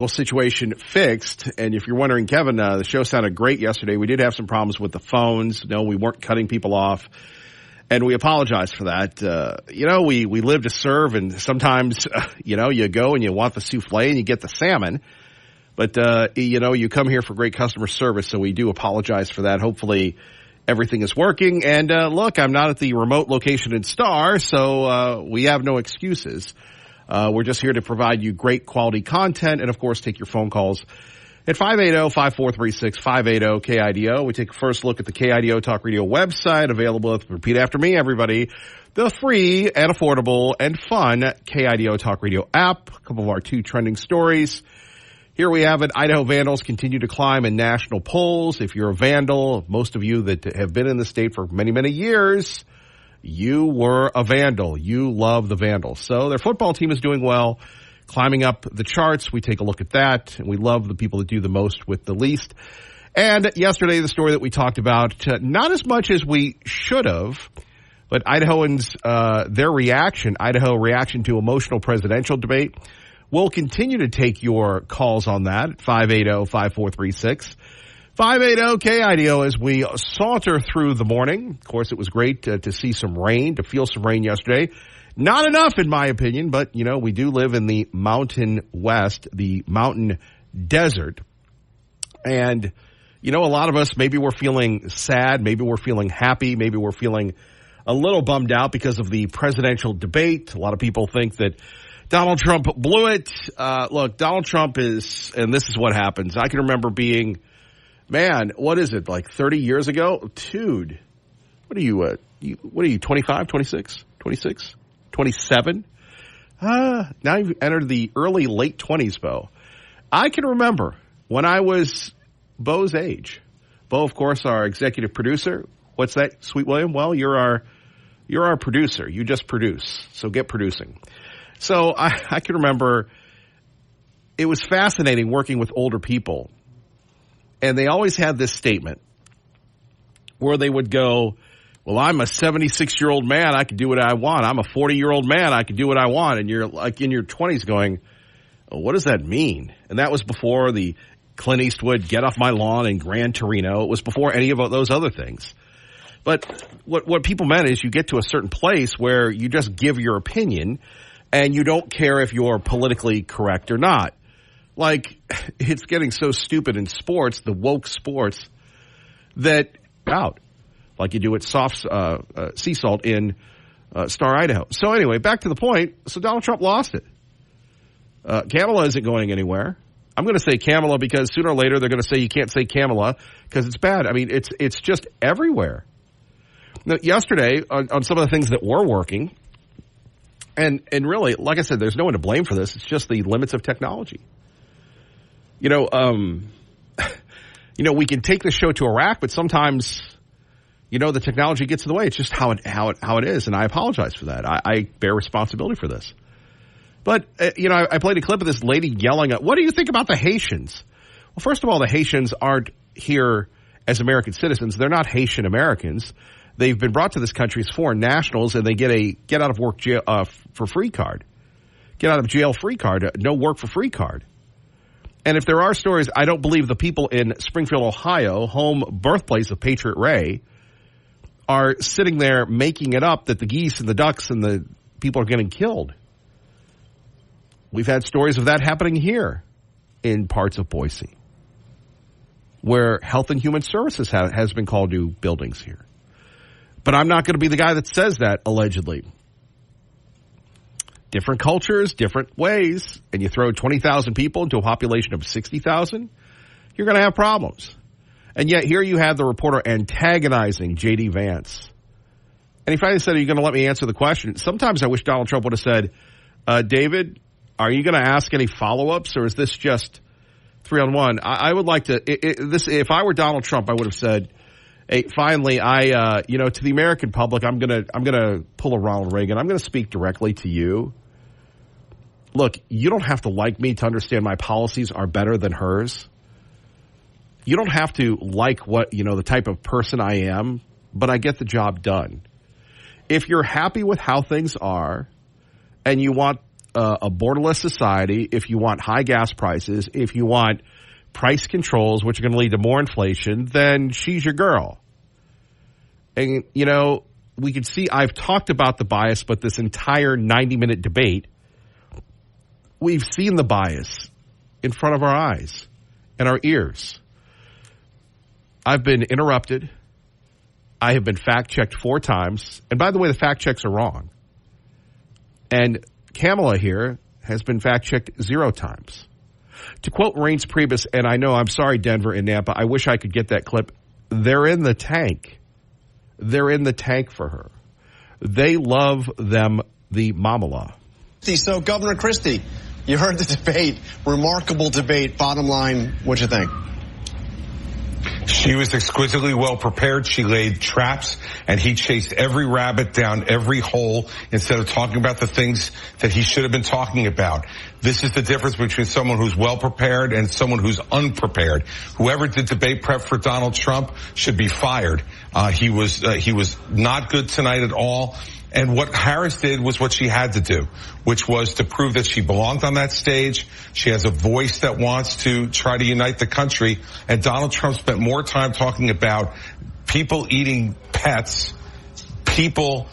situation fixed. And if you're wondering, Kevin, the show sounded great yesterday. We did have some problems with the phones. No, we weren't cutting people off. And we apologize for that. We live to serve, and sometimes, you go and you want the souffle and you get the salmon. But, you come here for great customer service, so we do apologize for that. Hopefully everything is working. And, look, I'm not at the remote location in Star, so we have no excuses. We're just here to provide you great quality content and, of course, take your phone calls at 580-5436, 580-KIDO. We take a first look at the KIDO Talk Radio website, available, repeat after me, everybody, the free and affordable and fun KIDO Talk Radio app. A couple of our 2 trending stories. Here we have it. Idaho vandals continue to climb in national polls. If you're a vandal, most of you that have been in the state for many, many years, you were a vandal. You love the Vandals. So their football team is doing well, climbing up the charts. We take a look at that, and we love the people that do the most with the least. And yesterday, the story that we talked about, not as much as we should have, but Idahoans, their reaction, Idaho reaction to emotional presidential debate. We'll continue to take your calls on that, 580-5436. 580-KIDO as we saunter through the morning. Of course, it was great to see some rain, to feel some rain yesterday. Not enough, in my opinion, but, we do live in the mountain west, the mountain desert. And, a lot of us, maybe we're feeling sad, maybe we're feeling happy, maybe we're feeling a little bummed out because of the presidential debate. A lot of people think that Donald Trump blew it. Look, Donald Trump is, and this is what happens. I can remember being, man, what is it, like 30 years ago? Dude, what are you, 25, 26, 26, 27? Now you've entered the early, late 20s, Bo. I can remember when I was Bo's age. Bo, of course, our executive producer. What's that, Sweet William? Well, you're our producer. You just produce, so get producing. So I can remember it was fascinating working with older people. And they always had this statement where they would go, well, I'm a 76-year-old man. I can do what I want. I'm a 40-year-old man. I can do what I want. And you're like in your 20s going, well, what does that mean? And that was before the Clint Eastwood Get Off My Lawn and Gran Torino. It was before any of those other things. But what people meant is you get to a certain place where you just give your opinion and you don't care if you're politically correct or not. Like, it's getting so stupid in sports, the woke sports, that out like you do at Sea Salt in Star, Idaho. So anyway, back to the point. So Donald Trump lost it. Kamala isn't going anywhere. I'm going to say Kamala because sooner or later they're going to say you can't say Kamala because it's bad. I mean, it's just everywhere. Now, yesterday, on some of the things that were working, and really, like I said, there's no one to blame for this. It's just the limits of technology. We can take the show to a rack, but sometimes, the technology gets in the way. It's just how it is, and I apologize for that. I bear responsibility for this. But, I played a clip of this lady yelling at, what do you think about the Haitians? Well, first of all, the Haitians aren't here as American citizens. They're not Haitian Americans. They've been brought to this country as foreign nationals, and they get a get out of work jail for free card. Get out of jail free card, no work for free card. And if there are stories, I don't believe the people in Springfield, Ohio, home birthplace of Patriot Ray, are sitting there making it up that the geese and the ducks and the people are getting killed. We've had stories of that happening here in parts of Boise, where Health and Human Services has been called to buildings here. But I'm not going to be the guy that says that, allegedly. Different cultures, different ways, and you throw 20,000 people into a population of 60,000, you're going to have problems. And yet here you have the reporter antagonizing J.D. Vance. And he finally said, are you going to let me answer the question? Sometimes I wish Donald Trump would have said, David, are you going to ask any follow-ups, or is this just 3-on-1? I would like to, if I were Donald Trump, I would have said, hey, finally, to the American public, I'm gonna pull a Ronald Reagan. I'm gonna speak directly to you. Look, you don't have to like me to understand my policies are better than hers. You don't have to like the type of person I am, but I get the job done. If you're happy with how things are, and you want a borderless society, if you want high gas prices, if you want price controls, which are going to lead to more inflation, then she's your girl. And, you know, we can see I've talked about the bias, but this entire 90-minute debate, we've seen the bias in front of our eyes and our ears. I've been interrupted. I have been fact-checked 4 times. And by the way, the fact checks are wrong. And Kamala here has been fact-checked 0 times. To quote Reince Priebus, and I know, I'm sorry, Denver and Nampa, I wish I could get that clip. They're in the tank. They're in the tank for her. They love them, the mama-law. So, Governor Christie, you heard the debate. Remarkable debate. Bottom line, what'd you think? She was exquisitely well prepared. She laid traps, and he chased every rabbit down every hole instead of talking about the things that he should have been talking about. This is the difference between someone who's well prepared and someone who's unprepared. Whoever did debate prep for Donald Trump should be fired. He was not good tonight at all. And what Harris did was what she had to do, which was to prove that she belonged on that stage. She has a voice that wants to try to unite the country. And Donald Trump spent more time talking about people eating pets, people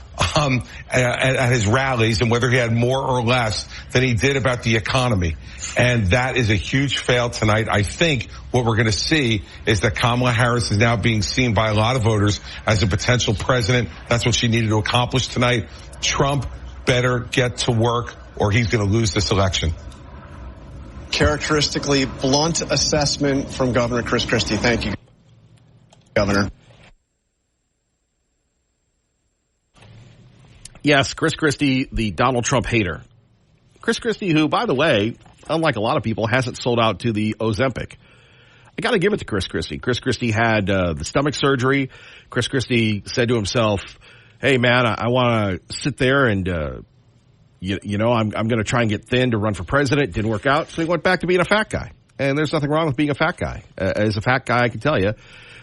at his rallies, and whether he had more or less than he did about the economy. And that is a huge fail tonight. I think what we're going to see is that Kamala Harris is now being seen by a lot of voters as a potential president. That's what she needed to accomplish tonight. Trump better get to work or he's going to lose this election. Characteristically blunt assessment from Governor Chris Christie. Thank you, Governor. Yes, Chris Christie, the Donald Trump hater. Chris Christie, who, by the way, unlike a lot of people, hasn't sold out to the Ozempic. I got to give it to Chris Christie. Chris Christie had the stomach surgery. Chris Christie said to himself, hey, man, I want to sit there and, I'm going to try and get thin to run for president. Didn't work out, so he went back to being a fat guy. And there's nothing wrong with being a fat guy. As a fat guy, I can tell you,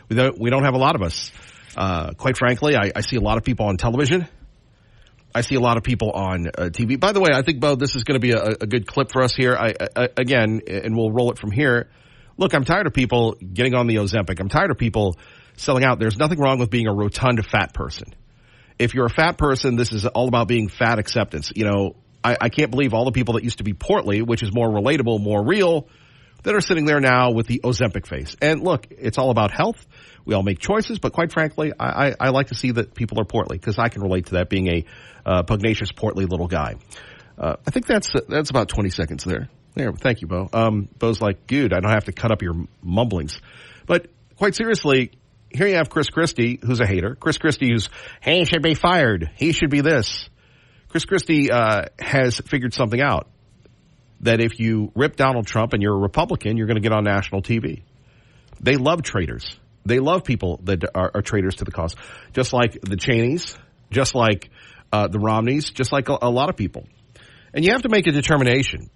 we don't have a lot of us. Quite frankly, I see a lot of people on television. I see a lot of people on TV. By the way, I think, Bo, this is going to be a good clip for us here. Again, and we'll roll it from here. Look, I'm tired of people getting on the Ozempic. I'm tired of people selling out. There's nothing wrong with being a rotund fat person. If you're a fat person, this is all about being fat acceptance. You know, I can't believe all the people that used to be portly, which is more relatable, more real, that are sitting there now with the Ozempic face. And look, it's all about health. We all make choices, but quite frankly, I like to see that people are portly because I can relate to that, being a pugnacious, portly little guy. I think that's about 20 seconds there. There, thank you, Bo. Bo's like, dude, I don't have to cut up your mumblings. But quite seriously, here you have Chris Christie, who's a hater. Chris Christie, who's, hey, he should be fired. He should be this. Chris Christie has figured something out, that if you rip Donald Trump and you're a Republican, you're going to get on national TV. They love traitors. They love people that are traitors to the cause, just like the Cheneys, just like the Romneys, just like a lot of people. And you have to make a determination.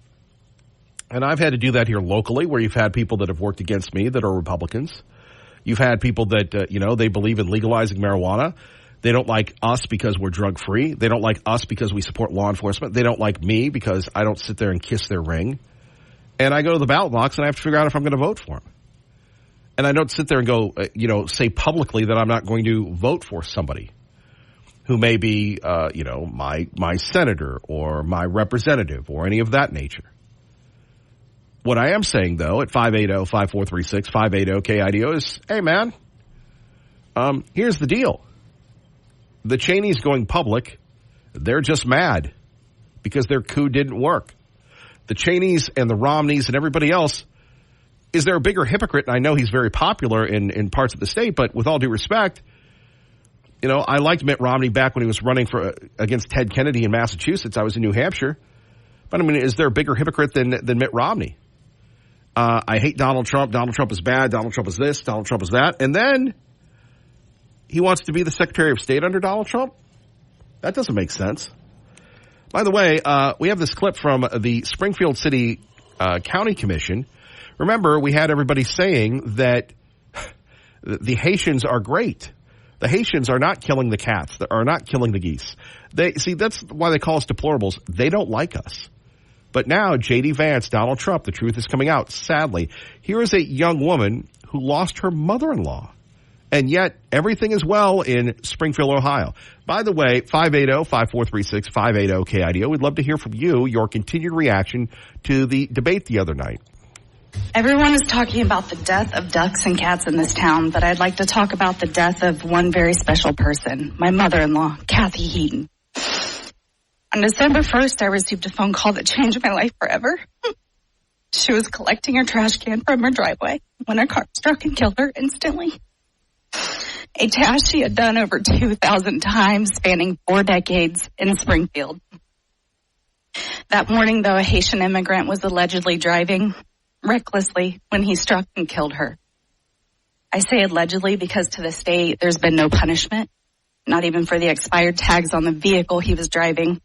And I've had to do that here locally, where you've had people that have worked against me that are Republicans. You've had people that, they believe in legalizing marijuana. They don't like us because we're drug-free. They don't like us because we support law enforcement. They don't like me because I don't sit there and kiss their ring. And I go to the ballot box and I have to figure out if I'm going to vote for them. And I don't sit there and go, say publicly that I'm not going to vote for somebody who may be, my senator or my representative or any of that nature. What I am saying, though, at 580-5436, 580-KIDO is, hey, man, here's the deal. The Cheneys going public, they're just mad because their coup didn't work. The Cheneys and the Romneys and everybody else, is there a bigger hypocrite? And I know he's very popular in parts of the state, but with all due respect, I liked Mitt Romney back when he was running against Ted Kennedy in Massachusetts. I was in New Hampshire. But, is there a bigger hypocrite than Mitt Romney? I hate Donald Trump. Donald Trump is bad. Donald Trump is this. Donald Trump is that. And then he wants to be the Secretary of State under Donald Trump? That doesn't make sense. By the way, we have this clip from the Springfield City County Commission. Remember, we had everybody saying that the Haitians are great. The Haitians are not killing the cats, are not killing the geese. That's why they call us deplorables. They don't like us. But now, J.D. Vance, Donald Trump, the truth is coming out, sadly. Here is a young woman who lost her mother-in-law. And yet, everything is well in Springfield, Ohio. By the way, 580-5436, 580-KIDO. We'd love to hear from you, your continued reaction to the debate the other night. Everyone is talking about the death of ducks and cats in this town, but I'd like to talk about the death of one very special person, my mother-in-law, Kathy Heaton. On December 1st, I received a phone call that changed my life forever. She was collecting her trash can from her driveway when a car struck and killed her instantly. A task she had done over 2,000 times, spanning 4 decades in Springfield. That morning, though, a Haitian immigrant was allegedly driving recklessly when he struck and killed her. I say allegedly because to this day, there's been no punishment, not even for the expired tags on the vehicle he was driving.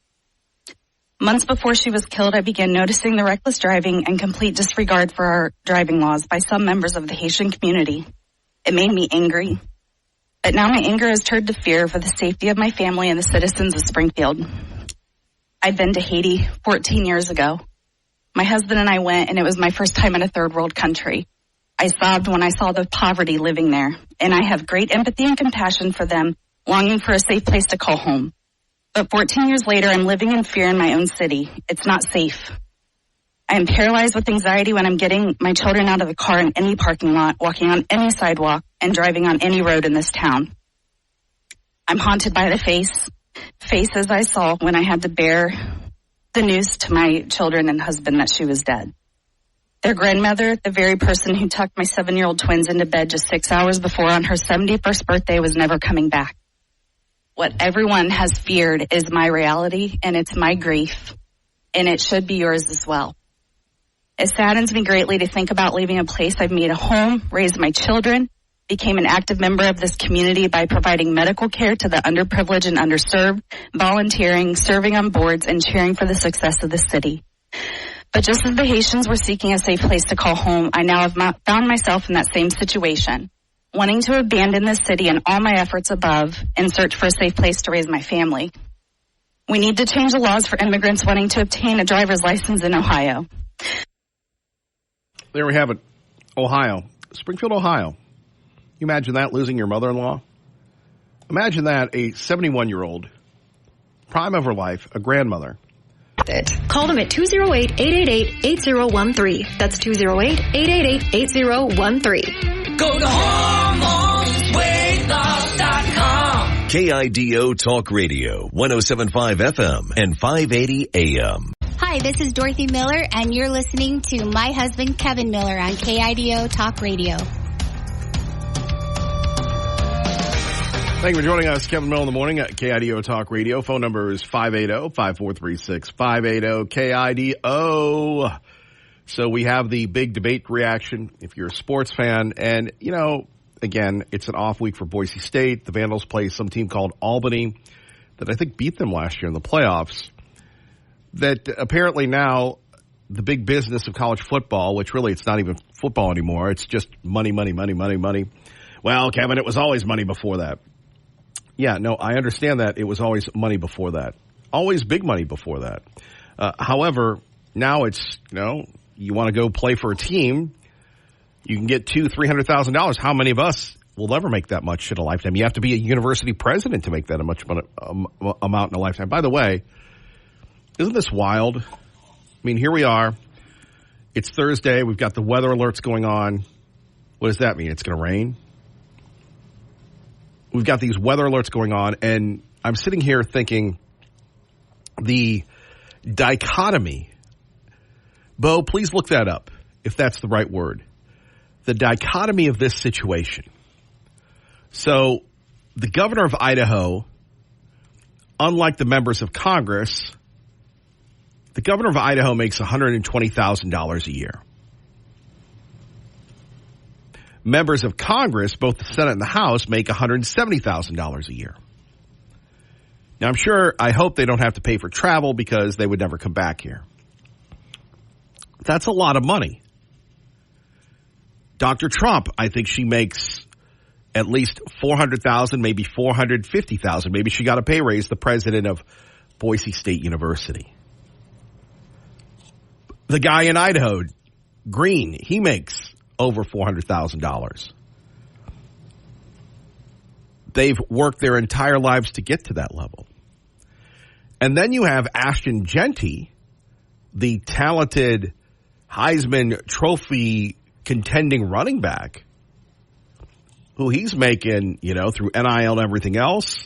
Months before she was killed, I began noticing the reckless driving and complete disregard for our driving laws by some members of the Haitian community. It made me angry. But now my anger has turned to fear for the safety of my family and the citizens of Springfield. I'd been to Haiti 14 years ago. My husband and I went, and it was my first time in a third world country. I sobbed when I saw the poverty living there, and I have great empathy and compassion for them, longing for a safe place to call home. But 14 years later, I'm living in fear in my own city. It's not safe. I am paralyzed with anxiety when I'm getting my children out of the car in any parking lot, walking on any sidewalk, and driving on any road in this town. I'm haunted by the faces I saw when I had to bear the news to my children and husband that she was dead. Their grandmother, the very person who tucked my 7-year-old twins into bed just 6 hours before on her 71st birthday, was never coming back. What everyone has feared is my reality, and it's my grief, and it should be yours as well. It saddens me greatly to think about leaving a place I've made a home, raised my children, became an active member of this community by providing medical care to the underprivileged and underserved, volunteering, serving on boards, and cheering for the success of the city. But just as the Haitians were seeking a safe place to call home, I now have found myself in that same situation, wanting to abandon this city and all my efforts above in search for a safe place to raise my family. We need to change the laws for immigrants wanting to obtain a driver's license in Ohio. There we have it. Ohio. Springfield, Ohio. You imagine that, losing your mother-in-law? Imagine that, a 71-year-old, prime of her life, a grandmother. Call them at 208-888-8013. That's 208-888-8013. Go to HormonesWeightLoss.com. KIDO Talk Radio, 107.5 FM and 580 AM. Hi, this is Dorothy Miller, and you're listening to my husband, Kevin Miller, on KIDO Talk Radio. Thank you for joining us, Kevin Miller in the morning at KIDO Talk Radio. Phone number is 580-5436, 580-KIDO. So we have the big debate reaction if you're a sports fan. And, you know, again, it's an off week for Boise State. The Vandals play some team called Albany that I think beat them last year in the playoffs. That apparently now the big business of college football, which really it's not even football anymore. It's just money, money, money, money, money. Well, Kevin, it was always money before that. Yeah, no, I understand that it was always money before that. Always big money before that. However, now it's, you know, you want to go play for a team, you can get $200,000-$300,000. How many of us will ever make that much in a lifetime? You have to be a university president to make that a much amount in a lifetime. By the way, isn't this wild? I mean, here we are. It's Thursday. We've got the weather alerts going on. What does that mean? It's going to rain? We've got these weather alerts going on, and I'm sitting here thinking the dichotomy. Bo, please look that up, if that's the right word. The dichotomy of this situation. So the governor of Idaho, unlike the members of Congress, the governor of Idaho makes $120,000 a year. Members of Congress, both the Senate and the House, make $170,000 a year. Now, I hope they don't have to pay for travel because they would never come back here. That's a lot of money. Dr. Trump, I think she makes at least $400,000, maybe $450,000. Maybe she got a pay raise, the president of Boise State University. The guy in Idaho, Green, he makes over $400,000. They've worked their entire lives to get to that level. And then you have Ashton Genty, the talented Heisman Trophy contending running back, who he's making, through NIL and everything else,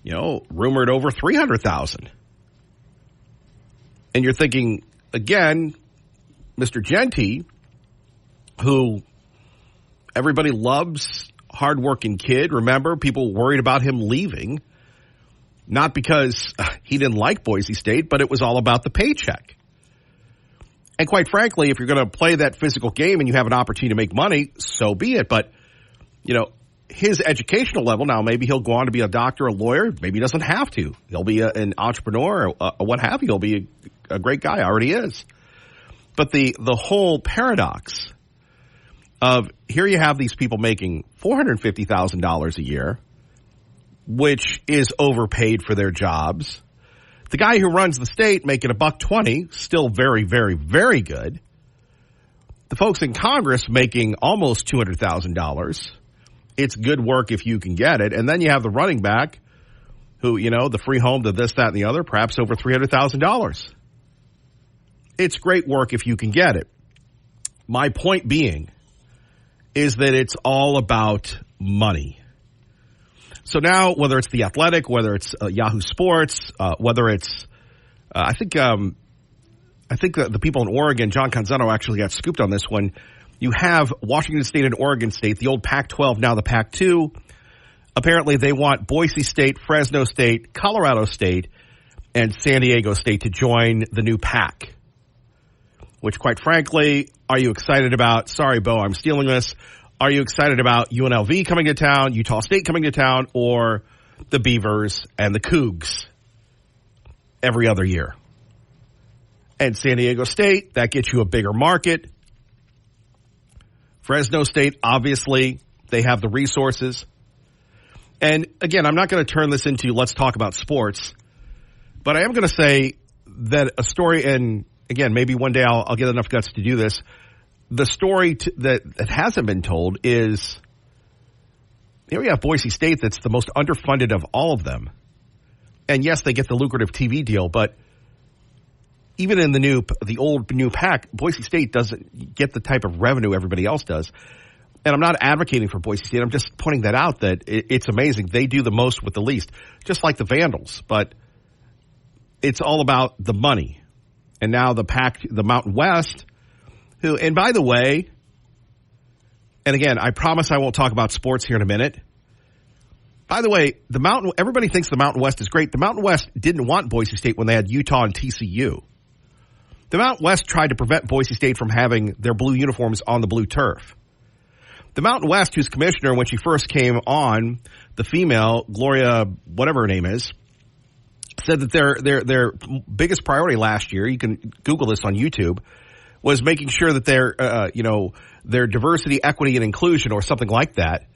rumored over $300,000. And you're thinking, again, Mr. Genty, who everybody loves, hardworking kid. Remember, people worried about him leaving, not because he didn't like Boise State, but it was all about the paycheck. And quite frankly, if you're going to play that physical game and you have an opportunity to make money, so be it. But, his educational level, now maybe he'll go on to be a doctor, a lawyer. Maybe he doesn't have to. He'll be an entrepreneur or what have you. He'll be a great guy. Already is. But the whole paradox of here you have these people making $450,000 a year, which is overpaid for their jobs. The guy who runs the state making $120, still very, very, very good. The folks in Congress making almost $200,000. It's good work if you can get it. And then you have the running back who, the free home to this, that, and the other, perhaps over $300,000. It's great work if you can get it. My point being is that it's all about money. So now, whether it's The Athletic, whether it's Yahoo Sports, whether it's, I think the people in Oregon, John Canzano actually got scooped on this one. You have Washington State and Oregon State, the old Pac-12, now the Pac-2. Apparently, they want Boise State, Fresno State, Colorado State, and San Diego State to join the new Pac. Which, quite frankly, are you excited about? Sorry, Bo, I'm stealing this. Are you excited about UNLV coming to town, Utah State coming to town, or the Beavers and the Cougs every other year? And San Diego State, that gets you a bigger market. Fresno State, obviously, they have the resources. And again, I'm not going to turn this into let's talk about sports, but I am going to say that a story, and again, maybe one day I'll get enough guts to do this. The story that hasn't been told is here we have Boise State that's the most underfunded of all of them. And yes, they get the lucrative TV deal, but even in the old new Pac, Boise State doesn't get the type of revenue everybody else does. And I'm not advocating for Boise State. I'm just pointing that out that it's amazing. They do the most with the least, just like the Vandals. But it's all about the money. And now the Mountain West, who, and by the way, and again, I promise I won't talk about sports here in a minute. By the way, everybody thinks the Mountain West is great. The Mountain West didn't want Boise State when they had Utah and TCU. The Mountain West tried to prevent Boise State from having their blue uniforms on the blue turf. The Mountain West, whose commissioner, when she first came on, the female, Gloria, whatever her name is, said that their biggest priority last year, you can Google this on YouTube, was making sure that their diversity, equity, and inclusion, or something like that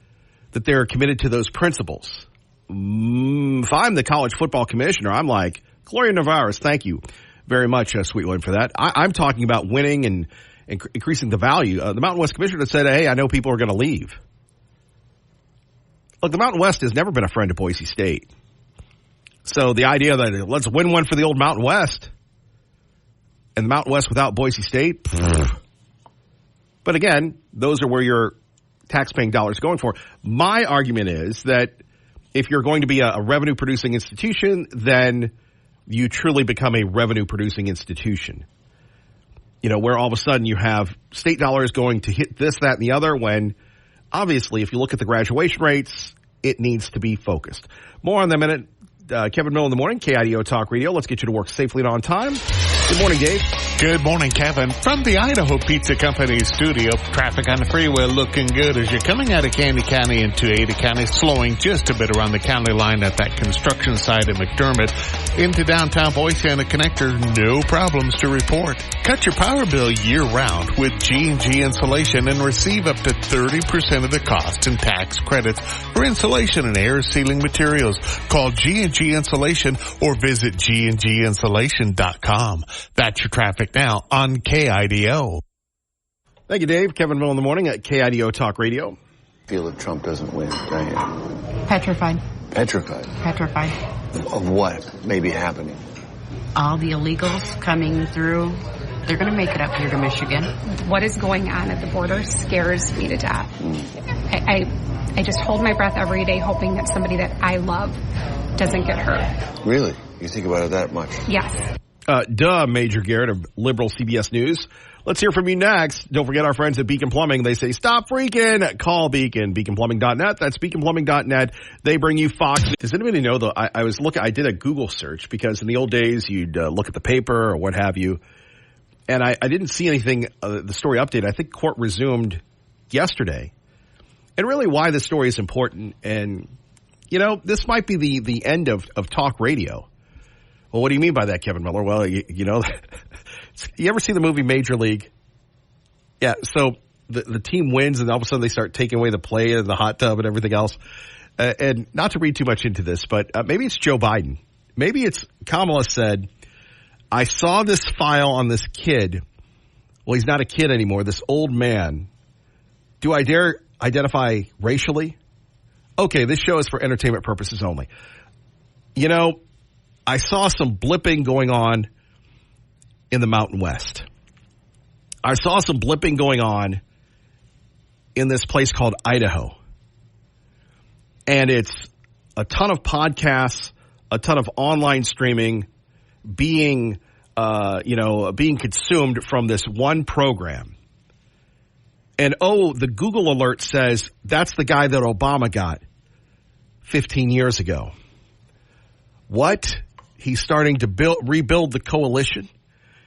they're committed to those principles. If I'm the college football commissioner, I'm like, Gloria Navarez, thank you very much, Sweetwood, for that. I'm talking about winning and increasing the value. The Mountain West Commissioner said, hey, I know people are going to leave. Look, the Mountain West has never been a friend of Boise State. So the idea that let's win one for the old Mountain West and the Mountain West without Boise State. But again, those are where your taxpaying dollars are going for. My argument is that if you're going to be a revenue-producing institution, then you truly become a revenue-producing institution. Where all of a sudden you have state dollars going to hit this, that, and the other, when obviously if you look at the graduation rates, it needs to be focused. More on that in a minute. Kevin Miller in the morning, KIDO Talk Radio. Let's get you to work safely and on time. Good morning, Dave. Good morning, Kevin. From the Idaho Pizza Company studio, traffic on the freeway looking good as you're coming out of Candy County into Ada County, slowing just a bit around the county line at that construction site in McDermott. Into downtown Boise and the connector, no problems to report. Cut your power bill year-round with G&G Insulation and receive up to 30% of the cost in tax credits for insulation and air sealing materials. Call G&G Insulation or visit gndinsulation.com. That's your traffic traffic now on KIDO. Thank you, Dave. Kevin Mill in the morning at KIDO Talk Radio. Feel if Trump doesn't win, Diane? Petrified. Petrified? Petrified. Of what may be happening? All the illegals coming through. They're going to make it up here to Michigan. What is going on at the border scares me to death. I just hold my breath every day hoping that somebody that I love doesn't get hurt. Really? You think about it that much? Yes. Major Garrett of Liberal CBS News. Let's hear from you next. Don't forget our friends at Beacon Plumbing. They say, stop freaking. Call Beacon. BeaconPlumbing.net. That's BeaconPlumbing.net. They bring you Fox. Does anybody know, though, I did a Google search because in the old days you'd look at the paper or what have you. And I didn't see anything, the story update. I think court resumed yesterday. And really why this story is important. And, this might be the end of talk radio. Well, what do you mean by that, Kevin Miller? Well, you ever see the movie Major League? Yeah, so the team wins and all of a sudden they start taking away the play and the hot tub and everything else. And not to read too much into this, but maybe it's Joe Biden. Maybe it's Kamala said, I saw this file on this kid. Well, he's not a kid anymore, this old man. Do I dare identify racially? Okay, this show is for entertainment purposes only. I saw some blipping going on in the Mountain West. I saw some blipping going on in this place called Idaho. And it's a ton of podcasts, a ton of online streaming being consumed from this one program. And the Google alert says that's the guy that Obama got 15 years ago. What? He's starting to rebuild the coalition.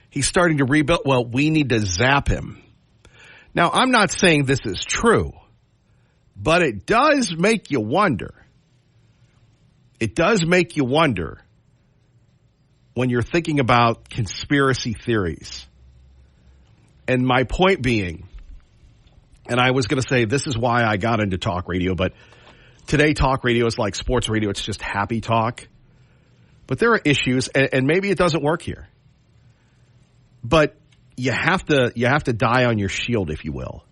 He's starting to rebuild. Well, we need to zap him. Now, I'm not saying this is true, but it does make you wonder. It does make you wonder when you're thinking about conspiracy theories. And my point being, and I was going to say this is why I got into talk radio, but today talk radio is like sports radio. It's just happy talk. But there are issues, and maybe it doesn't work here. But you have to die on your shield, if you will.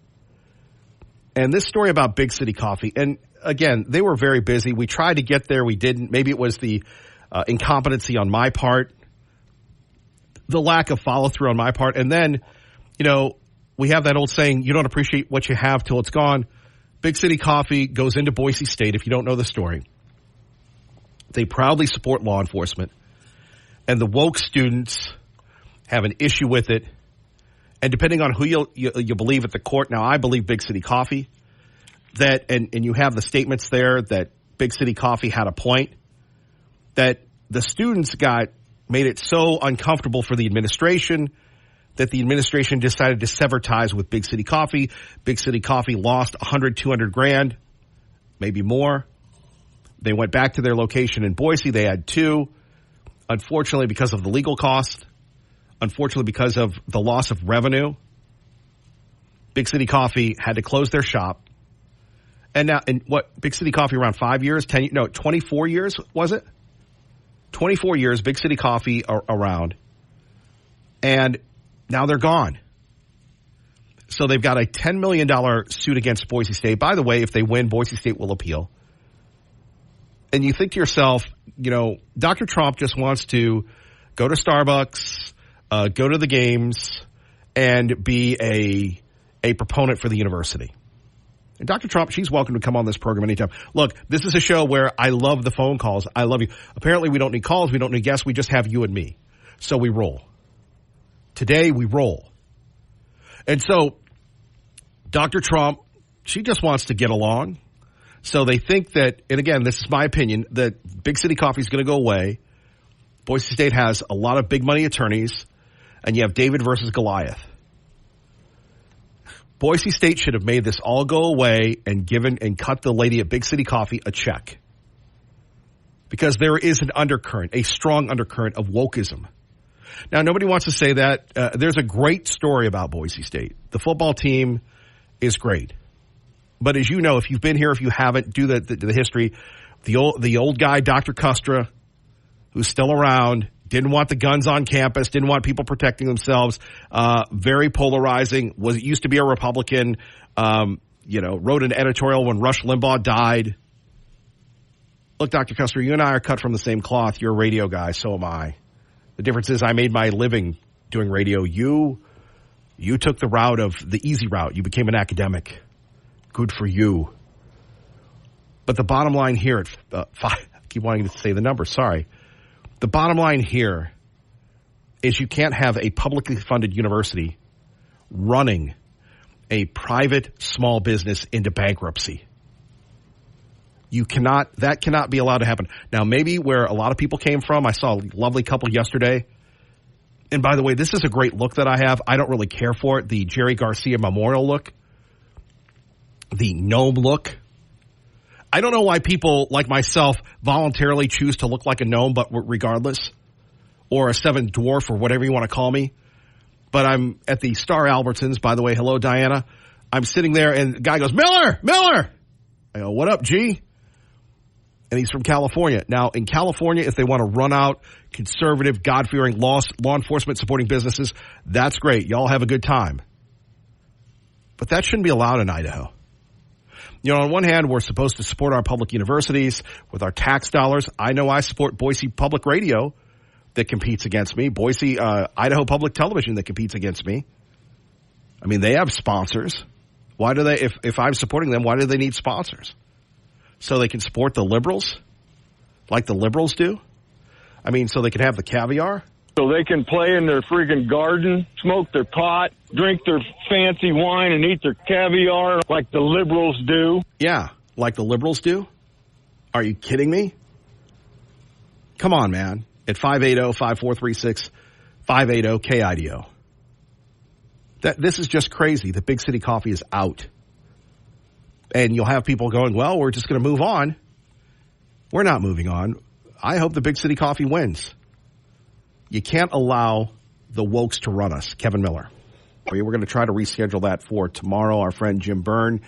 And this story about Big City Coffee, and again, they were very busy. We tried to get there. We didn't. Maybe it was the incompetency on my part, the lack of follow-through on my part. And then, we have that old saying, you don't appreciate what you have till it's gone. Big City Coffee goes into Boise State, if you don't know the story. They proudly support law enforcement, and the woke students have an issue with it. And depending on who you believe at the court, now I believe Big City Coffee, and you have the statements there that Big City Coffee had a point, that the students made it so uncomfortable for the administration that the administration decided to sever ties with Big City Coffee. Big City Coffee lost $100,000-200,000, maybe more. They went back to their location in Boise. They had two. Unfortunately, because of the legal cost, unfortunately, because of the loss of revenue, Big City Coffee had to close their shop. And now, Big City Coffee around 5 years, 24 years, was it? 24 years, Big City Coffee around. And now they're gone. So they've got a $10 million suit against Boise State. By the way, if they win, Boise State will appeal. And you think to yourself, Dr. Trump just wants to go to Starbucks, go to the games, and be a proponent for the university. And Dr. Trump, she's welcome to come on this program anytime. Look, this is a show where I love the phone calls. I love you. Apparently, we don't need calls. We don't need guests. We just have you and me. So we roll. Today, we roll. And so Dr. Trump, she just wants to get along. So they think that, and again, this is my opinion, that Big City Coffee is going to go away. Boise State has a lot of big money attorneys, and you have David versus Goliath. Boise State should have made this all go away and cut the lady at Big City Coffee a check. Because there is an undercurrent, a strong undercurrent of wokeism. Now, nobody wants to say that. There's a great story about Boise State. The football team is great. But as you know, if you've been here, if you haven't, do the history. The old guy, Dr. Custra, who's still around, Didn't want the guns on campus. Didn't want people protecting themselves. Very polarizing. Used to be a Republican. Wrote an editorial when Rush Limbaugh died. Look, Dr. Custer, you and I are cut from the same cloth. You're a radio guy. So am I. The difference is I made my living doing radio. You took the route of the easy route. You became an academic. Good for you. But the bottom line here at I keep wanting to say the number. Sorry. The bottom line here is you can't have a publicly funded university running a private small business into bankruptcy. That cannot be allowed to happen. Now, maybe where a lot of people came from, I saw a lovely couple yesterday. And by the way, this is a great look that I have. I don't really care for it. The Jerry Garcia Memorial look. The gnome look. I don't know why people like myself voluntarily choose to look like a gnome, but regardless, or a seventh dwarf or whatever you want to call me. But I'm at the Star Albertsons, by the way. Hello, Diana. I'm sitting there and the guy goes, Miller! I go, what up, G? And he's from California. Now, in California, if they want to run out conservative, God-fearing law enforcement supporting businesses, that's great. Y'all have a good time. But that shouldn't be allowed in Idaho. On one hand, we're supposed to support our public universities with our tax dollars. I know I support Boise Public Radio that competes against me. Boise, Idaho Public Television that competes against me. I mean, they have sponsors. Why do they, if I'm supporting them, why do they need sponsors? So they can support the liberals like the liberals do? I mean, so they can have the caviar? So they can play in their freaking garden, smoke their pot, drink their fancy wine, and eat their caviar like the liberals do. Yeah, like the liberals do? Are you kidding me? Come on, man. At 580-5436, 580-KIDO. This is just crazy. The big city coffee is out. And you'll have people going, well, we're just going to move on. We're not moving on. I hope the big city coffee wins. You can't allow the wokes to run us. Kevin Miller. We're going to try to reschedule that for tomorrow. Our friend Jim Byrne.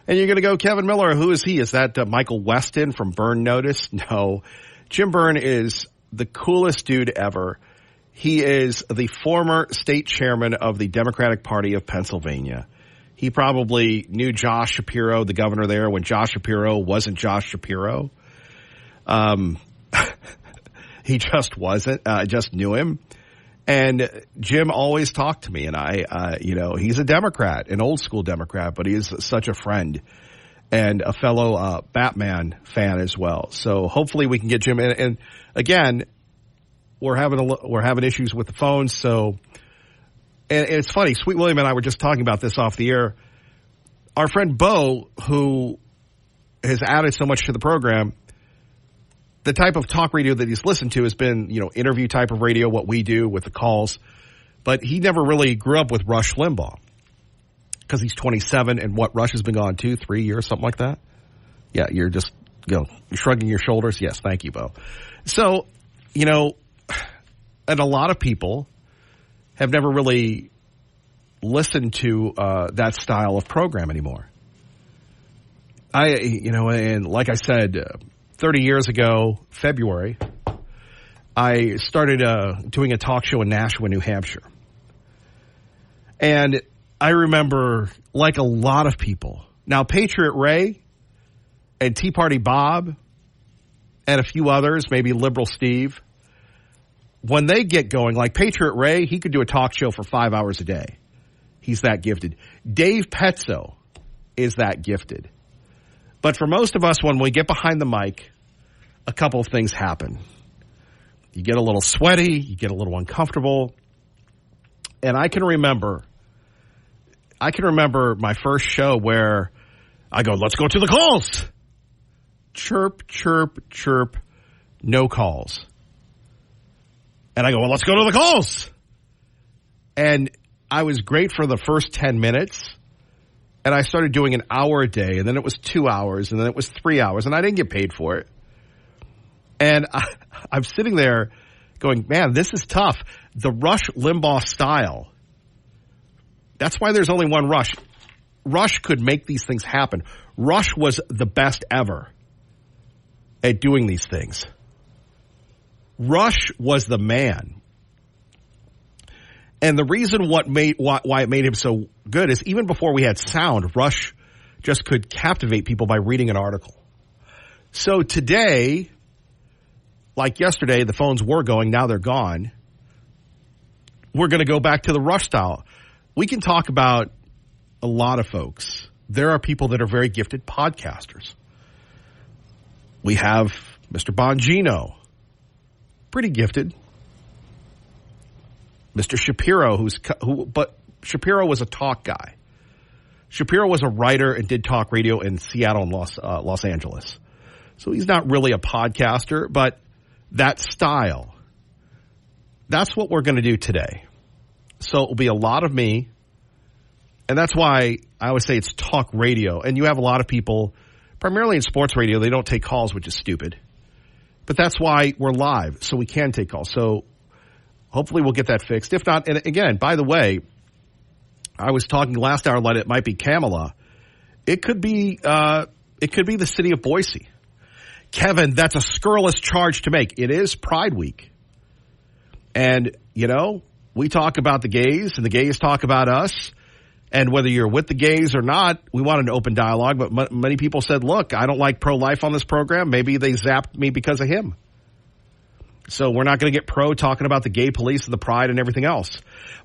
And you're going to go, Kevin Miller, who is he? Is that Michael Weston from Byrne Notice? No. Jim Byrne is the coolest dude ever. He is the former state chairman of the Democratic Party of Pennsylvania. He probably knew Josh Shapiro, the governor there, when Josh Shapiro wasn't Josh Shapiro. He just wasn't. I just knew him. And Jim always talked to me, and he's a Democrat, an old school Democrat, but he is such a friend and a fellow Batman fan as well. So hopefully we can get Jim in. And again, we're having issues with the phones. So, and it's funny. Sweet William and I were just talking about this off the air. Our friend Bo, who has added so much to the program, the type of talk radio that he's listened to has been, interview type of radio, what we do with the calls. But he never really grew up with Rush Limbaugh because he's 27 and Rush has been gone 2-3 years, something like that. Yeah, you're just, you're shrugging your shoulders. Yes, thank you, Bo. So, and a lot of people have never really listened to that style of program anymore. And like I said, 30 years ago, February, I started doing a talk show in Nashua, New Hampshire. And I remember, like a lot of people, now Patriot Ray and Tea Party Bob and a few others, maybe Liberal Steve, when they get going, like Patriot Ray, he could do a talk show for 5 hours a day. He's that gifted. Dave Petzo is that gifted. But for most of us, when we get behind the mic, a couple of things happen. You get a little sweaty, you get a little uncomfortable. And I can remember my first show where I go, let's go to the calls. Chirp, chirp, chirp, no calls. And I go, well, let's go to the calls. And I was great for the first 10 minutes. And I started doing an hour a day, and then it was 2 hours, and then it was 3 hours, and I didn't get paid for it. And I'm sitting there going, man, this is tough. The Rush Limbaugh style. That's why there's only one Rush. Rush could make these things happen. Rush was the best ever at doing these things. Rush was the man. And the reason why it made him so good is even before we had sound, Rush just could captivate people by reading an article. So today, like yesterday, the phones were going, now they're gone. We're going to go back to the Rush style. We can talk about a lot of folks. There are people that are very gifted podcasters. We have Mr. Bongino, pretty gifted. Mr. Shapiro, but Shapiro was a talk guy. Shapiro was a writer and did talk radio in Seattle and Los Angeles. So he's not really a podcaster, but that style, that's what we're going to do today. So it will be a lot of me. And that's why I always say it's talk radio. And you have a lot of people, primarily in sports radio, they don't take calls, which is stupid. But that's why we're live, so we can take calls. So hopefully we'll get that fixed. If not, and again, by the way, I was talking last hour that it might be Kamala. It could be the city of Boise. Kevin, that's a scurrilous charge to make. It is Pride Week. And, we talk about the gays and the gays talk about us. And whether you're with the gays or not, we want an open dialogue. But many people said, look, I don't like pro-life on this program. Maybe they zapped me because of him. So we're not going to get pro talking about the gay police and the pride and everything else.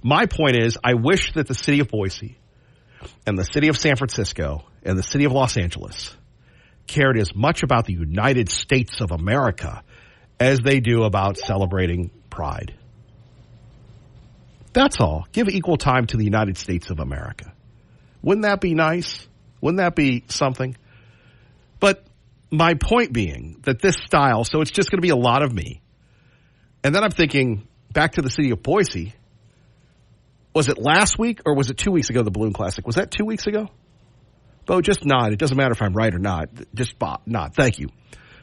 My point is, I wish that the city of Boise and the city of San Francisco and the city of Los Angeles cared as much about the United States of America as they do about celebrating pride. That's all. Give equal time to the United States of America. Wouldn't that be nice? Wouldn't that be something? But my point being that this style, so it's just going to be a lot of me. And then I'm thinking back to the city of Boise. Was it last week or was it 2 weeks ago, the Balloon Classic? Was that 2 weeks ago? Bo, just nod. It doesn't matter if I'm right or not. Just nod. Thank you.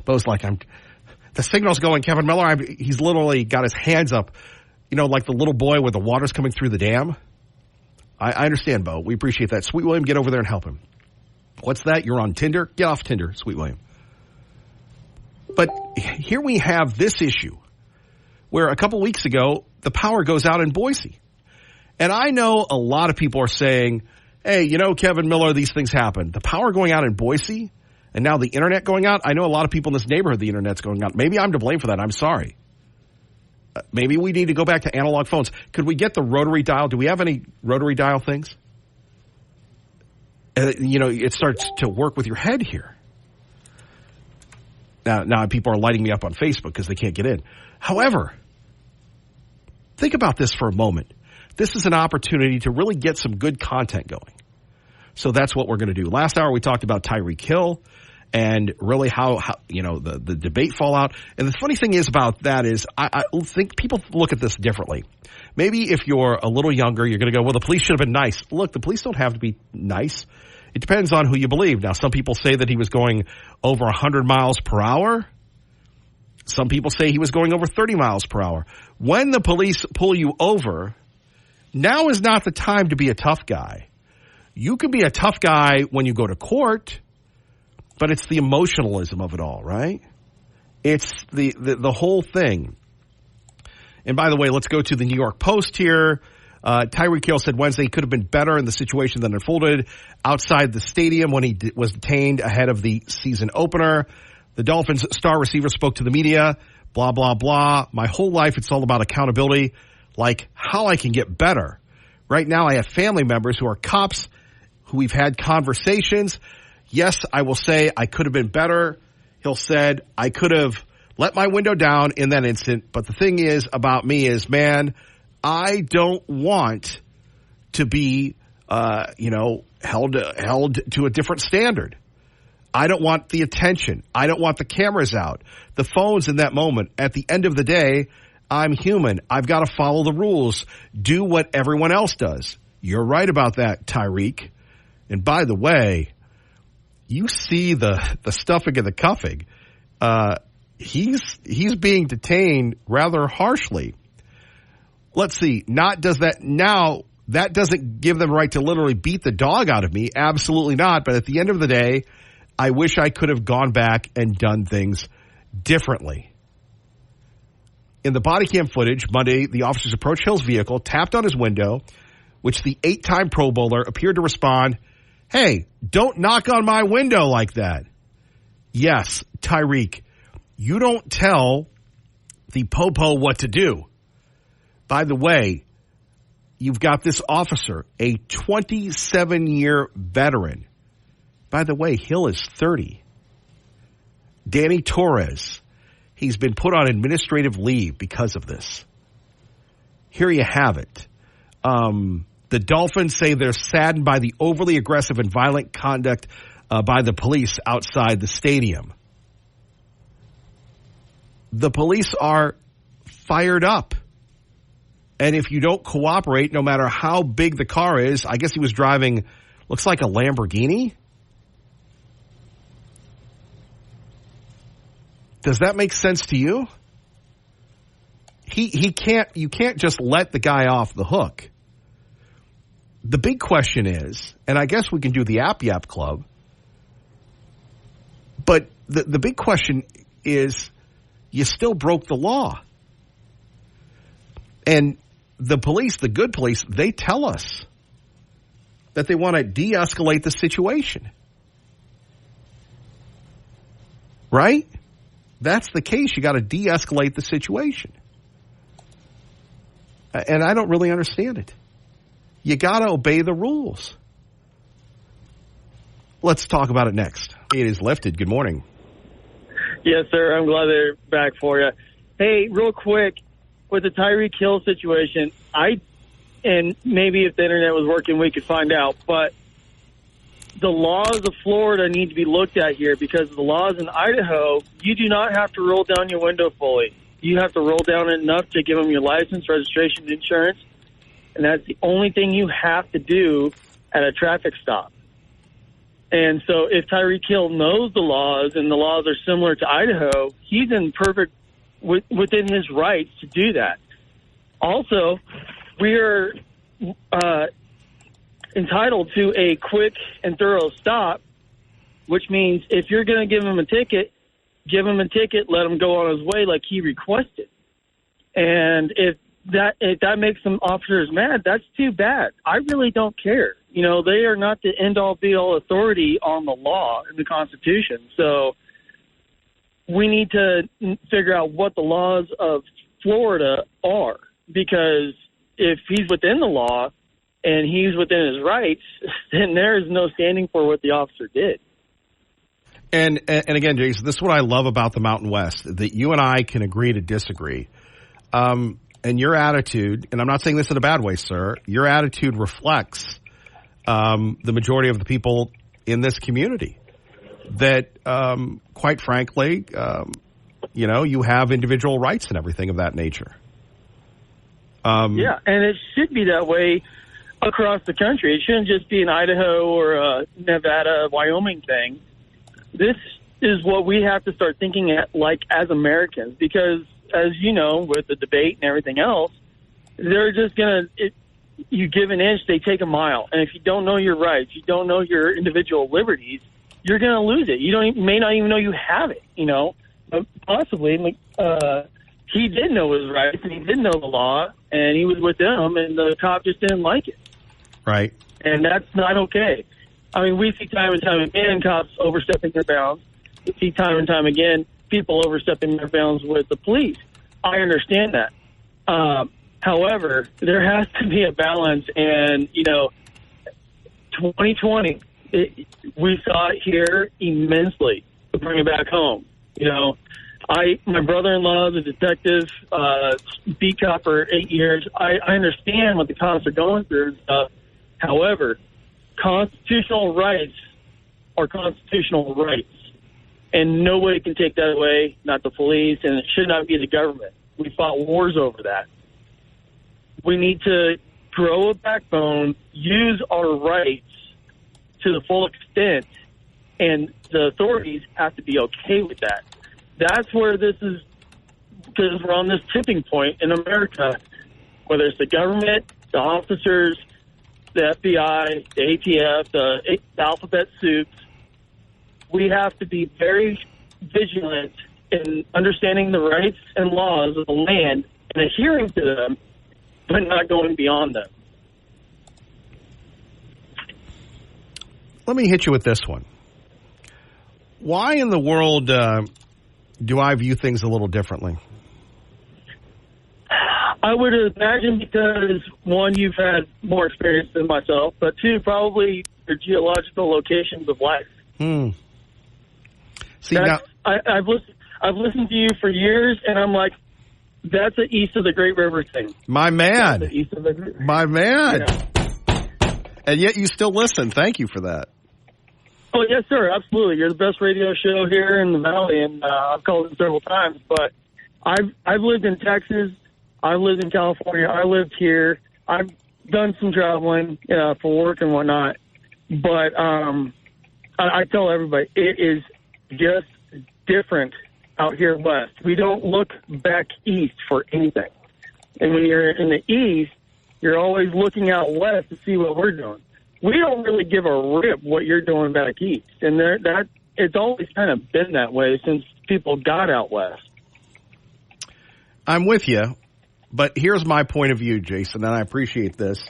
Bo's like, the signal's going. Kevin Miller, he's literally got his hands up, like the little boy where the water's coming through the dam. I understand, Bo. We appreciate that. Sweet William, get over there and help him. What's that? You're on Tinder? Get off Tinder, Sweet William. But here we have this issue where a couple weeks ago, the power goes out in Boise. And I know a lot of people are saying, hey, Kevin Miller, these things happen. The power going out in Boise and now the internet going out. I know a lot of people in this neighborhood, the internet's going out. Maybe I'm to blame for that. I'm sorry. Maybe we need to go back to analog phones. Could we get the rotary dial? Do we have any rotary dial things? It starts to work with your head here. Now people are lighting me up on Facebook because they can't get in. However, think about this for a moment. This is an opportunity to really get some good content going. So that's what we're going to do. Last hour we talked about Tyreek Hill and really how the debate fallout. And the funny thing is about that is I think people look at this differently. Maybe if you're a little younger, you're going to go, well, the police should have been nice. Look, the police don't have to be nice. It depends on who you believe. Now, some people say that he was going over 100 miles per hour. Some people say he was going over 30 miles per hour. When the police pull you over, now is not the time to be a tough guy. You can be a tough guy when you go to court, but it's the emotionalism of it all, right? It's the whole thing. And by the way, let's go to the New York Post here. Tyreek Hill said Wednesday he could have been better in the situation that unfolded outside the stadium when he was detained ahead of the season opener. The Dolphins star receiver spoke to the media, blah, blah, blah. My whole life it's all about accountability, like how I can get better. Right now I have family members who are cops who we've had conversations. Yes, I will say I could have been better. Hill said I could have let my window down in that instant. But the thing is about me is, man, I don't want to be, held to a different standard. I don't want the attention. I don't want the cameras out. The phones in that moment. At the end of the day, I'm human. I've got to follow the rules. Do what everyone else does. You're right about that, Tyreek. And by the way, you see the stuffing and the cuffing. He's being detained rather harshly. Let's see. That doesn't give them a right to literally beat the dog out of me. Absolutely not. But at the end of the day, I wish I could have gone back and done things differently. In the body cam footage, Monday, the officers approached Hill's vehicle, tapped on his window, which the 8-time Pro Bowler appeared to respond, "Hey, don't knock on my window like that." Yes, Tyreek, you don't tell the popo what to do. By the way, you've got this officer, a 27-year veteran. By the way, Hill is 30. Danny Torres, he's been put on administrative leave because of this. Here you have it. The Dolphins say they're saddened by the overly aggressive and violent conduct by the police outside the stadium. The police are fired up. And if you don't cooperate, no matter how big the car is, I guess he was driving, looks like a Lamborghini. Does that make sense to you? You can't just let the guy off the hook. The big question is, and I guess we can do the App Yap Club, but the big question is, you still broke the law. And the police, the good police, they tell us that they want to de-escalate the situation. Right? That's the case. You got to de-escalate the situation. And I don't really understand it. You got to obey the rules. Let's talk about it next. It is lifted. Good morning. Yes, sir. I'm glad they're back for you. Hey, real quick, with the Tyreek Hill situation, and maybe if the internet was working, we could find out, but the laws of Florida need to be looked at here, because the laws in Idaho, you do not have to roll down your window fully. You have to roll down enough to give them your license, registration, insurance, and that's the only thing you have to do at a traffic stop. And so if Tyreek Hill knows the laws and the laws are similar to Idaho, he's in perfect within his rights to do that. Also, we are entitled to a quick and thorough stop, which means if you're going to give him a ticket, let him go on his way like he requested. And if that makes some officers mad, that's too bad. I really don't care. You know, they are not the end-all, be-all authority on the law and the Constitution. So we need to figure out what the laws of Florida are, because if he's within the law and he's within his rights, then there is no standing for what the officer did. And again, Jason, this is what I love about the Mountain West, that you and I can agree to disagree. And your attitude, and I'm not saying this in a bad way, sir, your attitude reflects the majority of the people in this community. That, quite frankly, you have individual rights and everything of that nature. Yeah, and it should be that way across the country. It shouldn't just be an Idaho or a Nevada, Wyoming thing. This is what we have to start thinking as Americans, because, as you know, with the debate and everything else, they're just going to, you give an inch, they take a mile. And if you don't know your rights, you don't know your individual liberties, you're going to lose it. You may not even know you have it, But possibly he did know his rights, and he did know the law, and he was with them, and the cop just didn't like it. Right. And that's not okay. I mean, we see time and time again cops overstepping their bounds. We see time and time again people overstepping their bounds with the police. I understand that. However, there has to be a balance, and, 2020, we saw it here immensely to bring it back home. My brother-in-law is a detective, beat cop for 8 years. I understand what the cops are going through and stuff. However, constitutional rights are constitutional rights, and nobody can take that away, not the police, and it should not be the government. We fought wars over that. We need to grow a backbone, use our rights to the full extent, and the authorities have to be okay with that. That's where this is, because we're on this tipping point in America, whether it's the government, the officers, the FBI, the ATF, the alphabet soup. We have to be very vigilant in understanding the rights and laws of the land and adhering to them, but not going beyond them. Let me hit you with this one. Why in the world do I view things a little differently? I would imagine because, one, you've had more experience than myself, but two, probably your geological locations of life. See, now, I've listened to you for years, and I'm like, that's the east of the Great River thing. My man. That's the east of the My man. Yeah. And yet you still listen. Thank you for that. Oh, yes, sir. Absolutely. You're the best radio show here in the Valley, and I've called it several times. But I've lived in Texas. I've lived in California. I lived here. I've done some traveling for work and whatnot. But I tell everybody, it is just different out here west. We don't look back east for anything. And when you're in the east, you're always looking out west to see what we're doing. We don't really give a rip what you're doing back east. And it's always kind of been that way since people got out west. I'm with you. But here's my point of view, Jason, and I appreciate this.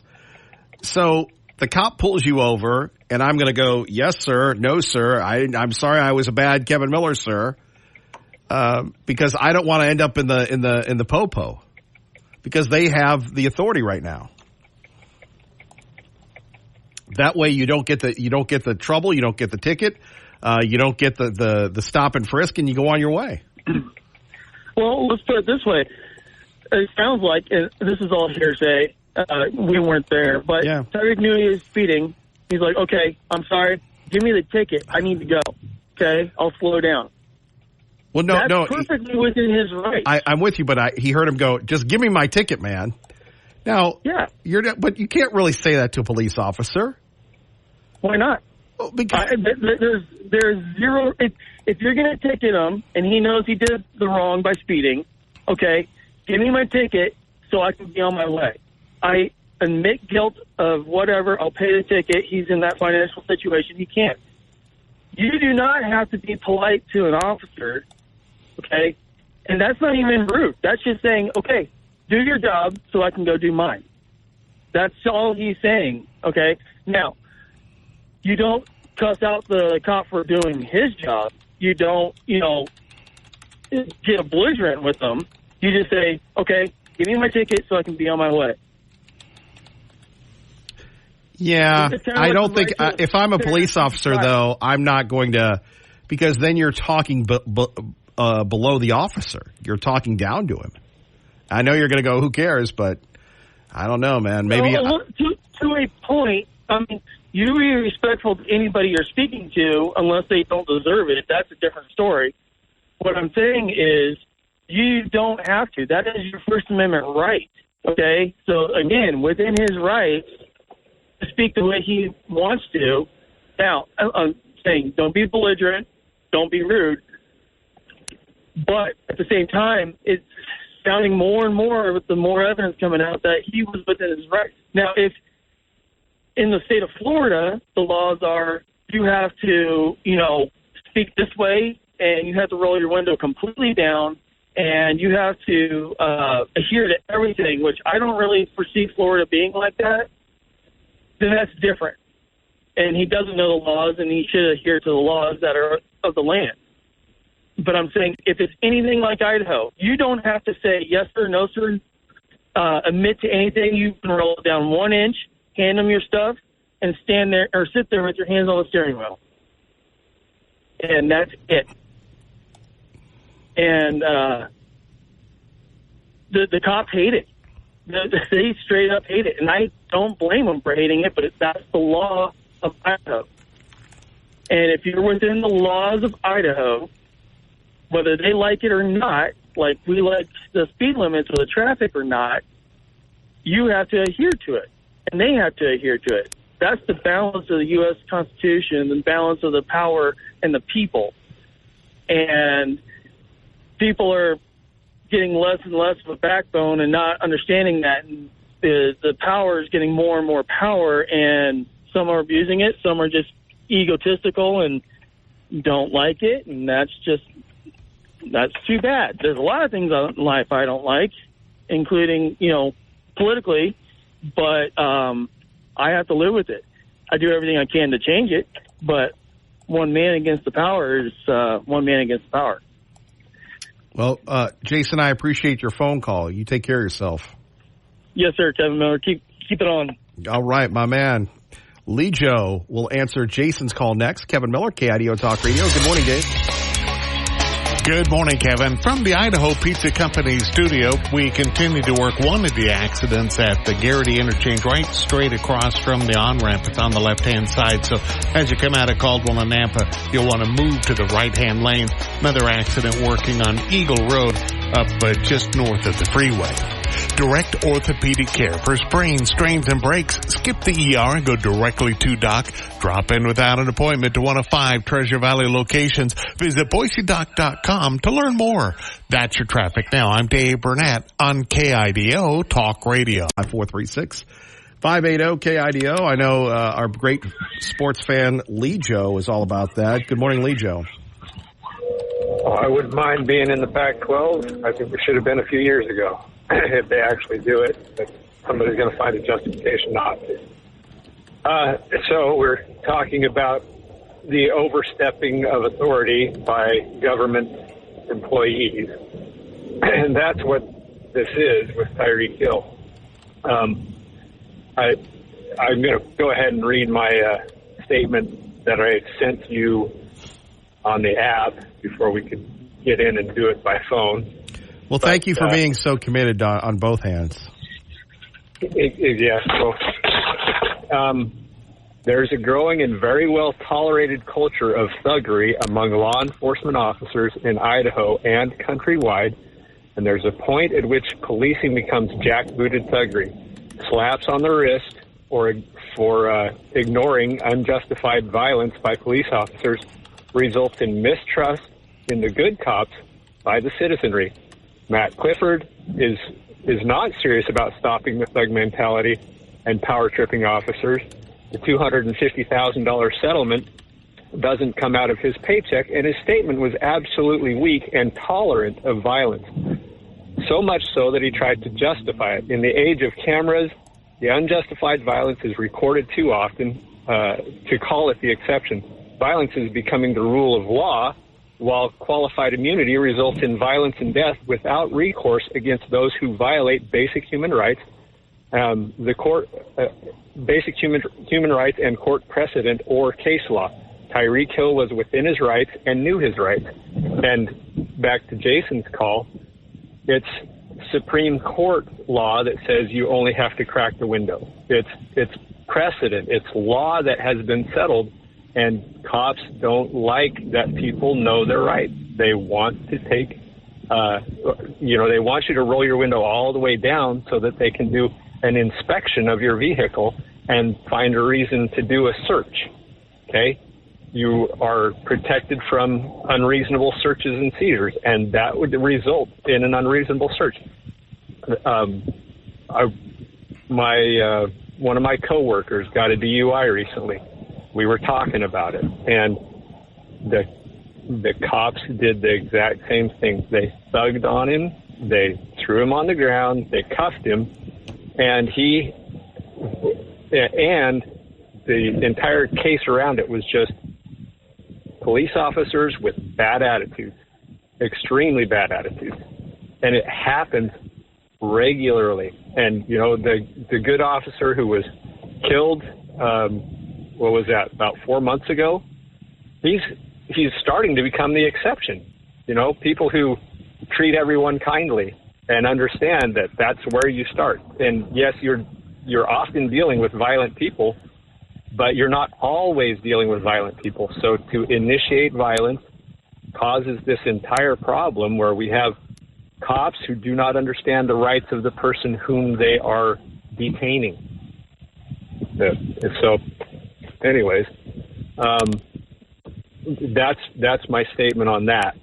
So the cop pulls you over, and I'm going to go, yes, sir, no, sir. I'm sorry I was a bad Kevin Miller, sir, because I don't want to end up in the po-po because they have the authority right now. That way you don't get the trouble, you don't get the ticket, you don't get the stop and frisk, and you go on your way. Well, let's put it this way. It sounds like, and this is all hearsay, we weren't there, but yeah. Tyreek knew he was speeding. He's like, okay, I'm sorry, give me the ticket. I need to go. Okay, I'll slow down. Well, That's perfectly within his right. I'm with you, but he heard him go, just give me my ticket, man. Now, yeah, but you can't really say that to a police officer. Why not? Well, because there's zero. If you're going to ticket him and he knows he did the wrong by speeding, okay, give me my ticket so I can be on my way. I admit guilt of whatever. I'll pay the ticket. He's in that financial situation. He can't. You do not have to be polite to an officer, okay? And that's not even rude. That's just saying, okay, do your job so I can go do mine. That's all he's saying, okay? Now, you don't cuss out the cop for doing his job. You don't, get belligerent with them. You just say, okay, give me my ticket so I can be on my way. Yeah, I don't think if I'm a police officer, though, I'm not going to, because then you're talking below the officer. You're talking down to him. I know you're going to go, who cares? But I don't know, man. Maybe to a point. I mean, you be respectful to anybody you're speaking to unless they don't deserve it. That's a different story. What I'm saying is you don't have to. That is your First Amendment right, okay? So, again, within his rights to speak the way he wants to. Now, I'm saying don't be belligerent, don't be rude, but at the same time, it's sounding more and more with the more evidence coming out that he was within his rights. Now, if in the state of Florida, the laws are you have to, speak this way, and you have to roll your window completely down, and you have to adhere to everything, which I don't really foresee Florida being like that, then that's different. And he doesn't know the laws, and he should adhere to the laws that are of the land. But I'm saying if it's anything like Idaho, you don't have to say yes sir, no sir, admit to anything. You can roll it down 1 inch, hand them your stuff, and stand there or sit there with your hands on the steering wheel. And that's it. And the cops hate it. They straight up hate it. And I don't blame them for hating it, but that's the law of Idaho. And if you're within the laws of Idaho, whether they like it or not, like we like the speed limits or the traffic or not, you have to adhere to it. And they have to adhere to it. That's the balance of the U.S. Constitution, the balance of the power and the people. And people are getting less and less of a backbone and not understanding that. And the power is getting more and more power, and some are abusing it, some are just egotistical and don't like it, and that's just that's too bad. There's a lot of things in life I don't like, including, politically, but I have to live with it. I do everything I can to change it, but one man against the power is one man against the power. Well, Jason, I appreciate your phone call. You take care of yourself. Yes, sir, Kevin Miller. Keep it on. All right, my man. Lee Joe will answer Jason's call next. Kevin Miller, KIDO Talk Radio. Good morning, Dave. Good morning, Kevin. From the Idaho Pizza Company studio, we continue to work one of the accidents at the Garrity interchange right straight across from the on-ramp. It's on the left-hand side, so as you come out of Caldwell and Nampa, you'll want to move to the right-hand lane. Another accident working on Eagle Road up just north of the freeway. Direct orthopedic care for sprains, strains, and breaks. Skip the ER and go directly to Doc. Drop in without an appointment to one of 5 Treasure Valley locations. Visit BoiseDoc.com to learn more. That's your traffic now. I'm Dave Burnett on KIDO Talk Radio. 436-580 KIDO. I know our great sports fan Lee Joe is all about that. Good morning, Lee Joe. I wouldn't mind being in the Pac-12. I think we should have been a few years ago. If they actually do it, but somebody's going to find a justification not to. So we're talking about the overstepping of authority by government employees, and that's what this is with Tyreek Hill. I'm going to go ahead and read my statement that I sent you on the app before we could get in and do it by phone. Well, thank you for being so committed on both hands. Yes. There's a growing and very well-tolerated culture of thuggery among law enforcement officers in Idaho and countrywide, and there's a point at which policing becomes jackbooted thuggery. Slaps on the wrist or for ignoring unjustified violence by police officers results in mistrust in the good cops by the citizenry. Matt Clifford is not serious about stopping the thug mentality and power-tripping officers. The $250,000 settlement doesn't come out of his paycheck, and his statement was absolutely weak and tolerant of violence. So much so that he tried to justify it. In the age of cameras, the unjustified violence is recorded too often to call it the exception. Violence is becoming the rule of law, while qualified immunity results in violence and death without recourse against those who violate basic human rights. Basic human rights and court precedent or case law. Tyreek Hill was within his rights and knew his rights. And back to Jason's call, it's Supreme Court law that says you only have to crack the window. It's precedent. It's law that has been settled. And cops don't like that people know their rights. They want to take, they want you to roll your window all the way down so that they can do an inspection of your vehicle and find a reason to do a search. Okay? You are protected from unreasonable searches and seizures, and that would result in an unreasonable search. One of my coworkers got a DUI recently. We were talking about it, and the cops did the exact same thing. They thugged on him, they threw him on the ground, they cuffed him, and the entire case around it was just police officers with bad attitudes, extremely bad attitudes, and it happens regularly. And the good officer who was killed. What was that, about 4 months ago? He's starting to become the exception. People who treat everyone kindly and understand that that's where you start. And yes, you're often dealing with violent people, but you're not always dealing with violent people. So to initiate violence causes this entire problem where we have cops who do not understand the rights of the person whom they are detaining. So anyways, that's my statement on that.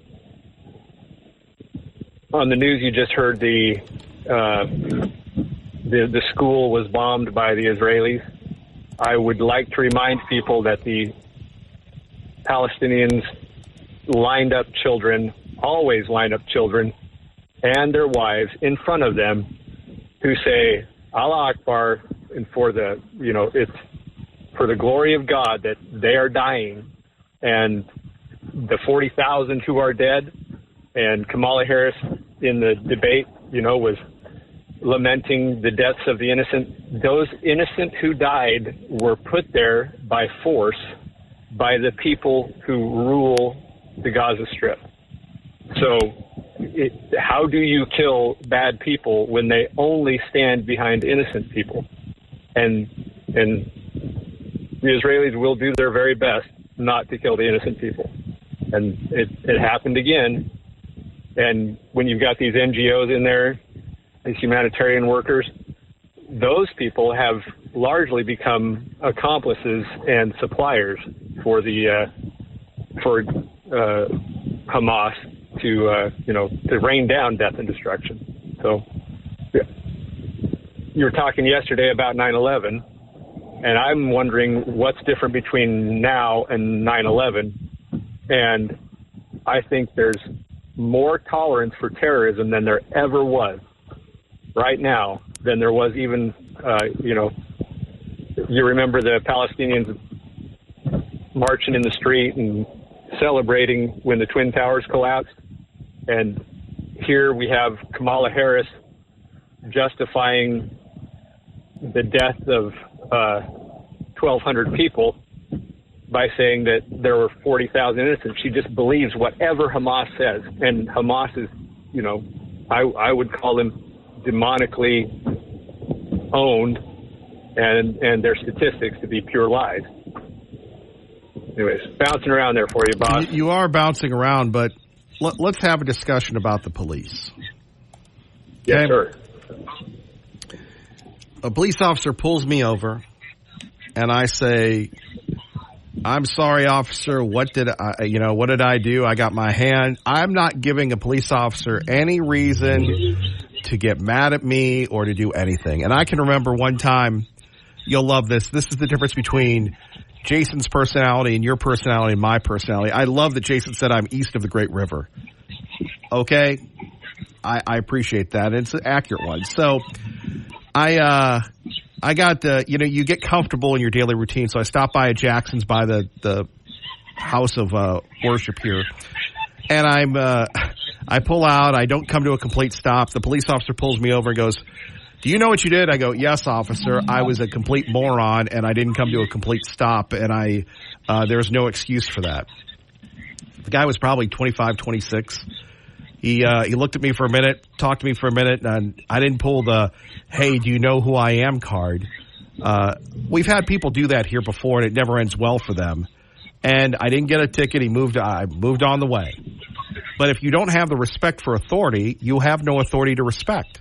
On the news, you just heard the school was bombed by the Israelis. I would like to remind people that the Palestinians lined up children always line up children and their wives in front of them who say, Allah Akbar, and for the, it's for the glory of God that they are dying, and the 40,000 who are dead, and Kamala Harris in the debate, was lamenting the deaths of the innocent. Those innocent who died were put there by force by the people who rule the Gaza Strip. So how do you kill bad people when they only stand behind innocent people? And the Israelis will do their very best not to kill the innocent people. And it happened again. And when you've got these NGOs in there, these humanitarian workers, those people have largely become accomplices and suppliers for Hamas to rain down death and destruction. So you were talking yesterday about 9/11, and I'm wondering what's different between now and 9/11. And I think there's more tolerance for terrorism than there ever was right now than there was even, you remember the Palestinians marching in the street and celebrating when the Twin Towers collapsed. And here we have Kamala Harris justifying the death of 1,200 people by saying that there were 40,000 innocents. She just believes whatever Hamas says. And Hamas is, I would call them demonically owned, and their statistics to be pure lies. Anyways, bouncing around there for you, boss. You are bouncing around, but let's have a discussion about the police. Yes, sir. A police officer pulls me over, and I say, "I'm sorry, officer. What did I do? I got my hand." I'm not giving a police officer any reason to get mad at me or to do anything. And I can remember one time, you'll love this. This is the difference between Jason's personality and your personality and my personality. I love that Jason said I'm east of the Great River. Okay? I appreciate that. It's an accurate one. So I got, you get comfortable in your daily routine. So I stopped by at Jackson's by the house of worship here. And I pull out. I don't come to a complete stop. The police officer pulls me over and goes, "Do you know what you did?" I go, "Yes, officer. I was a complete moron, and I didn't come to a complete stop, and there's no excuse for that." The guy was probably 25, 26. He looked at me for a minute, talked to me for a minute, and I didn't pull the, "Hey, do you know who I am?" card. We've had people do that here before, and it never ends well for them. And I didn't get a ticket. I moved on the way. But if you don't have the respect for authority, you have no authority to respect.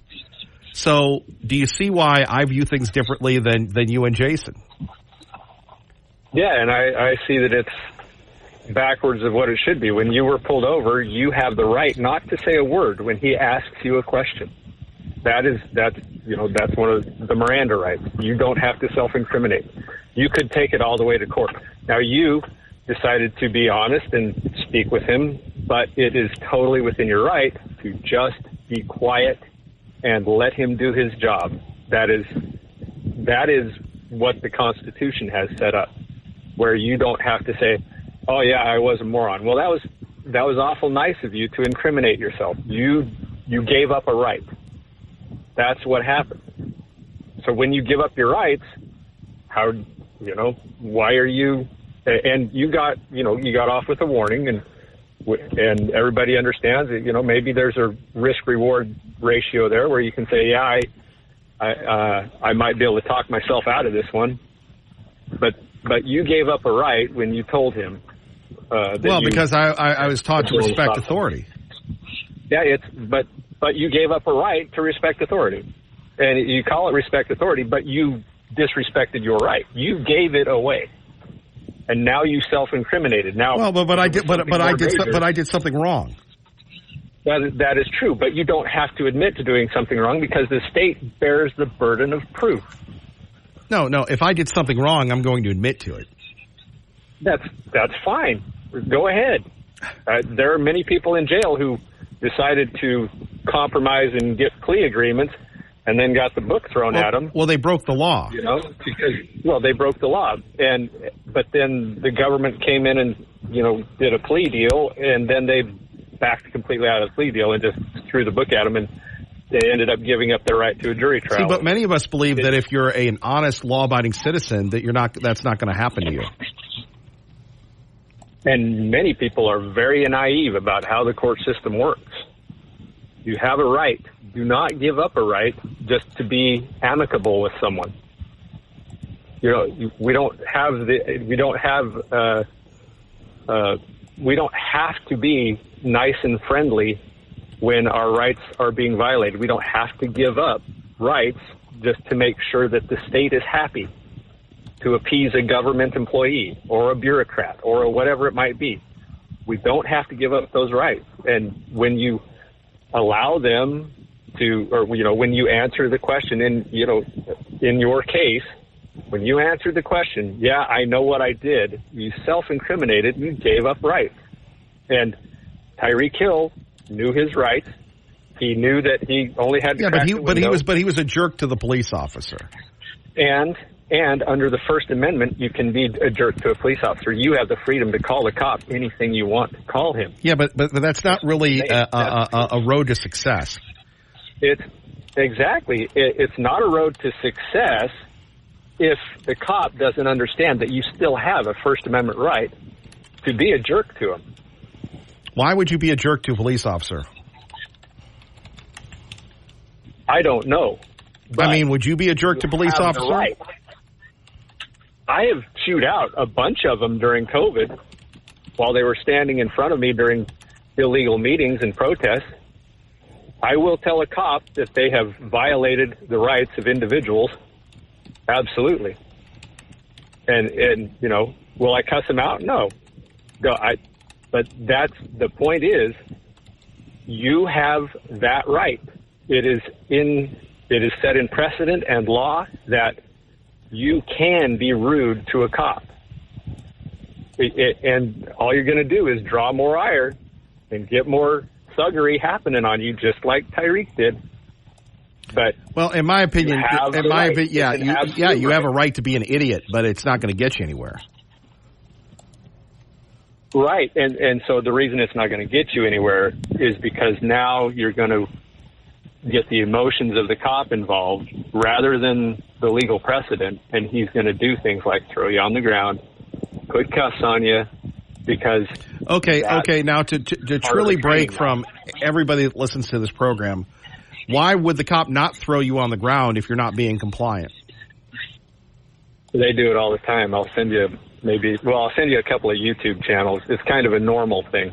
So do you see why I view things differently than you and Jason? Yeah, and I see that it's backwards of what it should be. When you were pulled over, you have the right not to say a word when he asks you a question. That's one of the Miranda rights. You don't have to self-incriminate. You could take it all the way to court. Now, you decided to be honest and speak with him, but it is totally within your right to just be quiet and let him do his job. That is what the Constitution has set up, where you don't have to say, "Oh yeah, I was a moron." Well, that was awful nice of you to incriminate yourself. You gave up a right. That's what happened. So when you give up your rights, why are you? And you got off with a warning, and everybody understands that, maybe there's a risk-reward ratio there where you can say, yeah, I might be able to talk myself out of this one. But you gave up a right when you told him. Because I was taught to respect authority. Yeah, but you gave up a right to respect authority. And you call it respect authority, but you disrespected your right. You gave it away. And now you self-incriminated. Now, but I did something wrong. That is true, but you don't have to admit to doing something wrong because the state bears the burden of proof. No. If I did something wrong, I'm going to admit to it. That's fine. Go ahead. There are many people in jail who decided to compromise and get plea agreements and then got the book thrown at them. Well, they broke the law. Because they broke the law. But then the government came in and, did a plea deal, and then they backed completely out of the plea deal and just threw the book at them, and they ended up giving up their right to a jury trial. See, but many of us believe that if you're an honest, law-abiding citizen, that's not going to happen to you. And many people are very naive about how the court system works. You have a right. Do not give up a right just to be amicable with someone. We don't have to be nice and friendly when our rights are being violated. We don't have to give up rights just to make sure that the state is happy, to appease a government employee or a bureaucrat or whatever it might be. We don't have to give up those rights. And when you allow them to, or, when you answer the question in your case, when you answered the question, yeah, I know what I did, you self-incriminated, you gave up rights. And Tyreek Hill knew his rights. He knew that he only had to crack the window. But he was a jerk to the police officer. And under the First Amendment, you can be a jerk to a police officer. You have the freedom to call the cop anything you want to call him. Yeah, but that's not really a road to success. It's not a road to success if the cop doesn't understand that you still have a First Amendment right to be a jerk to him. Why would you be a jerk to a police officer? I don't know. Would you be a jerk to a police officer? Right. I have chewed out a bunch of them during COVID while they were standing in front of me during illegal meetings and protests. I will tell a cop that they have violated the rights of individuals. Absolutely. And will I cuss them out? No. But that's the point is, you have that right. It is set in precedent and law that you can be rude to a cop. And all you're going to do is draw more ire and get more thuggery happening on you, just like Tyreek did. But in my opinion, you have a right to be an idiot, but it's not going to get you anywhere. Right, and so the reason it's not going to get you anywhere is because now you're going to get the emotions of the cop involved rather than the legal precedent, and he's going to do things like throw you on the ground, put cuffs on you, because... Okay, now to truly break from everybody that listens to this program, why would the cop not throw you on the ground if you're not being compliant? They do it all the time. I'll send you a couple of YouTube channels. It's kind of a normal thing.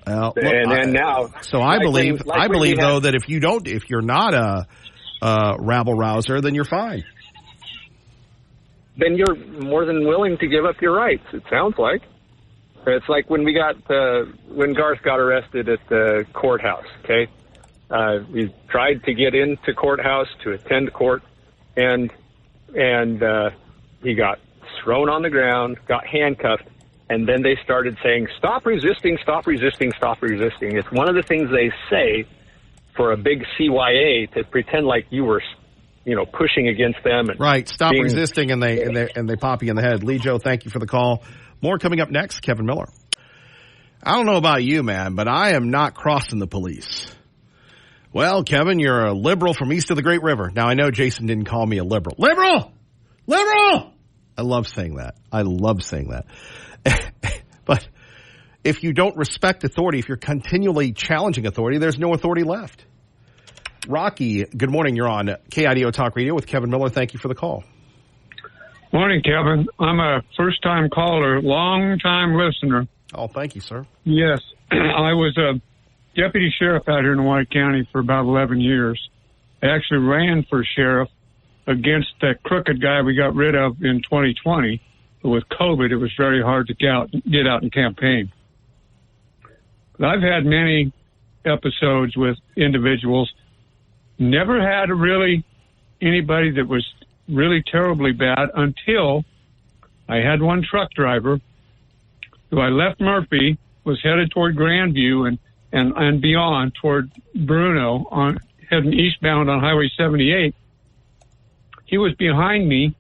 I believe that if you're not a rabble rouser, then you're fine. Then you're more than willing to give up your rights. It sounds like it's like when Garth got arrested at the courthouse. Okay, he tried to get into courthouse to attend court, and he got thrown on the ground, got handcuffed. And then they started saying, stop resisting, stop resisting, stop resisting. It's one of the things they say for a big CYA to pretend like you were, pushing against them. And right. Stop resisting, and they pop you in the head. Lee Joe, thank you for the call. More coming up next. Kevin Miller. I don't know about you, man, but I am not crossing the police. Well, Kevin, you're a liberal from east of the Great River. Now, I know Jason didn't call me a liberal. Liberal! I love saying that. But if you don't respect authority, if you're continually challenging authority, there's no authority left. Rocky, good morning. You're on KIDO Talk Radio with Kevin Miller. Thank you for the call. Morning, Kevin. I'm a first-time caller, long-time listener. Oh, thank you, sir. Yes. I was a deputy sheriff out here in White County for about 11 years. I actually ran for sheriff against that crooked guy we got rid of in 2020. With COVID, it was very hard to get out and campaign. But I've had many episodes with individuals. Never had anybody that was really terribly bad until I had one truck driver So I left Murphy, was headed toward Grandview and beyond toward Bruno, heading eastbound on Highway 78. He was behind me,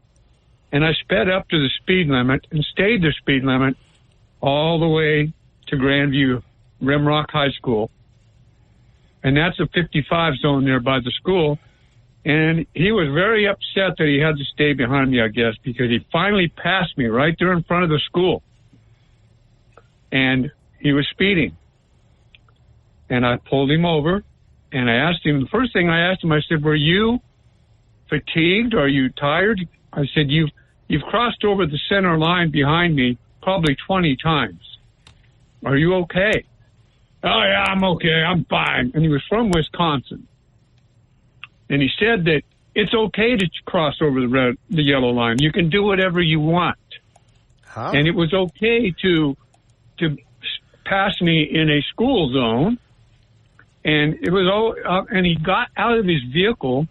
and I sped up to the speed limit and stayed the speed limit all the way to Grandview, Rimrock High School. And that's a 55 zone there by the school. And he was very upset that he had to stay behind me, I guess, because he finally passed me right there in front of the school. And he was speeding. And I pulled him over, and I asked him, the first thing I asked him, I said, were you fatigued? Are you tired? I said, you've crossed over the center line behind me probably 20 times. Are you okay? Oh, yeah, I'm okay. I'm fine. And he was from Wisconsin. And he said that it's okay to cross over the yellow line. You can do whatever you want. Huh? And it was okay to pass me in a school zone. And it was all, and he got out of his vehicle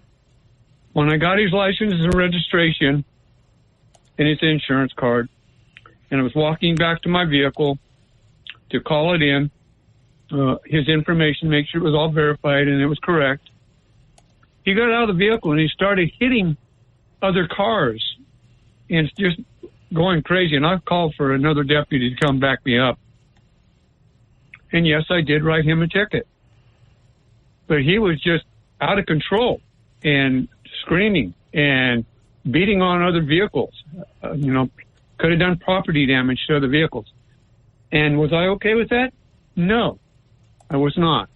when I got his license and registration and his insurance card. And I was walking back to my vehicle to call it in, his information, make sure it was all verified and it was correct. He got out of the vehicle and he started hitting other cars and just going crazy. And I called for another deputy to come back me up. And yes, I did write him a ticket. But he was just out of control and screaming and beating on other vehicles. Could have done property damage to other vehicles. And was I okay with that? No, I was not.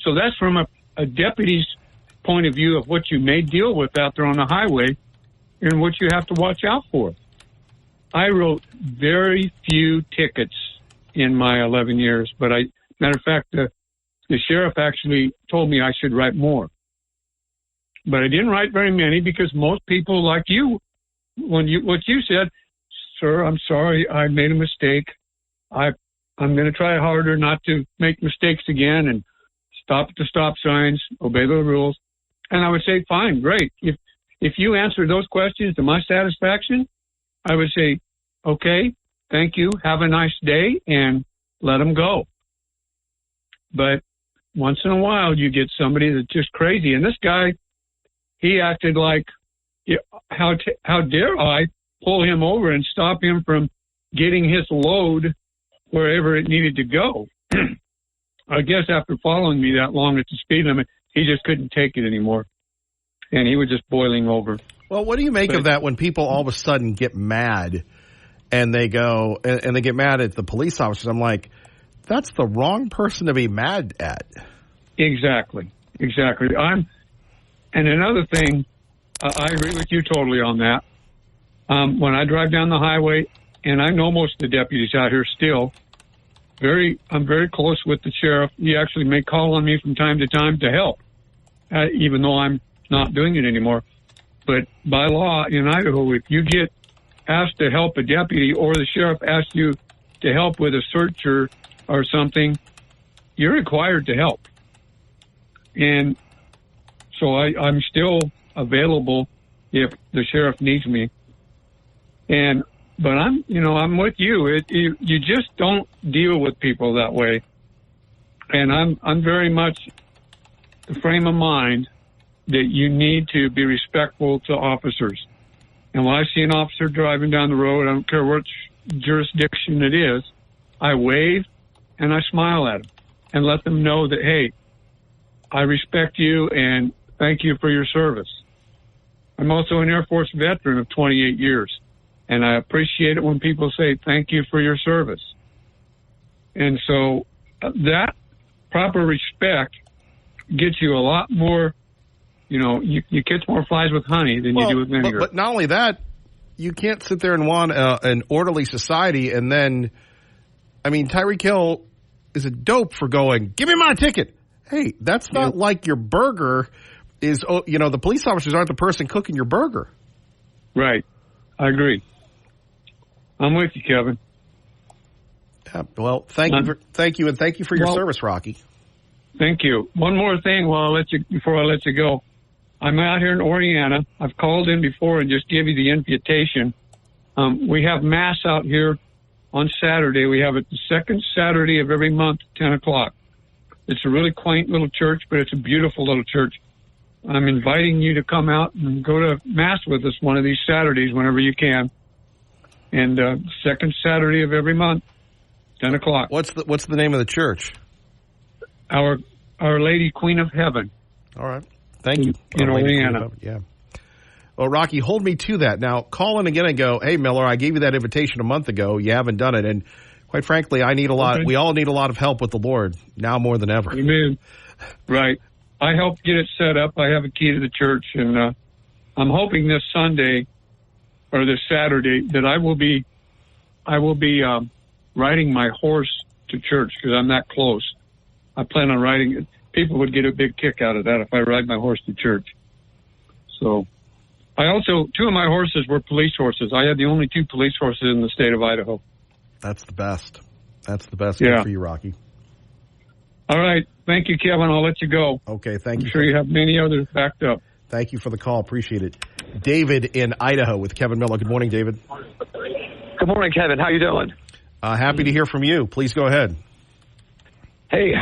So that's from a deputy's point of view of what you may deal with out there on the highway and what you have to watch out for. I wrote very few tickets in my 11 years, but matter of fact, the sheriff actually told me I should write more. But I didn't write very many because most people like you, what you said, sir, I'm sorry, I made a mistake. I'm going to try harder not to make mistakes again and stop at the stop signs, obey the rules. And I would say, fine, great. If you answer those questions to my satisfaction, I would say, okay, thank you, have a nice day, and let them go. But once in a while, you get somebody that's just crazy. And this guy, he acted like, how dare I pull him over and stop him from getting his load wherever it needed to go. I guess after following me that long at the speed limit, he just couldn't take it anymore. And he was just boiling over. Well, what do you make of that when people all of a sudden get mad and they go and they get mad at the police officers? I'm like, that's the wrong person to be mad at. Exactly. And another thing, I agree with you totally on that. When I drive down the highway, and I know most of the deputies out here still, I'm very close with the sheriff. He actually may call on me from time to time to help, even though I'm not doing it anymore. But by law in Idaho, if you get asked to help a deputy or the sheriff asks you to help with a search or something, you're required to help. And so I'm still available if the sheriff needs me. But I'm with you. You just don't deal with people that way. And I'm very much the frame of mind that you need to be respectful to officers. And when I see an officer driving down the road, I don't care which jurisdiction it is, I wave and I smile at them and let them know that, hey, I respect you and thank you for your service. I'm also an Air Force veteran of 28 years, and I appreciate it when people say thank you for your service. And so that proper respect gets you a lot more, you catch more flies with honey than you do with vinegar. But not only that, you can't sit there and want an orderly society and then, Tyreek Hill is a dope for going, give me my ticket. Hey, that's not like your burger is, the police officers aren't the person cooking your burger. Right. I agree. I'm with you, Kevin. Yeah, well, thank you, and thank you for your service, Rocky. Thank you. One more thing before I let you go. I'm out here in Oriana. I've called in before and just give you the invitation. We have mass out here on Saturday. We have it the second Saturday of every month, 10 o'clock. It's a really quaint little church, but it's a beautiful little church. I'm inviting you to come out and go to Mass with us one of these Saturdays whenever you can. And second Saturday of every month, 10 o'clock. What's the name of the church? Our Lady Queen of Heaven. All right. Thank you. In Indiana. Yeah. Well, Rocky, hold me to that. Now, call in again and go, hey, Miller, I gave you that invitation a month ago. You haven't done it. And quite frankly, I need a lot. Okay. We all need a lot of help with the Lord now more than ever. Amen. Right. I helped get it set up. I have a key to the church, and I'm hoping this Sunday or this Saturday that I will be riding my horse to church because I'm that close. I plan on riding it. People would get a big kick out of that if I ride my horse to church. So I also, 2 of my horses were police horses. I had the only 2 police horses in the state of Idaho. That's the best. That's the best. Yeah. Good for you, Rocky. All right. Thank you, Kevin. I'll let you go. Okay, thank you. I'm sure you have many others backed up. Thank you for the call. Appreciate it. David in Idaho with Kevin Miller. Good morning, David. Good morning, Kevin. How you doing? Happy to hear from you. Please go ahead. Hey,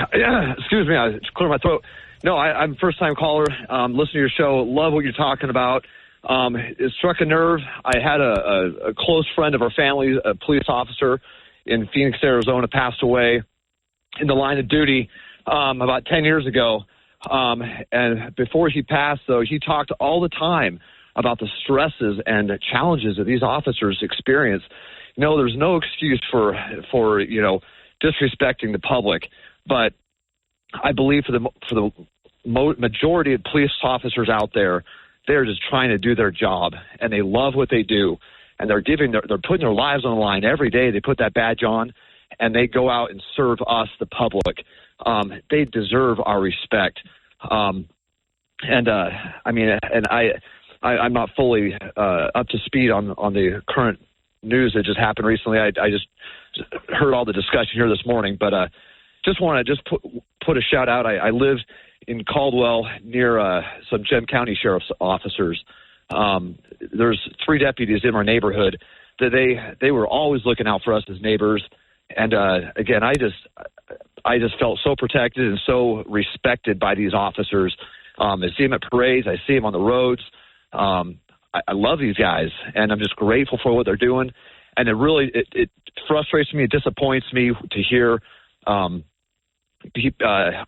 excuse me. I just cleared my throat. No, I'm a first-time caller. Listen to your show. Love what you're talking about. It struck a nerve. I had a close friend of our family, a police officer in Phoenix, Arizona, passed away in the line of duty about 10 years ago. And before he passed, though, he talked all the time about the stresses and the challenges that these officers experience. You know, there's no excuse for disrespecting the public. But I believe for the majority of police officers out there, they're just trying to do their job, and they love what they do, and they're putting their lives on the line every day. They put that badge on, and they go out and serve us, the public. They deserve our respect. I'm not fully up to speed on the current news that just happened recently. I just heard all the discussion here this morning, but just want to put a shout out. I live in Caldwell near some Gem County Sheriff's officers. There's 3 deputies in our neighborhood that they were always looking out for us as neighbors. And again, I just felt so protected and so respected by these officers. I see them at parades. I see them on the roads. I love these guys, and I'm just grateful for what they're doing. And it frustrates me, it disappoints me to hear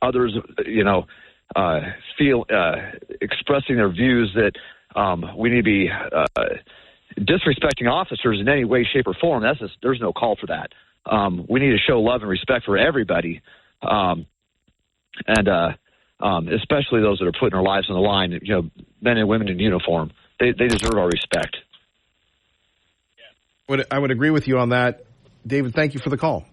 others, feel expressing their views that we need to be disrespecting officers in any way, shape, or form. There's no call for that. We need to show love and respect for everybody, and especially those that are putting their lives on the line. Men and women in uniform. They deserve our respect. I would agree with you on that. David, thank you for the call.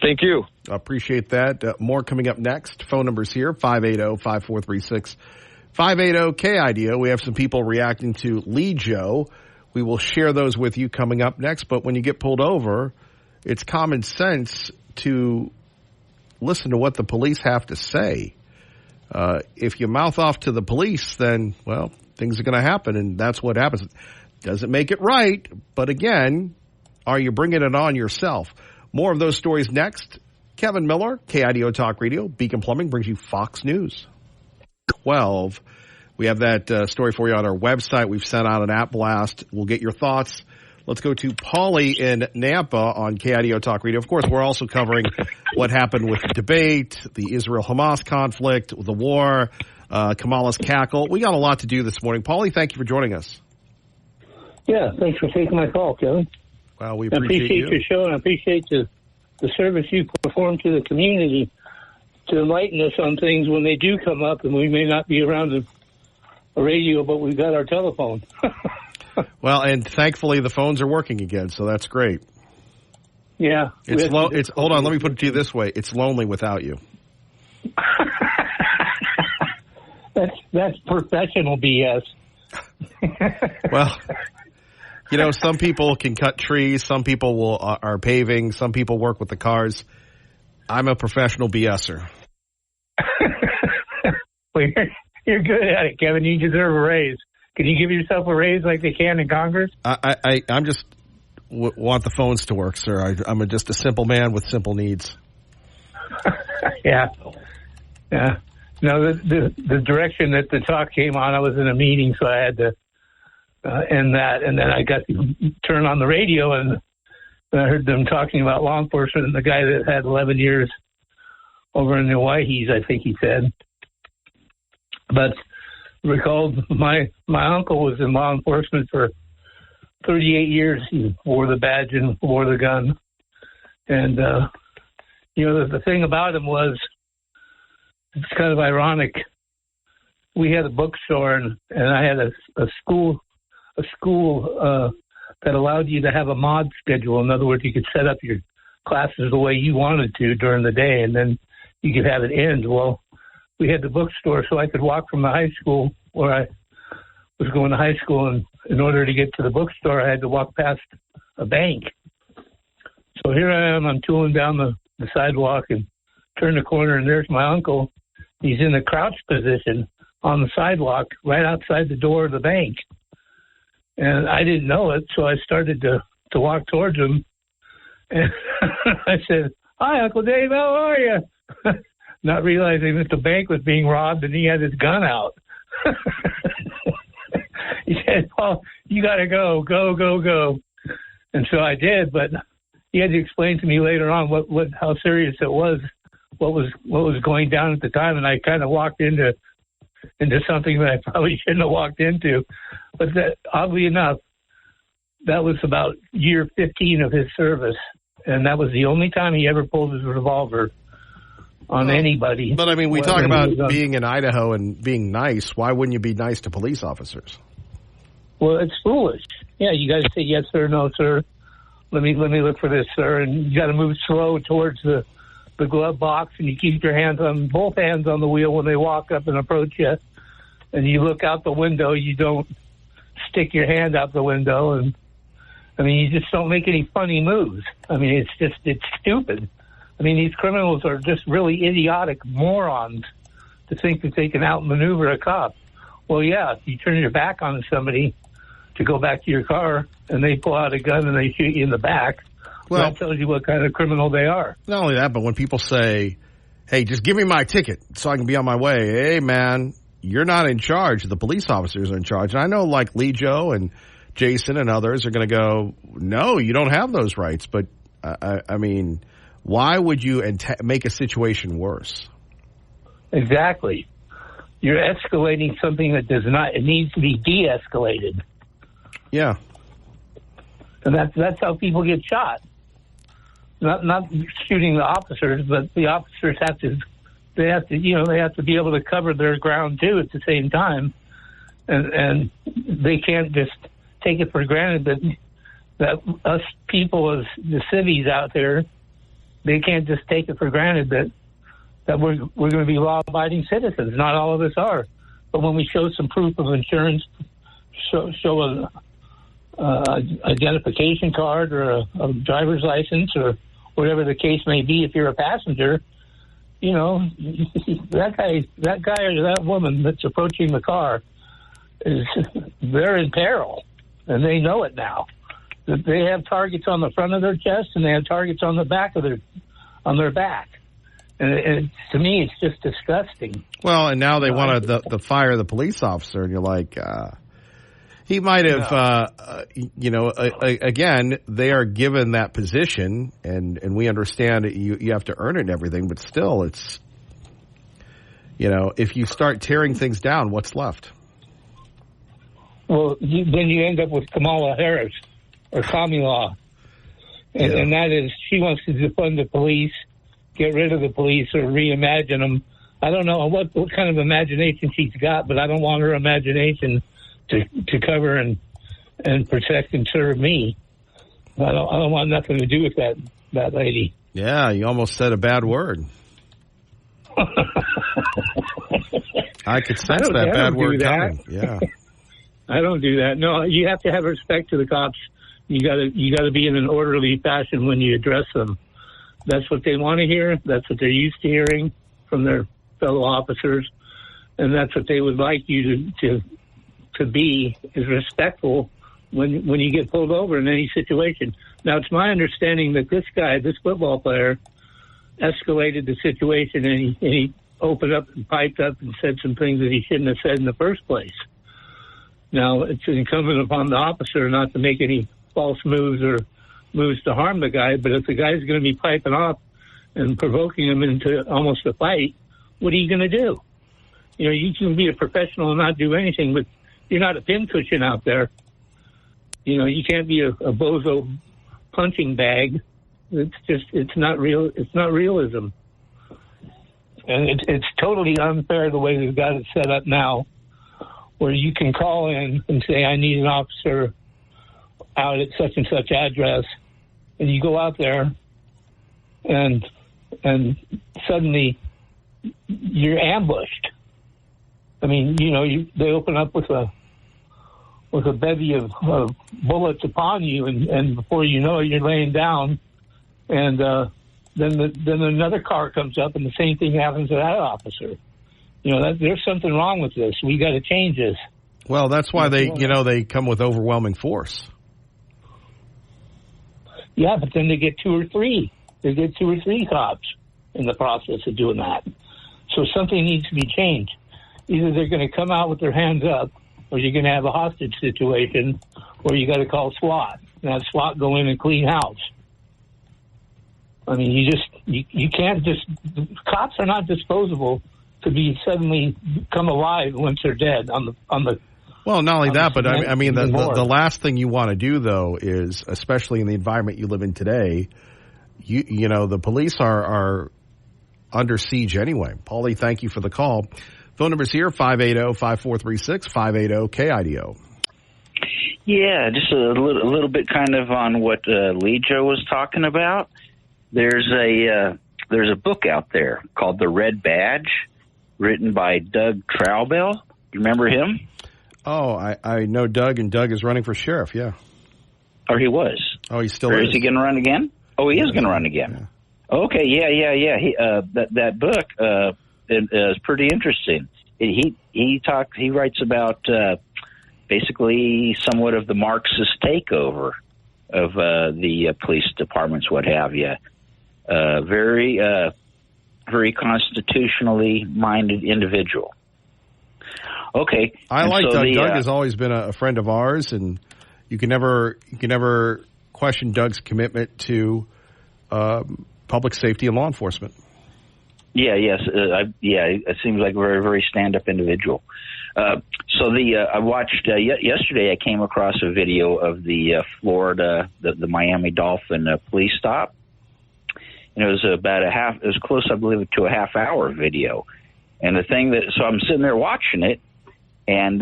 Thank you. I appreciate that. More coming up next. Phone numbers here, 580-5436. 580-KIDO. We have some people reacting to Lee Joe. We will share those with you coming up next. But when you get pulled over, it's common sense to listen to what the police have to say. If you mouth off to the police, then, well, things are going to happen, and that's what happens. Doesn't make it right, but again, are you bringing it on yourself? More of those stories next. Kevin Miller, KIDO Talk Radio, Beacon Plumbing brings you Fox News. 12. We have that story for you on our website. We've sent out an app blast. We'll get your thoughts. Let's go to Paulie in Nampa on KIDO Talk Radio. Of course, we're also covering what happened with the debate, the Israel-Hamas conflict, the war, Kamala's cackle. We got a lot to do this morning. Paulie, thank you for joining us. Yeah, thanks for taking my call, Kevin. Well, we appreciate your show, and I appreciate the service you perform to the community to enlighten us on things when they do come up, and we may not be around a radio, but we've got our telephone. Well, and thankfully the phones are working again, so that's great. Yeah. Hold on, let me put it to you this way. It's lonely without you. That's professional BS. Well, some people can cut trees, some people are paving, some people work with the cars. I'm a professional BSer. Well, you're good at it, Kevin. You deserve a raise. Can you give yourself a raise like they can in Congress? I'm just want the phones to work, sir. I'm just a simple man with simple needs. Yeah. No, the direction that the talk came on, I was in a meeting, so I had to end that. And then I got to turn on the radio, and I heard them talking about law enforcement and the guy that had 11 years over in the Owyhees, I think he said. But recalled my uncle was in law enforcement for 38 years. He wore the badge and wore the gun. And, the thing about him was, it's kind of ironic. We had a bookstore, and I had a school that allowed you to have a mod schedule. In other words, you could set up your classes the way you wanted to during the day, and then you could have it end. Well, we had the bookstore, so I could walk from the high school where I was going to high school, and in order to get to the bookstore, I had to walk past a bank. So here I am, I'm tooling down the sidewalk and turn the corner, and there's my uncle. He's in a crouch position on the sidewalk right outside the door of the bank. And I didn't know it, so I started to walk towards him. And I said, "Hi, Uncle Dave, how are you?" Not realizing that the bank was being robbed and he had his gun out. He said, "Paul, you got to go. And so I did, but he had to explain to me later on how serious it was, what was going down at the time, and I kind of walked into something that I probably shouldn't have walked into. But that, oddly enough, that was about year 15 of his service, and that was the only time he ever pulled his revolver on anybody. But, I mean, we talk about being in Idaho and being nice. Why wouldn't you be nice to police officers? Well, it's foolish. Yeah, you got to say yes sir, no sir. Let me look for this, sir. And you got to move slow towards the glove box, and you keep your both hands on the wheel when they walk up and approach you. And you look out the window. You don't stick your hand out the window. And, I mean, you just don't make any funny moves. I mean, it's stupid. I mean, these criminals are just really idiotic morons to think that they can outmaneuver a cop. Well, yeah, if you turn your back on somebody to go back to your car and they pull out a gun and they shoot you in the back, well, that tells you what kind of criminal they are. Not only that, but when people say, "Hey, just give me my ticket so I can be on my way," hey, man, you're not in charge. The police officers are in charge. And I know, like Lee Joe and Jason and others are going to go, "No, you don't have those rights." But, I mean, why would you make a situation worse? Exactly. You're escalating something that does not. It needs to be de-escalated. Yeah. And that's how people get shot. Not shooting the officers, but the officers have to be able to cover their ground too at the same time, and they can't just take it for granted that us people as the civvies out there, they can't just take it for granted that we're going to be law-abiding citizens. Not all of us are, but when we show some proof of insurance, show an identification card or a driver's license or whatever the case may be, if you're a passenger, that guy or that woman that's approaching the car they're in peril, and they know it now. They have targets on the front of their chest and they have targets on the back of their back. And to me, it's just disgusting. Well, and now they want to fire the police officer, and you're like, he might have, again, they are given that position, and we understand that you have to earn it and everything, but still, it's, if you start tearing things down, what's left? Well, then you end up with Kamala Harris or Kamala, and that is, she wants to defund the police, get rid of the police, or reimagine them. I don't know what kind of imagination she's got, but I don't want her imagination to cover and protect and serve me. I don't want nothing to do with that lady. Yeah, you almost said a bad word. I could sense that bad word coming. Yeah. I don't do that. No, you have to have respect to the cops. You got to be in an orderly fashion when you address them. That's what they want to hear. That's what they're used to hearing from their fellow officers, and that's what they would like you to be, is respectful when you get pulled over in any situation. Now, it's my understanding that this guy, this football player, escalated the situation, and he opened up and piped up and said some things that he shouldn't have said in the first place. Now, it's incumbent upon the officer not to make any false moves or moves to harm the guy, but if the guy's going to be piping off and provoking him into almost a fight, what are you going to do? You know, you can be a professional and not do anything, but you're not a pincushion out there. You know, you can't be a bozo punching bag. It's not real. It's not realism. And it's totally unfair the way they've got it set up now, where you can call in and say, I need an officer out at such and such address. And you go out there and suddenly you're ambushed. I mean, you know, they open up with a bevy of bullets upon you, and before you know it, you're laying down, and then another car comes up, and the same thing happens to that officer. You know, there's something wrong with this. We got to change this. Well, that's why they come with overwhelming force. Yeah, but then they get two or three. They get 2 or 3 cops in the process of doing that. So something needs to be changed. Either they're going to come out with their hands up, or you're going to have a hostage situation where you got to call SWAT. And have SWAT go in and clean house. I mean, you can't just, cops are not disposable to be suddenly come alive once they're dead on the. Well, not only that, but I mean, the last thing you want to do, though, is, especially in the environment you live in today, you know, the police are under siege anyway. Paulie, thank you for the call. Phone number's here, 580-5436, 580-KIDO. Yeah, just a little bit kind of on what Lee Joe was talking about. There's a book out there called The Red Badge, written by Doug Traubel. You remember him? Oh, I know Doug, and Doug is running for sheriff, yeah. Or he was. Oh, he still is. Is Is he going to run again? Oh, he is going to run again. Yeah. Okay, yeah. That book is pretty interesting. He writes about basically somewhat of the Marxist takeover of the police departments, what have you. Very constitutionally minded individual. Okay. I like Doug. Doug has always been a friend of ours, and you can never question Doug's commitment to public safety and law enforcement. Yeah, yes. It seems like a very, very stand-up individual. I watched yesterday, I came across a video of the Florida, the Miami Dolphin police stop. And it was it was close, I believe, to a half-hour video. And so I'm sitting there watching it, and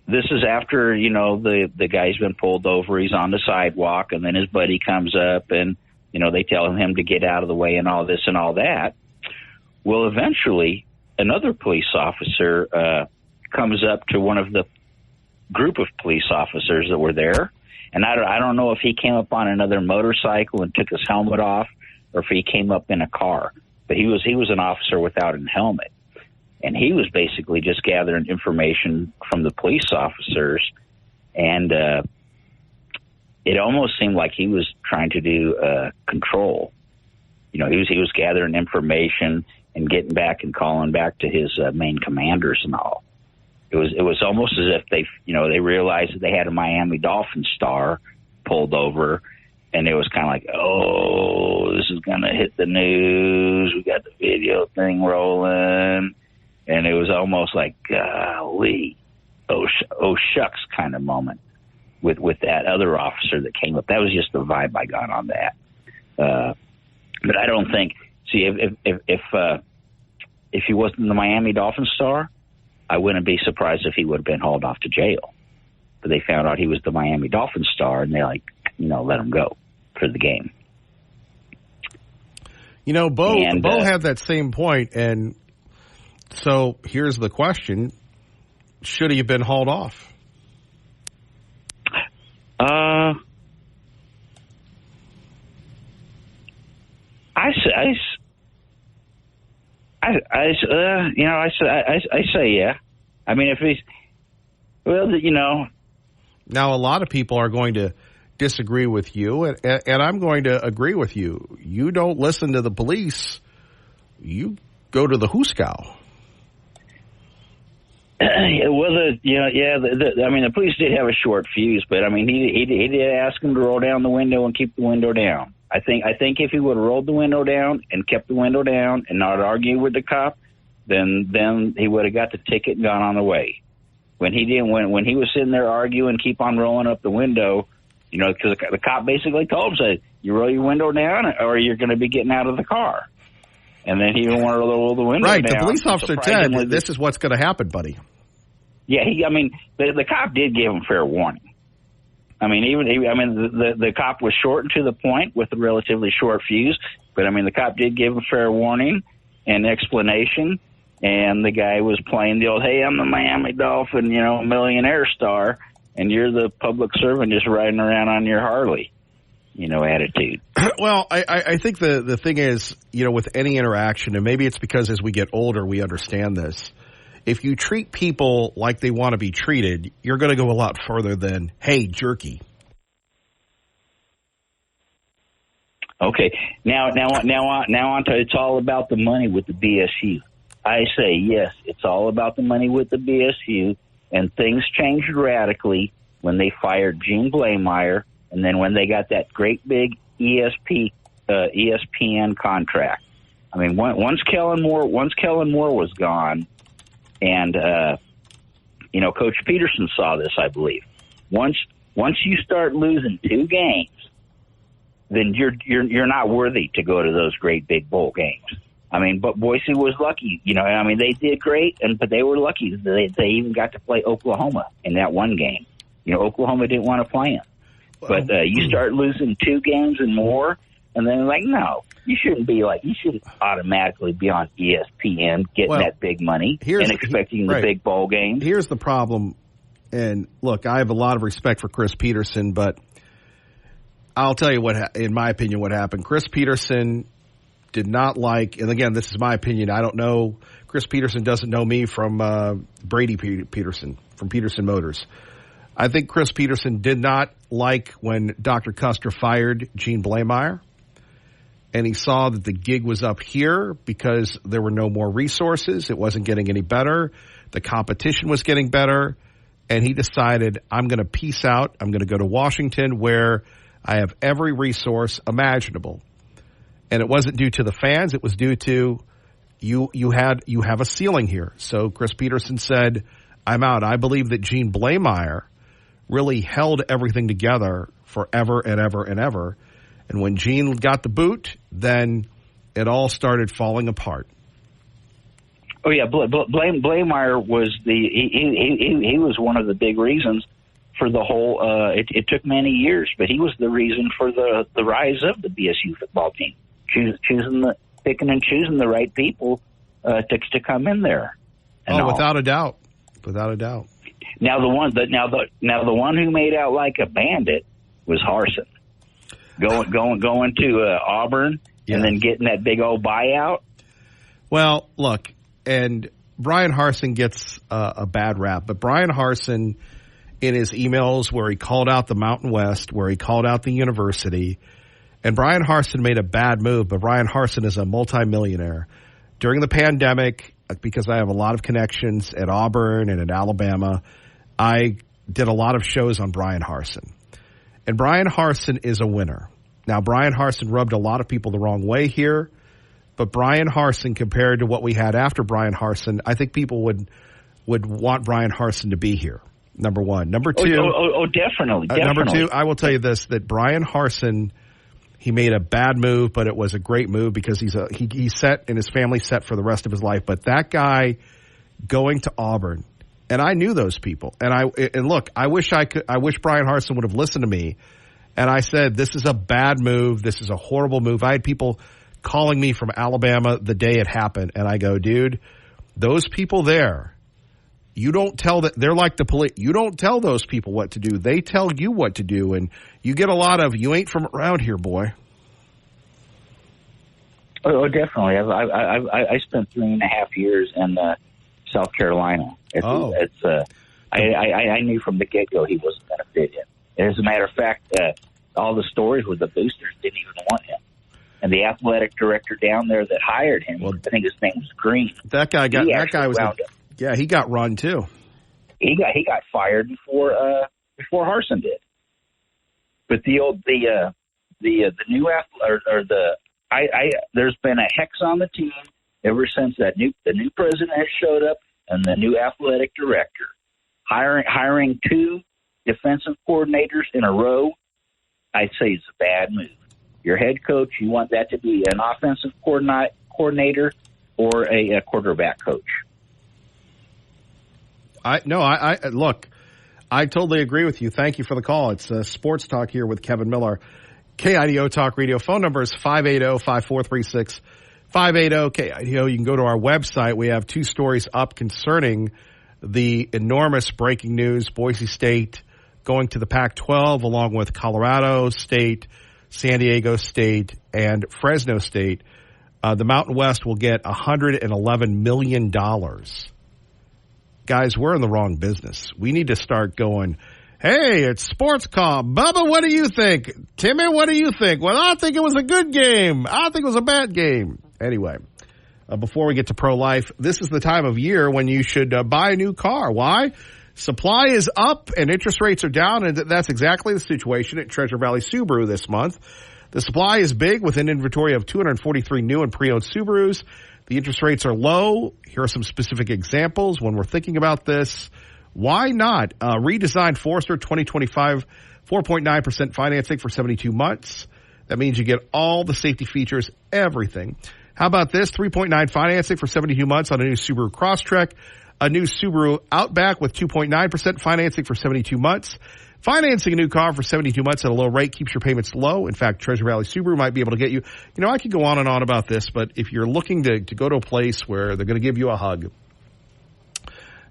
this is after, you know, the guy's been pulled over, he's on the sidewalk, and then his buddy comes up, and, you know, they tell him to get out of the way and all this and all that. Well, eventually, another police officer comes up to one of the group of police officers that were there, and I don't know if he came up on another motorcycle and took his helmet off, or if he came up in a car. But he was an officer without a helmet, and he was basically just gathering information from the police officers, and it almost seemed like he was trying to do control. You know, he was gathering information and getting back and calling back to his main commanders and all. It was almost as if they realized that they had a Miami Dolphin star pulled over, and it was kind of like, oh, this is going to hit the news. We got the video thing rolling. And it was almost like, golly, oh shucks kind of moment with that other officer that came up. That was just the vibe I got on that. But I don't think, see, if he wasn't the Miami Dolphin star, I wouldn't be surprised if he would have been hauled off to jail. But they found out he was the Miami Dolphin star, and they let him go for the game. You know, Bo had that same point, and so here's the question: should he have been hauled off? I say yeah. I mean, if he's, well, you know, Now, a lot of people are going to disagree with you, and I'm going to agree with you. You don't listen to the police. You go to the Huskow. The police did have a short fuse, but I mean, he did ask him to roll down the window and keep the window down. I think if he would have rolled the window down and kept the window down and not argued with the cop, then he would have got the ticket and gone on the way. When he didn't, when he was sitting there arguing, keep on rolling up the window, because the cop basically told him, said, "You roll your window down, or you're going to be getting out of the car." And then he didn't want to roll the window down. Right, the police officer said, "This is what's going to happen, buddy." Yeah, the cop did give him fair warning. I mean, the cop was short and to the point with a relatively short fuse, but I mean, the cop did give him fair warning and explanation, and the guy was playing the old, "Hey, I'm the Miami Dolphin, millionaire star, and you're the public servant just riding around on your Harley," attitude. Well, I think the thing is, with any interaction, and maybe it's because as we get older, we understand this. If you treat people like they want to be treated, you're going to go a lot further than, "Hey, jerky." Okay, now on to it's all about the money with the BSU. I say yes, it's all about the money with the BSU, and things changed radically when they fired Gene Blameyer, and then when they got that great big ESPN contract. I mean, once Kellen Moore was gone. And, Coach Peterson saw this, I believe. Once you start losing 2 games, then you're not worthy to go to those great big bowl games. I mean, but Boise was lucky. They did great, but they were lucky. They even got to play Oklahoma in that one game. Oklahoma didn't want to play them. But you start losing 2 games and more, and then no, you shouldn't automatically be on ESPN getting that big money and expecting the big bowl game. Here's the problem. And look, I have a lot of respect for Chris Peterson, but I'll tell you in my opinion, what happened. Chris Peterson did not like, and again, this is my opinion. I don't know. Chris Peterson doesn't know me from Brady Peterson from Peterson Motors. I think Chris Peterson did not like when Dr. Custer fired Gene Blameyer. And he saw that the gig was up here because there were no more resources. It wasn't getting any better. The competition was getting better. And he decided, I'm going to peace out. I'm going to go to Washington where I have every resource imaginable. And it wasn't due to the fans. It was due to you have a ceiling here. So Chris Peterson said, I'm out. I believe that Gene Blameyer really held everything together forever and ever and ever. And when Gene got the boot, then it all started falling apart. Oh yeah, Blameyer was he was one of the big reasons for the whole. It took many years, but he was the reason for the rise of the BSU football team, picking and choosing the right people to come in there. Without a doubt, without a doubt. Now the one who made out like a bandit was Harsin. Going to Auburn and then getting that big old buyout. Well, look, and Brian Harsin gets a bad rap, but Brian Harsin, in his emails where he called out the Mountain West, where he called out the university, and Brian Harsin made a bad move, but Brian Harsin is a multimillionaire. During the pandemic, because I have a lot of connections at Auburn and at Alabama, I did a lot of shows on Brian Harsin. And Brian Harsin is a winner. Now, Brian Harsin rubbed a lot of people the wrong way here, but Brian Harsin, compared to what we had after Brian Harsin, I think people would want Brian Harsin to be here, number one. Number two. Definitely. Number two, I will tell you this, that Brian Harsin, he made a bad move, but it was a great move because he's set and his family set for the rest of his life. But that guy going to Auburn, and I knew those people. And look, I wish Brian Harsin would have listened to me. And I said, this is a bad move. This is a horrible move. I had people calling me from Alabama the day it happened. And I go, dude, those people there, you don't tell that. They're like the police. You don't tell those people what to do. They tell you what to do. And you get a lot of, you ain't from around here, boy. Oh, definitely. I spent 3.5 years in South Carolina. I knew from the get-go he wasn't going to fit in. And as a matter of fact, all the stories with the boosters didn't even want him. And the athletic director down there that hired him, I think his name was Green. He got run too. He got fired before Harsin did. But there's been a hex on the team ever since the new president has showed up and the new athletic director. Hiring 2 defensive coordinators in a row, I'd say it's a bad move. Your head coach, you want that to be an offensive coordinator or a quarterback coach. Look, I totally agree with you. Thank you for the call. It's Sports Talk here with Kevin Miller. KIDO Talk Radio. Phone number is 580-5436. 580-KIDO. You can go to our website. We have 2 stories up concerning the enormous breaking news. Boise State going to the Pac-12 along with Colorado State, San Diego State, and Fresno State. The Mountain West will get $111 million. Guys, we're in the wrong business. We need to start going, hey, it's Sports Call. Bubba, what do you think? Timmy, what do you think? Well, I think it was a good game. I think it was a bad game. Anyway, before we get to pro-life, this is the time of year when you should buy a new car. Why? Supply is up and interest rates are down, and that's exactly the situation at Treasure Valley Subaru this month. The supply is big with an inventory of 243 new and pre-owned Subarus. The interest rates are low. Here are some specific examples when we're thinking about this. Why not? Redesigned Forester 2025 4.9% financing for 72 months. That means you get all the safety features, everything. How about this? 3.9 financing for 72 months on a new Subaru Crosstrek. A new Subaru Outback with 2.9% financing for 72 months. Financing a new car for 72 months at a low rate keeps your payments low. In fact, Treasure Valley Subaru might be able to get you. I could go on and on about this, but if you're looking to go to a place where they're going to give you a hug,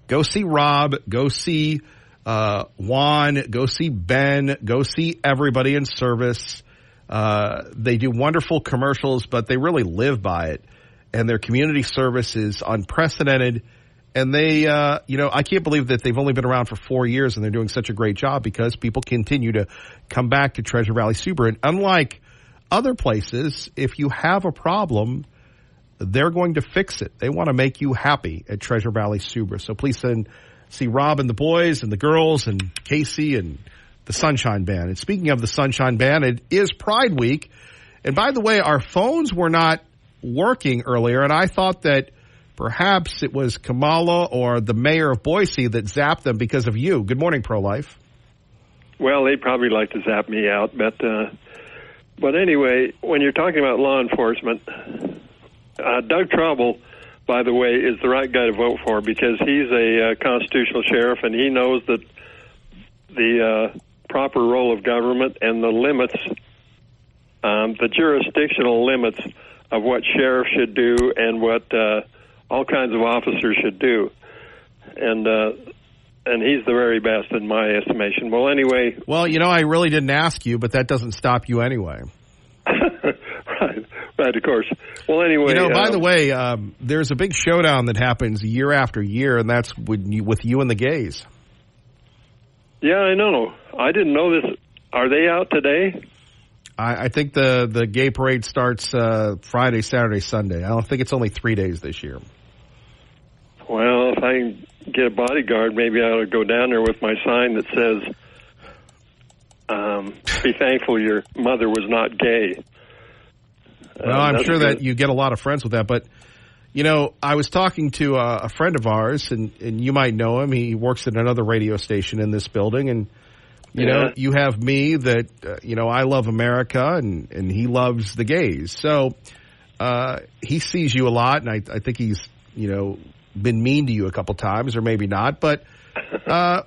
go see Rob, go see Juan, go see Ben, go see everybody in service. They do wonderful commercials, but they really live by it. And their community service is unprecedented. And they, I can't believe that they've only been around for 4 years and they're doing such a great job because people continue to come back to Treasure Valley Subaru. And unlike other places, if you have a problem, they're going to fix it. They want to make you happy at Treasure Valley Subaru. So please see Rob and the boys and the girls and Casey and the Sunshine Band. And speaking of the Sunshine Band, it is Pride Week. And by the way, our phones were not working earlier, and I thought that perhaps it was Kamala or the mayor of Boise that zapped them because of you. Good morning, Pro-Life. Well, they'd probably like to zap me out, but anyway, when you're talking about law enforcement, Doug Trouble, by the way, is the right guy to vote for because he's a constitutional sheriff and he knows that the proper role of government and the limits, the jurisdictional limits of what sheriff should do and what all kinds of officers should do. And he's the very best in my estimation. Well, anyway. Well, I really didn't ask you, but that doesn't stop you anyway. Right, of course. Well, anyway. By the way, there's a big showdown that happens year after year, and that's with you and the gays. Yeah, I know. I didn't know this. Are they out today? I think the gay parade starts Friday, Saturday, Sunday. I don't think it's only 3 days this year. Well, if I can get a bodyguard, maybe I ought to go down there with my sign that says, be thankful your mother was not gay. Well, I'm sure that you get a lot of friends with that. But, I was talking to a friend of ours, and you might know him. He works at another radio station in this building. And, you have me that, I love America, and he loves the gays. So he sees you a lot, and I think he's, been mean to you a couple times, or maybe not. But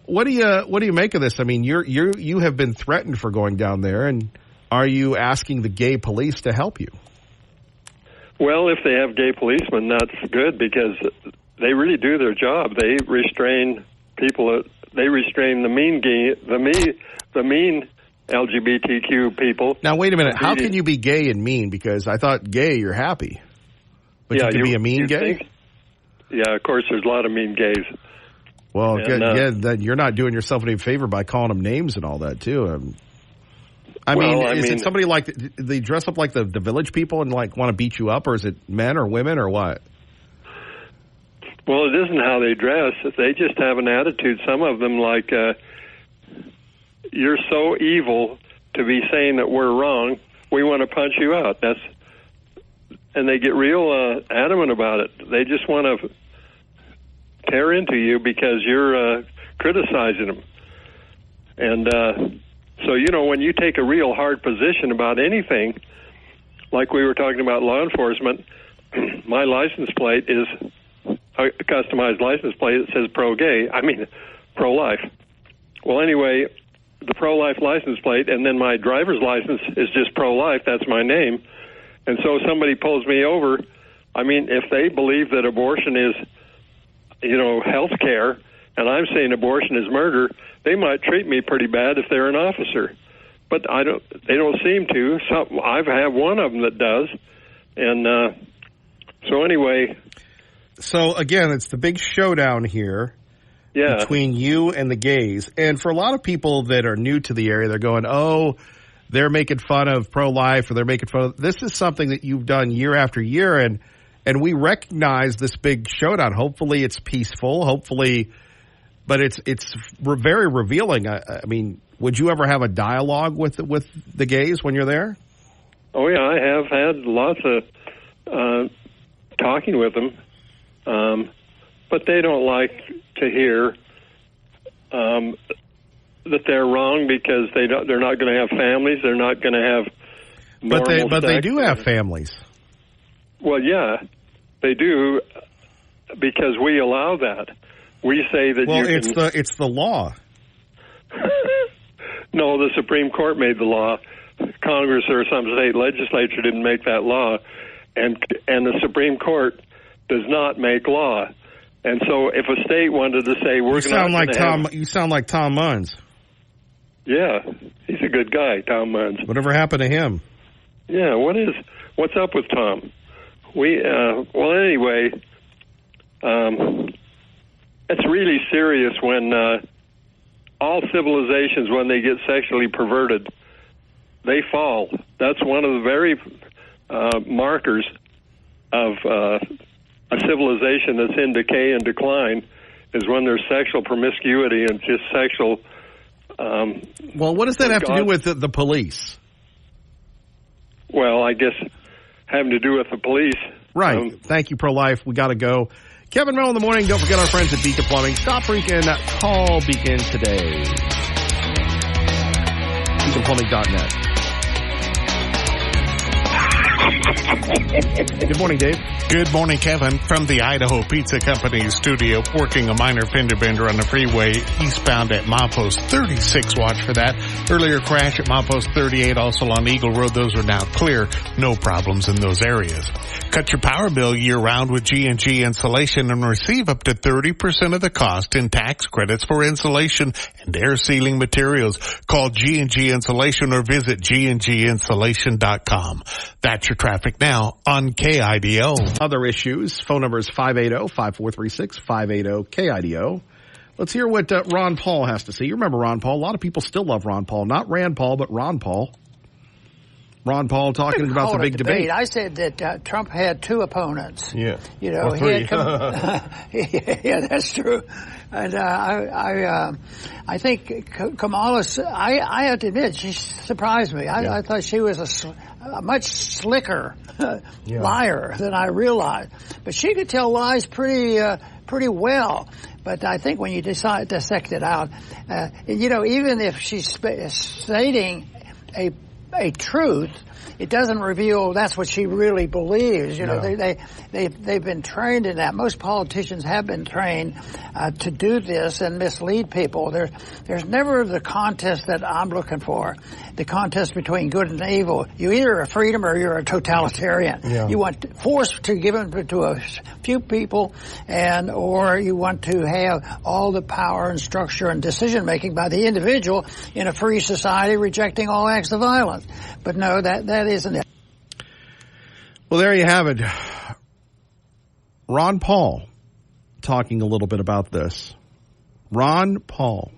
what do you make of this? I mean, you have been threatened for going down there, and are you asking the gay police to help you? Well, if they have gay policemen, that's good because they really do their job. They restrain people. They restrain the mean LGBTQ people. Now, wait a minute. How can you be gay and mean? Because I thought gay, you're happy. But you can be a mean gay? Yeah, of course, there's a lot of mean gays. Well, then you're not doing yourself any favor by calling them names and all that too. Is it somebody like they dress up like the village people and like want to beat you up, or is it men or women or what? Well, it isn't how they dress. They just have an attitude. Some of them like, you're so evil to be saying that we're wrong. We want to punch you out. And they get real adamant about it. They just want to tear into you because you're criticizing them. And so, when you take a real hard position about anything, like we were talking about law enforcement, my license plate is a customized license plate that says pro-life. Well, anyway, the pro-life license plate, and then my driver's license is just pro-life. That's my name. And so somebody pulls me over. If they believe that abortion is, health care, and I'm saying abortion is murder, they might treat me pretty bad if they're an officer. But they don't seem to. I've had one of them that does. And so anyway. So again, it's the big showdown here. Yeah. Between you and the gays. And for a lot of people that are new to the area, they're going, they're making fun of pro-life, or they're making fun of... This is something that you've done year after year, and we recognize this big showdown. Hopefully it's peaceful, but it's very revealing. Would you ever have a dialogue with the gays when you're there? Oh, yeah, I have had lots of talking with them, but they don't like to hear that they're wrong because they're not going to have families. They're not going to have normal But they do have families. Well, yeah, they do, because we allow that. We say that it's the law. No, the Supreme Court made the law. Congress or some state legislature didn't make that law, and the Supreme Court does not make law. And so, if a state wanted to say we're going to, you sound like Tom Munns. Yeah, he's a good guy, Tom Munns. Whatever happened to him? Yeah, what's up with Tom? Anyway, it's really serious when all civilizations, when they get sexually perverted, they fall. That's one of the very markers of a civilization that's in decay and decline, is when there's sexual promiscuity and just sexual... what does that have to do with the police? Well, I guess having to do with the police. Right. Thank you, Pro-Life. We got to go. Kevin Merrill in the morning. Don't forget our friends at Beacon Plumbing. Stop freaking. Call Beacon today. BeaconPlumbing.net. Good morning, Dave. Good morning, Kevin. From the Idaho Pizza Company studio, working a minor fender bender on the freeway eastbound at milepost 36. Watch for that. Earlier crash at milepost 38, also on Eagle Road. Those are now clear. No problems in those areas. Cut your power bill year-round with G&G Insulation and receive up to 30% of the cost in tax credits for insulation and air sealing materials. Call G&G Insulation or visit gndginsulation.com. That's your traffic now on KIDO. Other issues. Phone number is 580-5436, 580-KIDO. Let's hear what Ron Paul has to say. You remember Ron Paul. A lot of people still love Ron Paul. Not Rand Paul, but Ron Paul. Ron Paul talking about the big debate. I said that Trump had two opponents. Yeah. He had yeah, that's true. And I think Kamala, I have to admit, she surprised me. I thought she was a much slicker liar than I realized. But she could tell lies pretty well. But I think when you dissect it out, even if she's stating a truth, it doesn't reveal that's what she really believes. They've been trained in that. Most politicians have been trained to do this and mislead people. There's never the contest that I'm looking for, the contest between good and evil. You either are a freedom or you're a totalitarian. Yeah. You want force to give them to a few people, or you want to have all the power and structure and decision making by the individual in a free society, rejecting all acts of violence. But no, that isn't it. Well, there you have it. Ron Paul talking a little bit about this. Ron Paul.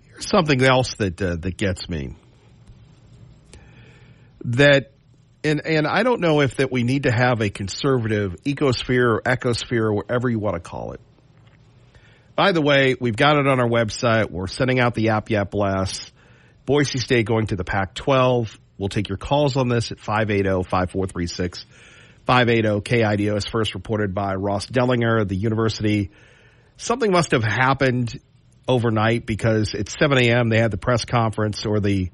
Here's something else that gets me. That, and I don't know if that we need to have a conservative ecosphere or ecosphere or whatever you want to call it. By the way, we've got it on our website. We're sending out the Yap Blast. Boise State going to the Pac-12. We'll take your calls on this at 580-5436. 580-KIDO is first reported by Ross Dellinger, the university. Something must have happened overnight because it's 7 a.m. They had the press conference or they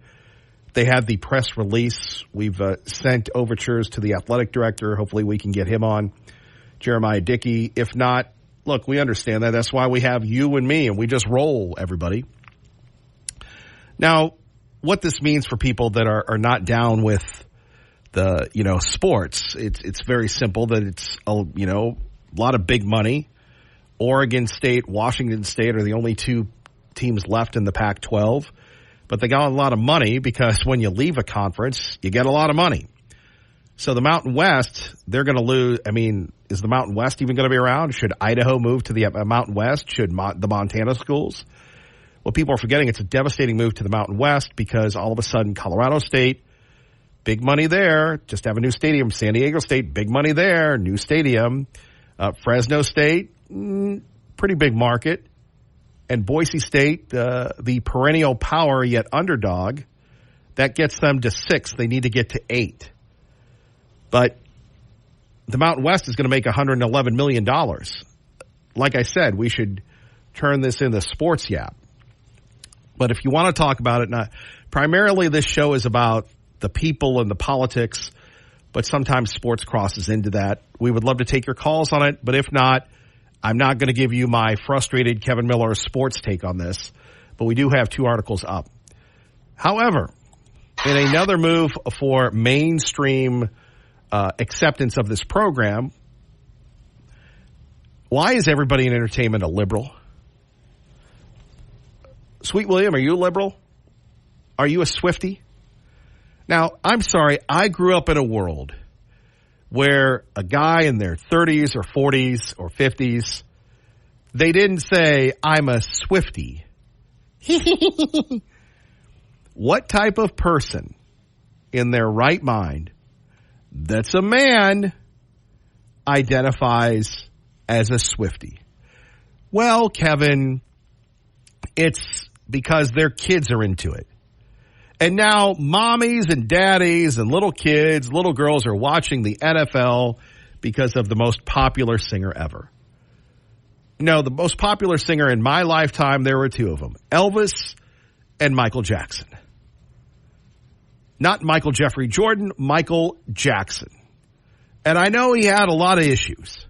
had the press release. We've sent overtures to the athletic director. Hopefully we can get him on, Jeremiah Dickey. If not, look, we understand that. That's why we have you and me, and we just roll, everybody. Now, what this means for people that are not down with the, sports, it's very simple that it's, a lot of big money. Oregon State, Washington State are the only two teams left in the Pac-12. But they got a lot of money because when you leave a conference, you get a lot of money. So the Mountain West, they're going to lose. I mean, is the Mountain West even going to be around? Should Idaho move to the Mountain West? Should the Montana schools? Well, people are forgetting it's a devastating move to the Mountain West because all of a sudden Colorado State, big money there, just have a new stadium. San Diego State, big money there, new stadium. Fresno State, pretty big market. And Boise State, the perennial power yet underdog, that gets them to 6. They need to get to 8. But the Mountain West is going to make $111 million. Like I said, we should turn this into Sports Yap. But if you want to talk about it, primarily this show is about the people and the politics, but sometimes sports crosses into that. We would love to take your calls on it, but if not, I'm not going to give you my frustrated Kevin Miller sports take on this, but we do have 2 articles up. However, in another move for mainstream acceptance of this program, why is everybody in entertainment a liberal? Sweet William, are you a liberal? Are you a Swiftie? Now, I'm sorry, I grew up in a world where a guy in their 30s or 40s or 50s, they didn't say, I'm a Swiftie. What type of person in their right mind that's a man identifies as a Swiftie? Well, Kevin, it's because their kids are into it. And now mommies and daddies and little kids, little girls are watching the NFL because of the most popular singer ever. No, the most popular singer in my lifetime, there were 2 of them, Elvis and Michael Jackson. Not Michael Jeffrey Jordan, Michael Jackson. And I know he had a lot of issues.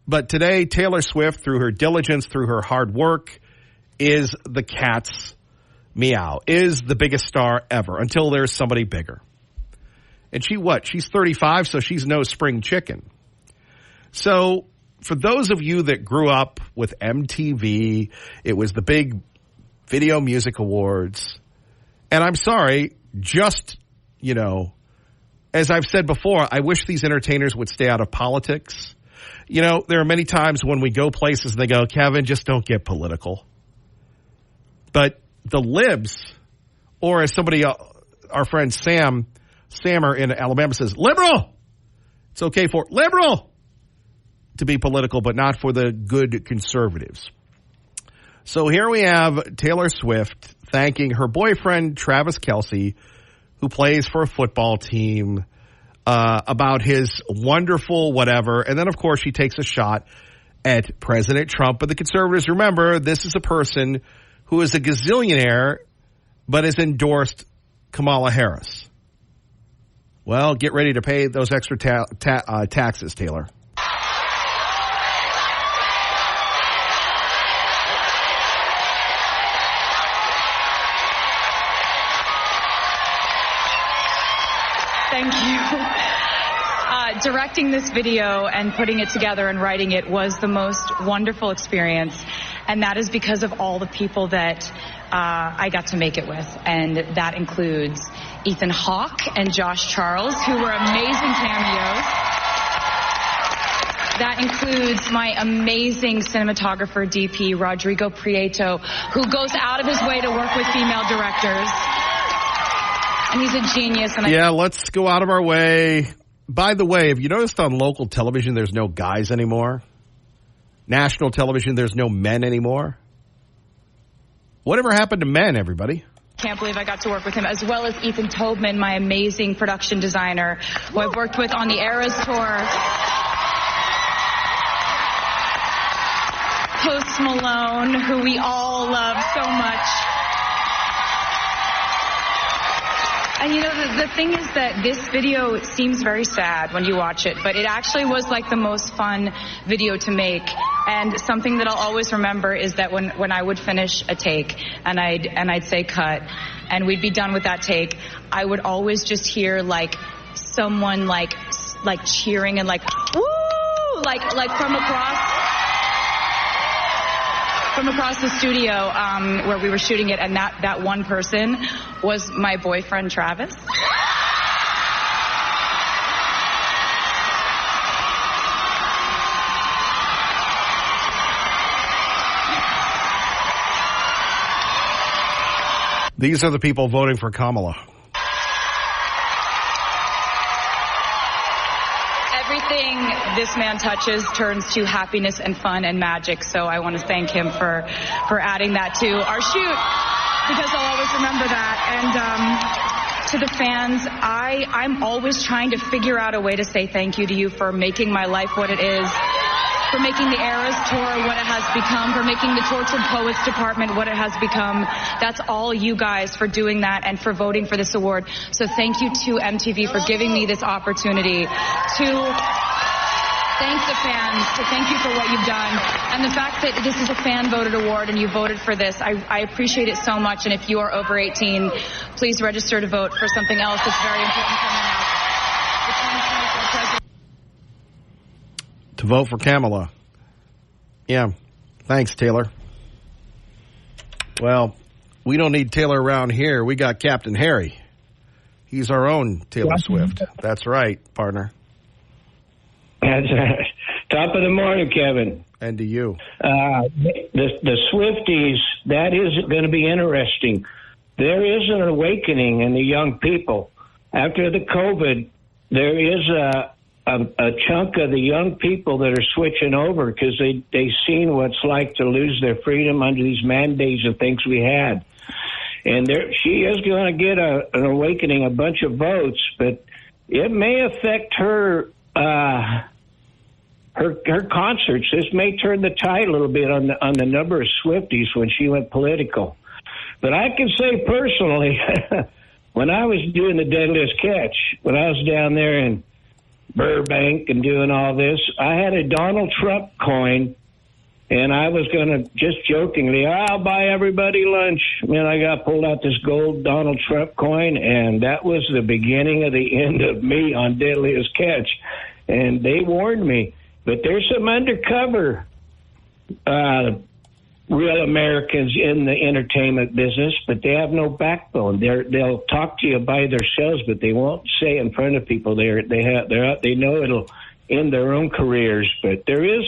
But today, Taylor Swift, through her diligence, through her hard work, is the cat's meow, is the biggest star ever until there's somebody bigger. And she's 35, so she's no spring chicken. So for those of you that grew up with MTV, it was the big Video Music Awards. And I'm sorry, just, as I've said before, I wish these entertainers would stay out of politics. There are many times when we go places and they go, Kevin, just don't get political. But the libs, or as somebody, our friend Sammer in Alabama says, liberal. It's okay for liberal to be political, but not for the good conservatives. So here we have Taylor Swift thanking her boyfriend, Travis Kelce, who plays for a football team, about his wonderful whatever. And then, of course, she takes a shot at President Trump. But the conservatives, remember, this is a person who is a gazillionaire but has endorsed Kamala Harris. Well, get ready to pay those extra taxes, Taylor. Thank you. Directing this video and putting it together and writing it was the most wonderful experience. And that is because of all the people that I got to make it with. And that includes Ethan Hawke and Josh Charles, who were amazing cameos. That includes my amazing cinematographer, DP, Rodrigo Prieto, who goes out of his way to work with female directors. And he's a genius. And let's go out of our way. By the way, have you noticed on local television there's no guys anymore? National television, there's no men anymore? Whatever happened to men, everybody? Can't believe I got to work with him, as well as Ethan Tobman, my amazing production designer, who I've worked with on the Eras Tour. Post Malone, who we all love so much. And you know, the thing is that this video seems very sad when you watch it, but it actually was like the most fun video to make. And something that I'll always remember is that when I would finish a take and I'd say cut and we'd be done with that take, I would always just hear like someone like cheering and like, woo, like from across the studio where we were shooting it, and that one person was my boyfriend, Travis. These are the people voting for Kamala. Everything this man touches turns to happiness and fun and magic. So I want to thank him for adding that to our shoot, because I'll always remember that. And to the fans, I'm always trying to figure out a way to say thank you to you for making my life what it is, for making the Eras Tour what it has become, for making the Tortured Poets Department what it has become. That's all you guys for doing that and for voting for this award. So thank you to MTV for giving me this opportunity to thank the fans, to thank you for what you've done. And the fact that this is a fan-voted award and you voted for this, I appreciate it so much. And if you are over 18, please register to vote for something else that's very important coming out. The 2024 president. To vote for Kamala. Yeah. Thanks, Taylor. Well, we don't need Taylor around here. We got Captain Harry. He's our own Taylor Swift. That's right, partner. That's top of the morning, Kevin. And to you. The Swifties, that is going to be interesting. There is an awakening in the young people. After the COVID, there is a chunk of the young people that are switching over because they've seen what it's like to lose their freedom under these mandates and things we had. And she is going to get an awakening, a bunch of votes, but it may affect her concerts. This may turn the tide a little bit on the number of Swifties when she went political. But I can say personally, when I was doing the Deadliest Catch, when I was down there in Burbank and doing all this, I had a Donald Trump coin, and I was going to just jokingly, I'll buy everybody lunch. And I got pulled out this gold Donald Trump coin, and that was the beginning of the end of me on Deadliest Catch. And they warned me. But there's some undercover real Americans in the entertainment business, but they have no backbone. They'll talk to you by themselves, but they won't say in front of people. They know it'll end their own careers. But there is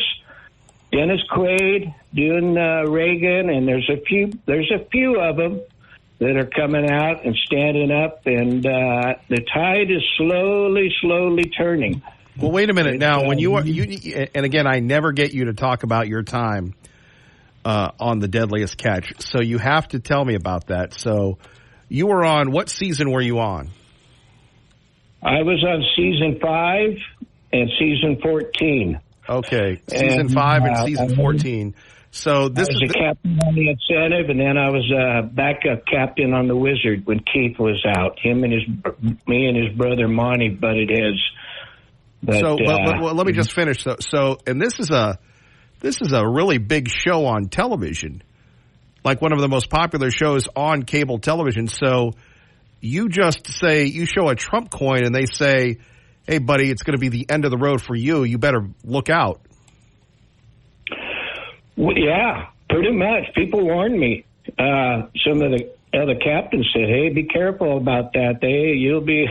Dennis Quaid doing Reagan, and there's a few of them that are coming out and standing up, and the tide is slowly turning. Well, wait a minute now. When you and again, I never get you to talk about your time on the Deadliest Catch, so you have to tell me about that. So you were on, what season were you on? I was on season 5 and season 14. Okay, season 5 and season 14. So this was a captain on the Incentive, and then I was a backup captain on the Wizard when Keith was out. Me and his brother Monty butted heads. But let me just finish. So, and this is a really big show on television, like one of the most popular shows on cable television. So you just say, you show a Trump coin and they say, hey, buddy, it's going to be the end of the road for you. You better look out. Well, yeah, pretty much. People warned me. Some of the other captains said, hey, be careful about that. You'll be...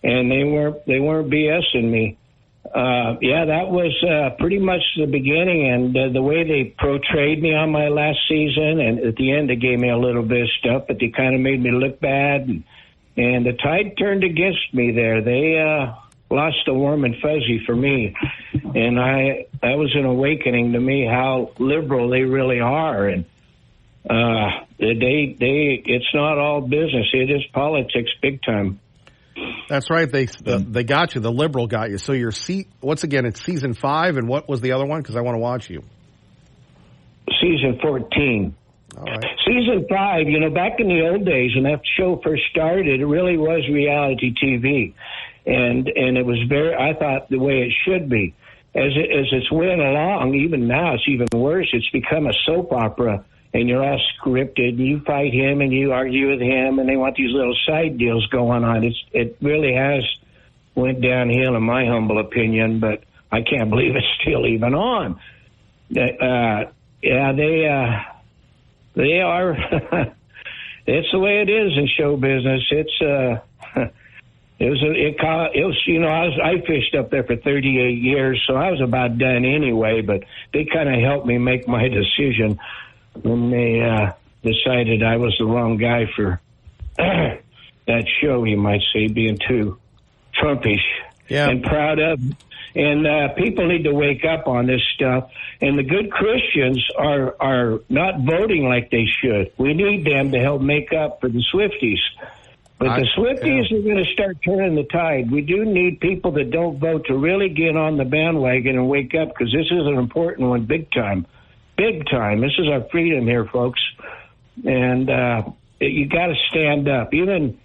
and they weren't BSing me. that was pretty much the beginning, and the way they portrayed me on my last season, and at the end they gave me a little bit of stuff, but they kind of made me look bad, and the tide turned against me there. They lost the warm and fuzzy for me, and that was an awakening to me how liberal they really are, and it's not all business; it is politics, big time. That's right. They got you. The liberal got you. So you're once again, it's season 5, and what was the other one? Because I want to watch you. Season 14. All right. Season 5. Back in the old days when that show first started, it really was reality TV, and it was I thought the way it should be. As it's went along, even now it's even worse. It's become a soap opera. And you're all scripted, and you fight him, and you argue with him, and they want these little side deals going on. It really has went downhill, in my humble opinion, but I can't believe it's still even on. They are. It's the way it is in show business. I fished up there for 38 years, so I was about done anyway. But they kind of helped me make my decision when they decided I was the wrong guy for that show, you might say, being too Trumpish and proud of. And people need to wake up on this stuff. And the good Christians are not voting like they should. We need them to help make up for the Swifties. But the Swifties are going to start turning the tide. We do need people that don't vote to really get on the bandwagon and wake up, because this is an important one, big time. Big time. This is our freedom here, folks. And you got to stand up, even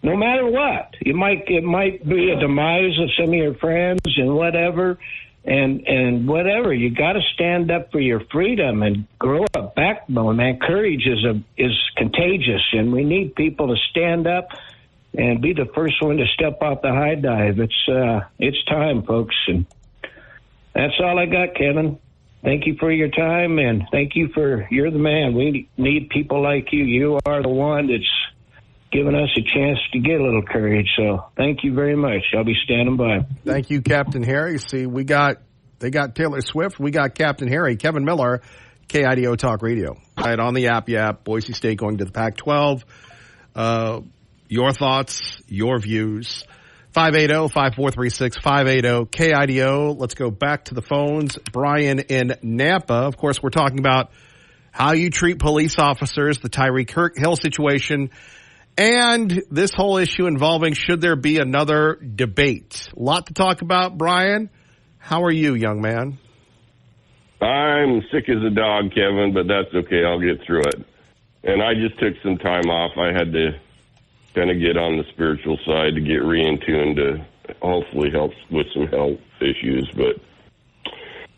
no matter what. It might be a demise of some of your friends and whatever, and whatever. You got to stand up for your freedom and grow a backbone, man. Courage is contagious, and we need people to stand up and be the first one to step off the high dive. It's time, folks, and that's all I got, Kevin. Thank you for your time, and thank you you're the man. We need people like you. You are the one that's given us a chance to get a little courage. So thank you very much. I'll be standing by. Thank you, Captain Harry. See, they got Taylor Swift. We got Captain Harry. Kevin Miller, KIDO Talk Radio. Right, on the app, Boise State going to the Pac-12. Your thoughts, your views. 580-5436, 580-KIDO. Let's go back to the phones. Brian in Nampa. Of course, we're talking about how you treat police officers, the Tyreek Hill situation, and this whole issue involving should there be another debate. A lot to talk about, Brian. How are you, young man? I'm sick as a dog, Kevin, but that's okay. I'll get through it. And I just took some time off. I had to kind of get on the spiritual side to get re-in-tuned to hopefully help with some health issues. But,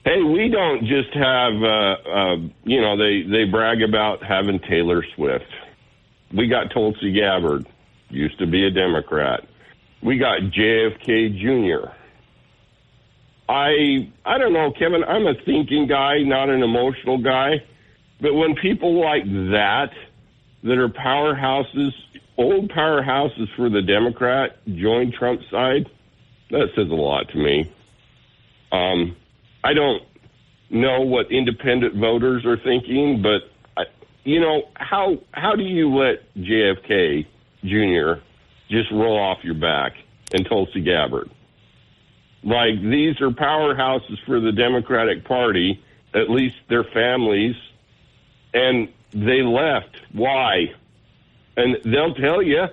hey, we don't just have, they brag about having Taylor Swift. We got Tulsi Gabbard, used to be a Democrat. We got JFK Jr. I don't know, Kevin, I'm a thinking guy, not an emotional guy. But when people like that are powerhouses, old powerhouses for the Democrat, join Trump's side, that says a lot to me. I don't know what independent voters are thinking, but, how do you let JFK Jr. just roll off your back and Tulsi Gabbard? Like, these are powerhouses for the Democratic Party, at least their families, and they left. Why? And they'll tell you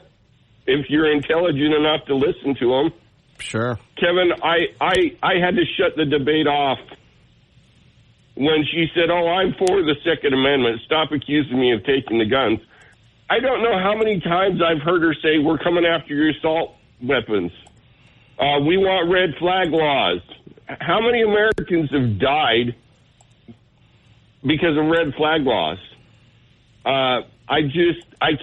if you're intelligent enough to listen to them. Sure. Kevin, I had to shut the debate off when she said, I'm for the Second Amendment. Stop accusing me of taking the guns. I don't know how many times I've heard her say, we're coming after your assault weapons. We want red flag laws. How many Americans have died because of red flag laws? I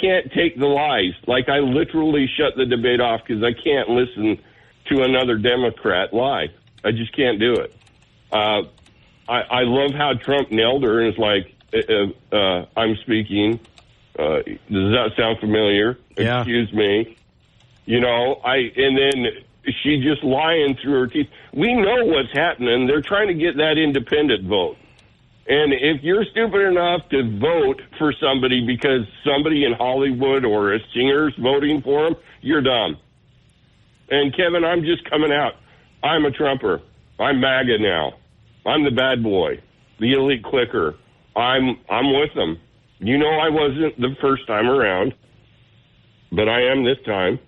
can't take the lies. Like, I literally shut the debate off because I can't listen to another Democrat lie. I just can't do it. I love how Trump nailed her and is like, I'm speaking. Does that sound familiar? Yeah. Excuse me. And then she just lying through her teeth? We know what's happening. They're trying to get that independent vote. And if you're stupid enough to vote for somebody because somebody in Hollywood or a singer's voting for them, you're dumb. And Kevin, I'm just coming out. I'm a Trumper. I'm MAGA now. I'm the bad boy, the elite clicker. I'm with them. You know I wasn't the first time around, but I am this time.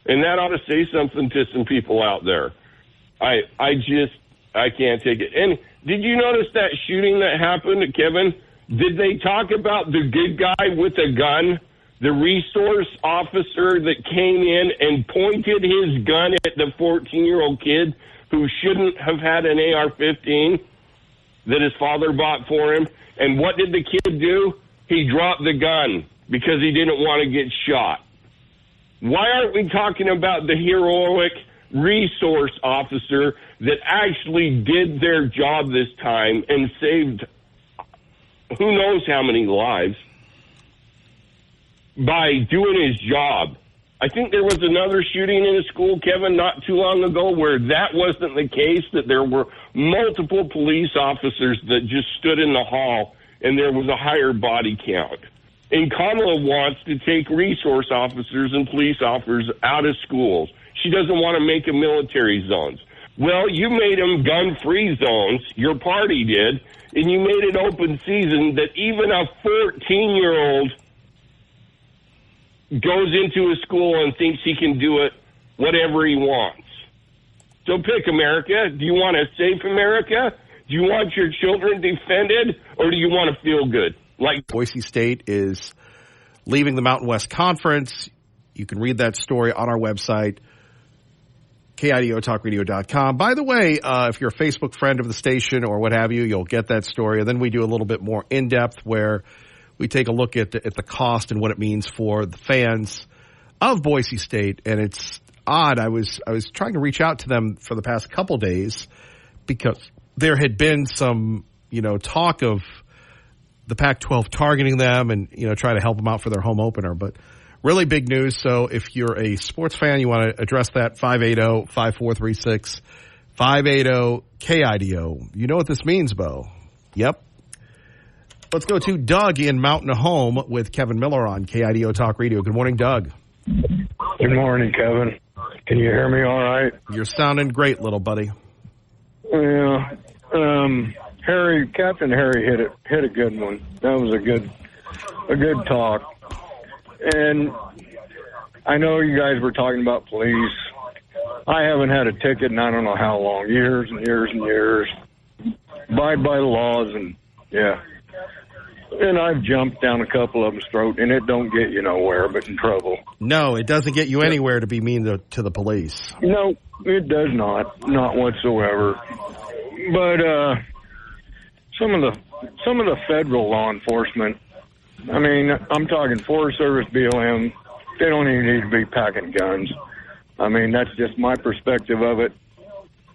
And that ought to say something to some people out there. I can't take it. And did you notice that shooting that happened, Kevin? Did they talk about the good guy with a gun, the resource officer that came in and pointed his gun at the 14-year-old kid who shouldn't have had an AR-15 that his father bought for him? And what did the kid do? He dropped the gun because he didn't want to get shot. Why aren't we talking about the heroic resource officer that actually did their job this time and saved who knows how many lives by doing his job? I think there was another shooting in a school, Kevin, not too long ago where that wasn't the case, that there were multiple police officers that just stood in the hall and there was a higher body count. And Kamala wants to take resource officers and police officers out of schools. She doesn't want to make them military zones. Well, you made them gun-free zones, your party did, and you made it open season that even a 14-year-old goes into a school and thinks he can do it whatever he wants. So pick America. Do you want a safe America? Do you want your children defended, or do you want to feel good? Like Boise State is leaving the Mountain West Conference. You can read that story on our website, KIDOTalkRadio.com. By the way, if you're a Facebook friend of the station or what have you, you'll get that story. And then we do a little bit more in-depth where we take a look at the cost and what it means for the fans of Boise State. And it's odd. I was trying to reach out to them for the past couple days because there had been some, talk of the Pac-12 targeting them and, try to help them out for their home opener. But really big news. So if you're a sports fan, you want to address that, 580-5436, 580-KIDO. You know what this means, Bo. Yep. Let's go to Doug in Mountain Home with Kevin Miller on KIDO Talk Radio. Good morning, Doug. Good morning, Kevin. Can you hear me all right? You're sounding great, little buddy. Yeah. Captain Harry hit a good one. That was a good talk. And I know you guys were talking about police. I haven't had a ticket in I don't know how long, years and years and years. Abide by the laws, and yeah. And I've jumped down a couple of them's throat, and it don't get you nowhere but in trouble. No, it doesn't get you anywhere to be mean to the police. No, it does not whatsoever. But some of the federal law enforcement, I mean, I'm talking Forest Service, BLM, they don't even need to be packing guns. I mean, that's just my perspective of it.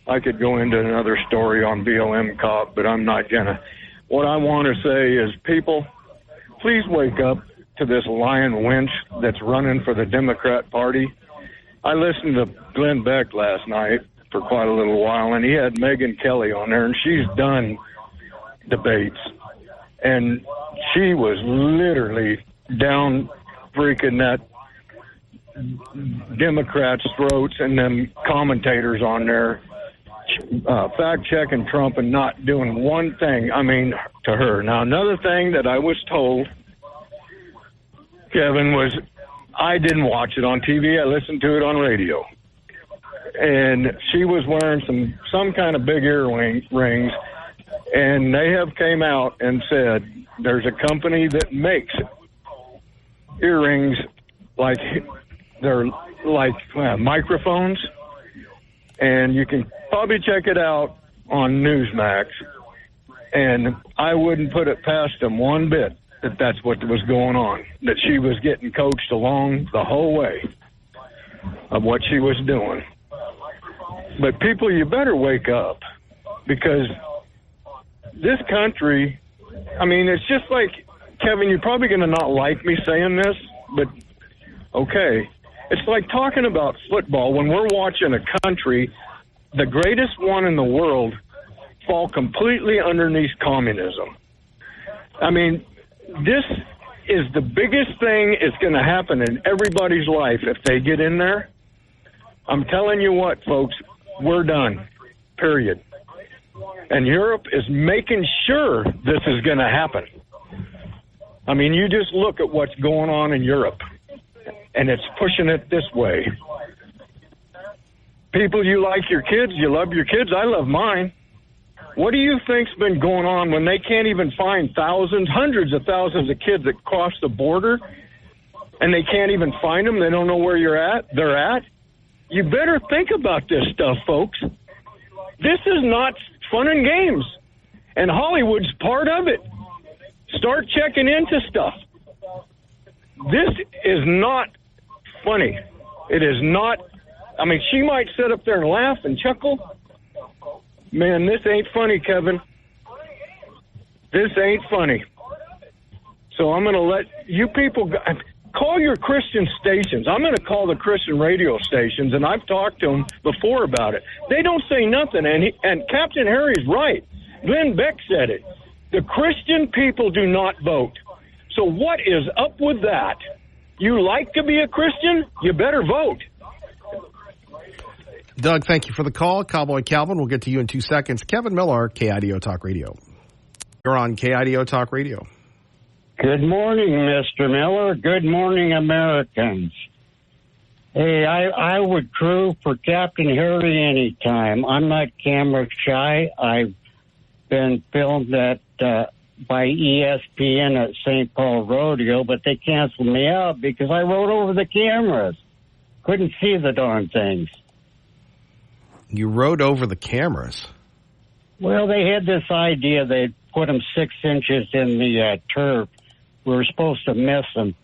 I could go into another story on BLM cop, but I'm not gonna. What I want to say is, people, please wake up to this lying wench that's running for the Democrat Party. I listened to Glenn Beck last night for quite a little while, and he had Megyn Kelly on there, and she's done debates. And she was literally down freaking that Democrats' throats and them commentators on there, fact-checking Trump and not doing one thing, to her. Now, another thing that I was told, Kevin, was I didn't watch it on TV. I listened to it on radio. And she was wearing some kind of big earrings, and they have came out and said there's a company that makes earrings like they're like microphones, and you can probably check it out on Newsmax, and I wouldn't put it past them one bit that that's what was going on, that she was getting coached along the whole way of what she was doing. But people, you better wake up, because this country, it's just like, Kevin, you're probably going to not like me saying this, but okay, It's like talking about football when we're watching a country, the greatest one in the world, fall completely underneath communism. I mean, this is the biggest thing that's going to happen in everybody's life if they get in there. I'm telling you what, folks, we're done, period. And Europe is making sure this is going to happen. I mean, you just look at what's going on in Europe, and it's pushing it this way. People, you like your kids, you love your kids, I love mine. What do you think's been going on when they can't even find thousands, hundreds of thousands of kids that cross the border, and they can't even find them? They don't know where they're at? You better think about this stuff, folks. This is not fun and games, and Hollywood's part of it. Start checking into stuff. This is not funny. It is not. I mean, she might sit up there and laugh and chuckle. Man, this ain't funny, Kevin. This ain't funny. So I'm going to let you people call your Christian stations. I'm going to call the Christian radio stations, and I've talked to them before about it. They don't say nothing, and Captain Harry's right. Glenn Beck said it. The Christian people do not vote. So what is up with that? You like to be a Christian? You better vote. Doug, thank you for the call. Cowboy Calvin, we'll get to you in 2 seconds. Kevin Miller, KIDO Talk Radio. You're on KIDO Talk Radio. Good morning, Mr. Miller. Good morning, Americans. Hey, I would crew for Captain Harry anytime. I'm not camera shy. I've been filmed by ESPN at St. Paul Rodeo, but they canceled me out because I rode over the cameras. Couldn't see the darn things. You rode over the cameras? Well, they had this idea they'd put them 6 inches in the turf. We were supposed to miss them.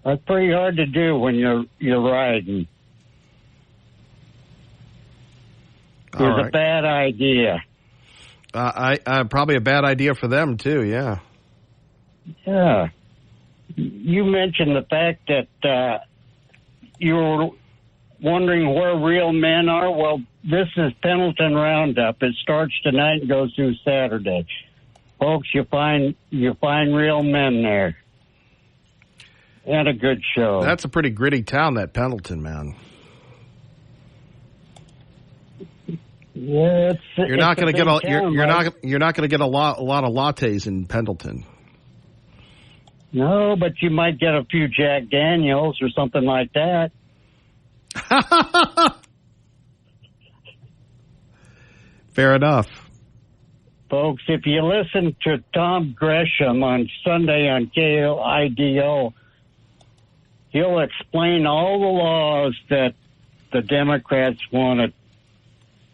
That's pretty hard to do when you're riding. It was a bad idea. Probably a bad idea for them, too, yeah. Yeah. You mentioned the fact that you were wondering where real men are. Well, this is Pendleton Roundup. It starts tonight and goes through Saturday. Folks, you find real men there. And a good show. That's a pretty gritty town, that Pendleton, man. Yeah, you're not going to get a lot of lattes in Pendleton. No, but you might get a few Jack Daniels or something like that. Fair enough. Folks, if you listen to Tom Gresham on Sunday on KIDO, he'll explain all the laws that the Democrats want to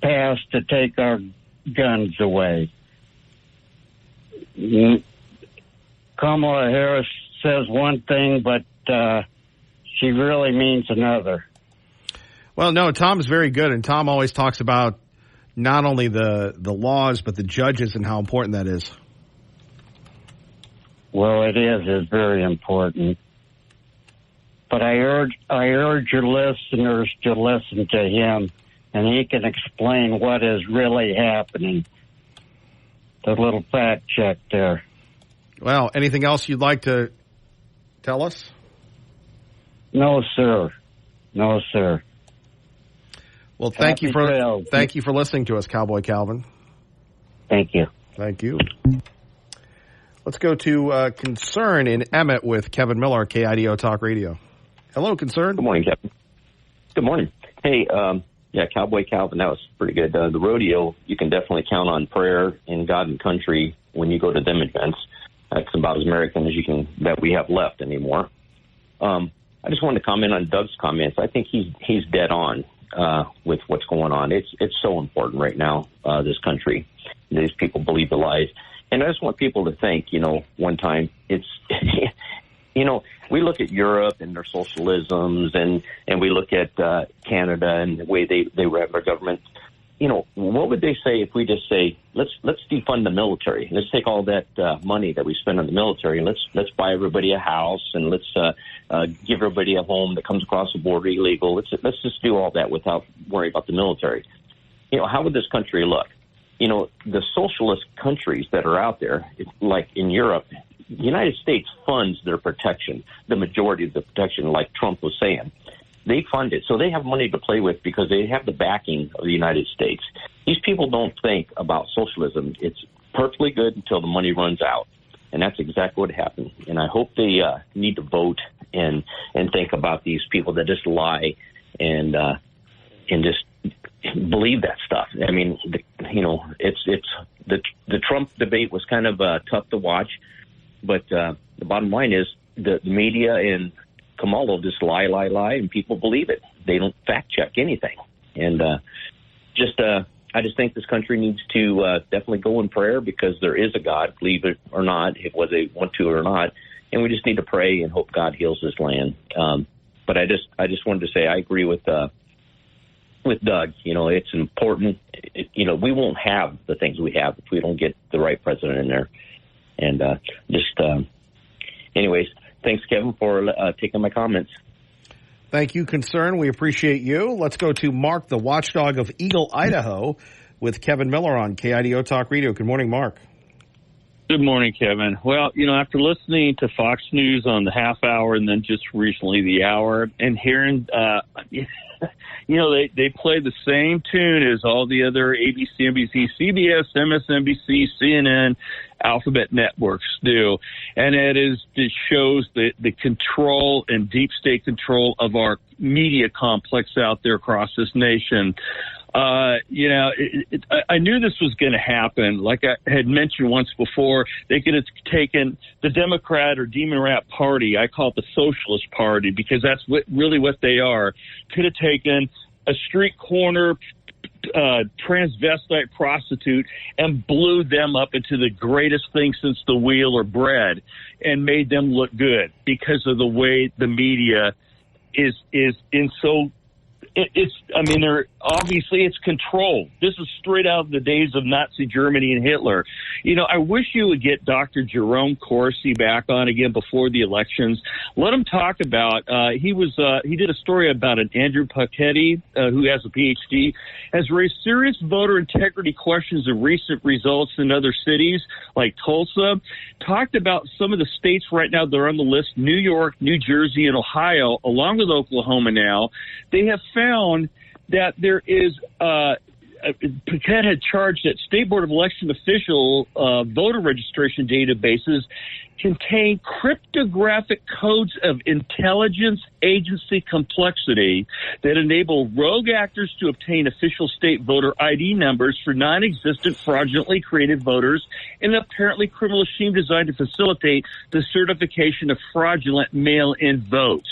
pass to take our guns away. Kamala Harris says one thing, but she really means another. Well, no, Tom's very good, and Tom always talks about not only the laws, but the judges and how important that is. Well, it is. It's very important. But I urge your listeners to listen to him, and he can explain what is really happening. The little fact check there. Well, anything else you'd like to tell us? No, sir. No, sir. Well, thank you for listening to us, Cowboy Calvin. Thank you. Thank you. Let's go to Concern in Emmett with Kevin Miller, KIDO Talk Radio. Hello, Concern. Good morning, Kevin. Good morning. Hey, Cowboy Calvin, that was pretty good. The rodeo, you can definitely count on prayer in God and country when you go to them events. That's about as American as that we have left anymore. I just wanted to comment on Doug's comments. I think he's dead on with what's going on. It's so important right now, this country. These people believe the lies. And I just want people to think, one time it's, we look at Europe and their socialisms and we look at Canada and the way they run their government. what would they say if we just say, let's defund the military. Let's take all that money that we spend on the military and let's buy everybody a house and let's give everybody a home that comes across the border illegal. Let's just do all that without worrying about the military. How would this country look? The socialist countries that are out there, like in Europe, the United States funds their protection, the majority of the protection, like Trump was saying. They fund it, so they have money to play with because they have the backing of the United States. These people don't think about socialism. It's perfectly good until the money runs out, and that's exactly what happened. And I hope they need to vote and think about these people that just lie and just believe that stuff. I mean, it's the Trump debate was kind of tough to watch, but the bottom line is the media and Kamala just lie, and people believe it. They don't fact check anything. And I just think this country needs to definitely go in prayer because there is a God, believe it or not, whether they want to or not. And we just need to pray and hope God heals this land. But I just wanted to say I agree with Doug. It's important. We won't have the things we have if we don't get the right president in there. And anyways. Thanks, Kevin, for taking my comments. Thank you, Concern. We appreciate you. Let's go to Mark, the watchdog of Eagle, Idaho, with Kevin Miller on KIDO Talk Radio. Good morning, Mark. Good morning, Kevin. Well, after listening to Fox News on the half hour and then just recently the hour and hearing, they play the same tune as all the other ABC, NBC, CBS, MSNBC, CNN, alphabet networks do. And it shows the control and deep state control of our media complex out there across this nation. I knew this was going to happen. Like I had mentioned once before, they could have taken the Democrat or Demon Rat Party. I call it the Socialist Party because that's really what they are. Could have taken a street corner transvestite prostitute and blew them up into the greatest thing since the wheel or bread and made them look good because of the way the media is in so. It's control. This is straight out of the days of Nazi Germany and Hitler. I wish you would get Dr. Jerome Corsi back on again before the elections. Let him talk about, he did a story about an Andrew Pachetti, who has a PhD, has raised serious voter integrity questions in recent results in other cities like Tulsa, talked about some of the states right now that are on the list, New York, New Jersey, and Ohio, along with Oklahoma now. They have found that there is Paquette had charged that State Board of Election official voter registration databases contain cryptographic codes of intelligence agency complexity that enable rogue actors to obtain official state voter ID numbers for non-existent fraudulently created voters in an apparently criminal scheme designed to facilitate the certification of fraudulent mail-in votes.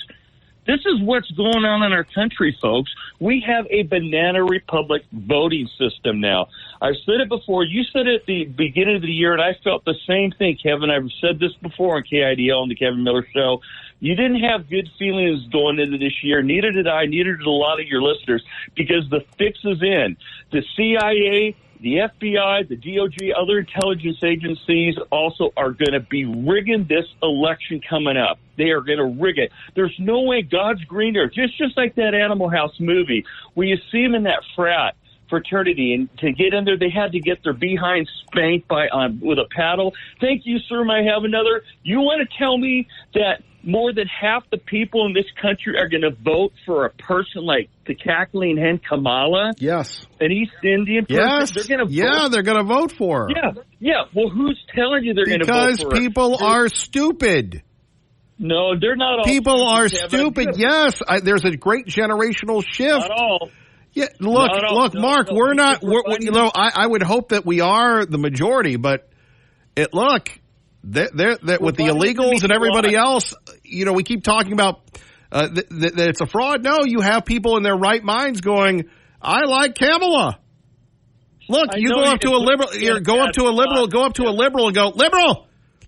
This is what's going on in our country, folks. We have a banana republic voting system now. I've said it before. You said it at the beginning of the year, and I felt the same thing, Kevin. I've said this before on KIDO on the Kevin Miller Show. You didn't have good feelings going into this year. Neither did I. Neither did a lot of your listeners, because the fix is in. The CIA, the FBI, the DOJ, other intelligence agencies also are going to be rigging this election coming up. They are going to rig it. There's no way God's green earth, just like that Animal House movie, where you see them in that fraternity, and to get in there, they had to get their behind spanked with a paddle. Thank you, sir. May I have another? You want to tell me that more than half the people in this country are going to vote for a person like the cackling hen Kamala? Yes. An East Indian person? Yes. They're going to vote. Yeah, they're going to vote for her. Yeah. Well, who's telling you they're going to vote for her? Because people are stupid. No, they're not all people are stupid. Stupid. Yes. There's a great generational shift. Not all. Yeah, look, Mark, we're not, I would hope that we are the majority, but they're with the illegals and everybody else, we keep talking about that it's a fraud. No, you have people in their right minds going, I like Kamala. Look, you go up to a liberal and go,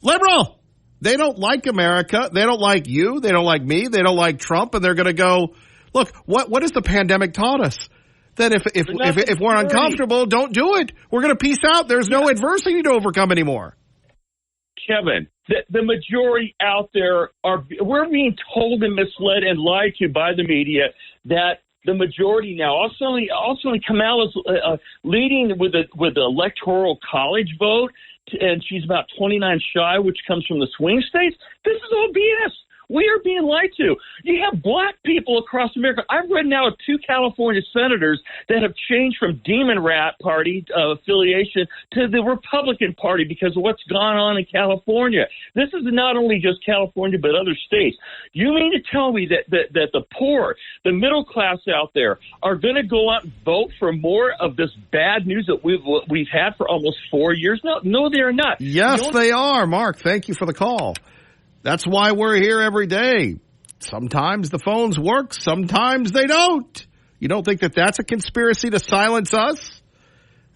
liberal. They don't like America. They don't like you. They don't like me. They don't like Trump. And they're going to go, look, what has the pandemic taught us? Then if we're uncomfortable, don't do it. We're going to peace out. There's no adversity to overcome anymore. Kevin, the majority out there we're being told and misled and lied to by the media that the majority now, also Kamala's leading with the electoral college vote, and she's about 29 shy, which comes from the swing states. This is all BS. We are being lied to. You have black people across America. I've read now of 2 California senators that have changed from Demon Rat Party affiliation to the Republican Party because of what's gone on in California. This is not only just California, but other states. You mean to tell me that the poor, the middle class out there are going to go out and vote for more of this bad news that we've had for almost 4 years? No, they are not. Yes, they are, Mark. Thank you for the call. That's why we're here every day. Sometimes the phones work, sometimes they don't. You don't think that that's a conspiracy to silence us?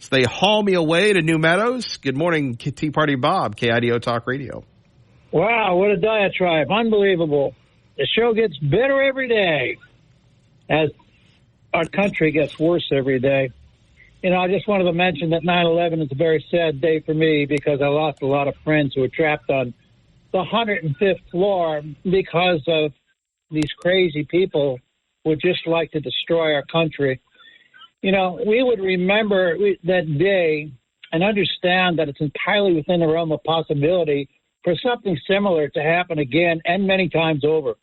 So they haul me away to New Meadows. Good morning, Tea Party Bob, KIDO Talk Radio. Wow, what a diatribe. Unbelievable. The show gets better every day as our country gets worse every day. You know, I just wanted to mention that 9/11 is a very sad day for me because I lost a lot of friends who were trapped on the 105th floor because of these crazy people who would just like to destroy our country. You know, we would remember that day and understand that it's entirely within the realm of possibility for something similar to happen again and many times over.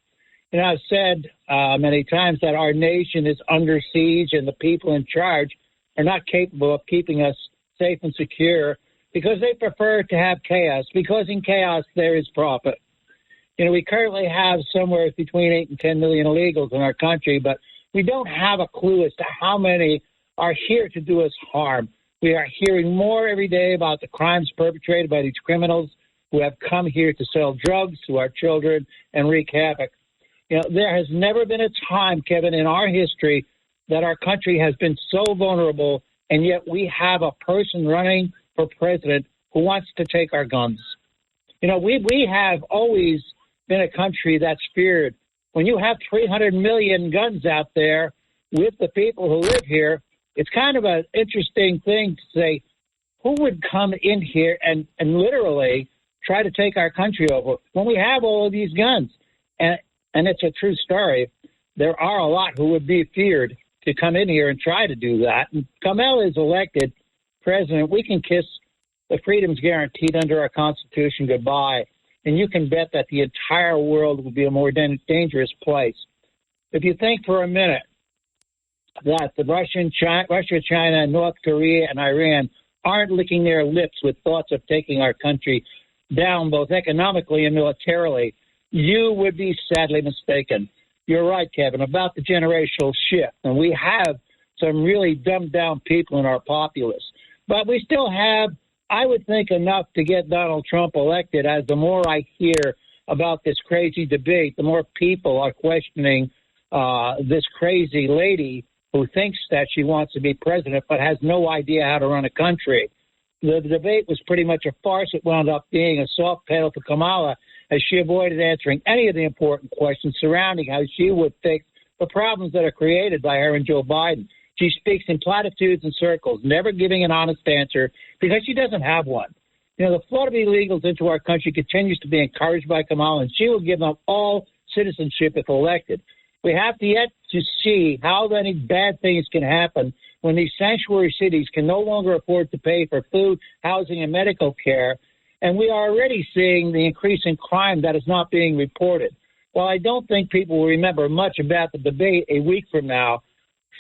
You know, I've said many times that our nation is under siege and the people in charge are not capable of keeping us safe and secure because they prefer to have chaos, because in chaos there is profit. You know, we currently have somewhere between 8 and 10 million illegals in our country, but we don't have a clue as to how many are here to do us harm. We are hearing more every day about the crimes perpetrated by these criminals who have come here to sell drugs to our children and wreak havoc. You know, there has never been a time, Kevin, in our history that our country has been so vulnerable, and yet we have a person running for president who wants to take our guns. You know, we have always been a country that's feared. When you have 300 million guns out there with the people who live here, it's kind of an interesting thing to say, who would come in here and literally try to take our country over when we have all of these guns? And it's a true story. There are a lot who would be feared to come in here and try to do that. And Kamala is elected president. We can kiss the freedoms guaranteed under our Constitution goodbye. And you can bet that the entire world will be a more dangerous place. If you think for a minute that the Russia, China, North Korea, and Iran aren't licking their lips with thoughts of taking our country down both economically and militarily, you would be sadly mistaken. You're right, Kevin, about the generational shift. And we have some really dumbed-down people in our populace. But we still have, I would think, enough to get Donald Trump elected, as the more I hear about this crazy debate, the more people are questioning this crazy lady who thinks that she wants to be president but has no idea how to run a country. The debate was pretty much a farce. It wound up being a soft pedal for Kamala as she avoided answering any of the important questions surrounding how she would fix the problems that are created by her and Joe Biden. She speaks in platitudes and circles, never giving an honest answer because she doesn't have one. You know, the flow of illegals into our country continues to be encouraged by Kamala, and she will give them all citizenship if elected. We have yet to see how many bad things can happen when these sanctuary cities can no longer afford to pay for food, housing, and medical care. And we are already seeing the increase in crime that is not being reported. While I don't think people will remember much about the debate a week from now,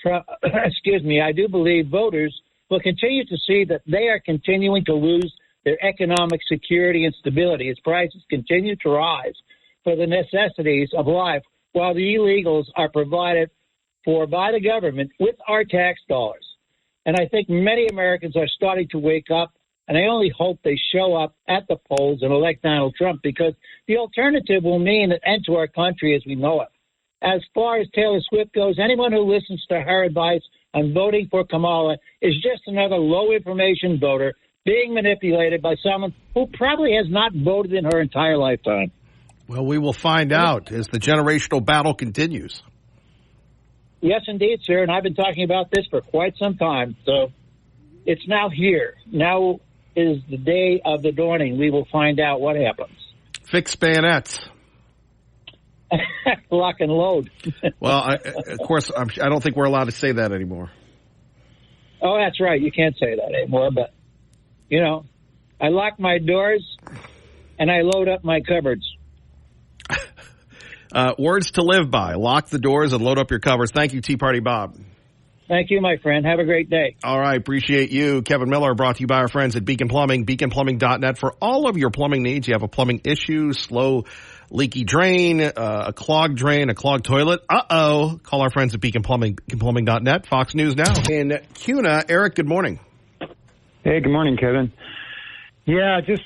I do believe voters will continue to see that they are continuing to lose their economic security and stability as prices continue to rise for the necessities of life, while the illegals are provided for by the government with our tax dollars. And I think many Americans are starting to wake up, and I only hope they show up at the polls and elect Donald Trump, because the alternative will mean an end to our country as we know it. As far as Taylor Swift goes, anyone who listens to her advice on voting for Kamala is just another low-information voter being manipulated by someone who probably has not voted in her entire lifetime. Well, we will find out as the generational battle continues. Yes, indeed, sir. And I've been talking about this for quite some time. So it's now here. Now is the day of the dawning. We will find out what happens. Fix bayonets. Lock and load. Well, of course, I don't think we're allowed to say that anymore. Oh, that's right. You can't say that anymore. But, you know, I lock my doors and I load up my cupboards. Words to live by. Lock the doors and load up your cupboards. Thank you, Tea Party Bob. Thank you, my friend. Have a great day. All right. Appreciate you. Kevin Miller, brought to you by our friends at Beacon Plumbing, beaconplumbing.net for all of your plumbing needs. You have a plumbing issue, slow, leaky drain, a clogged drain, a clogged toilet. Uh-oh. Call our friends at Beacon Plumbing, beaconplumbing.net. Fox News Now. In Cuna, Eric, good morning. Hey, good morning, Kevin. Yeah, just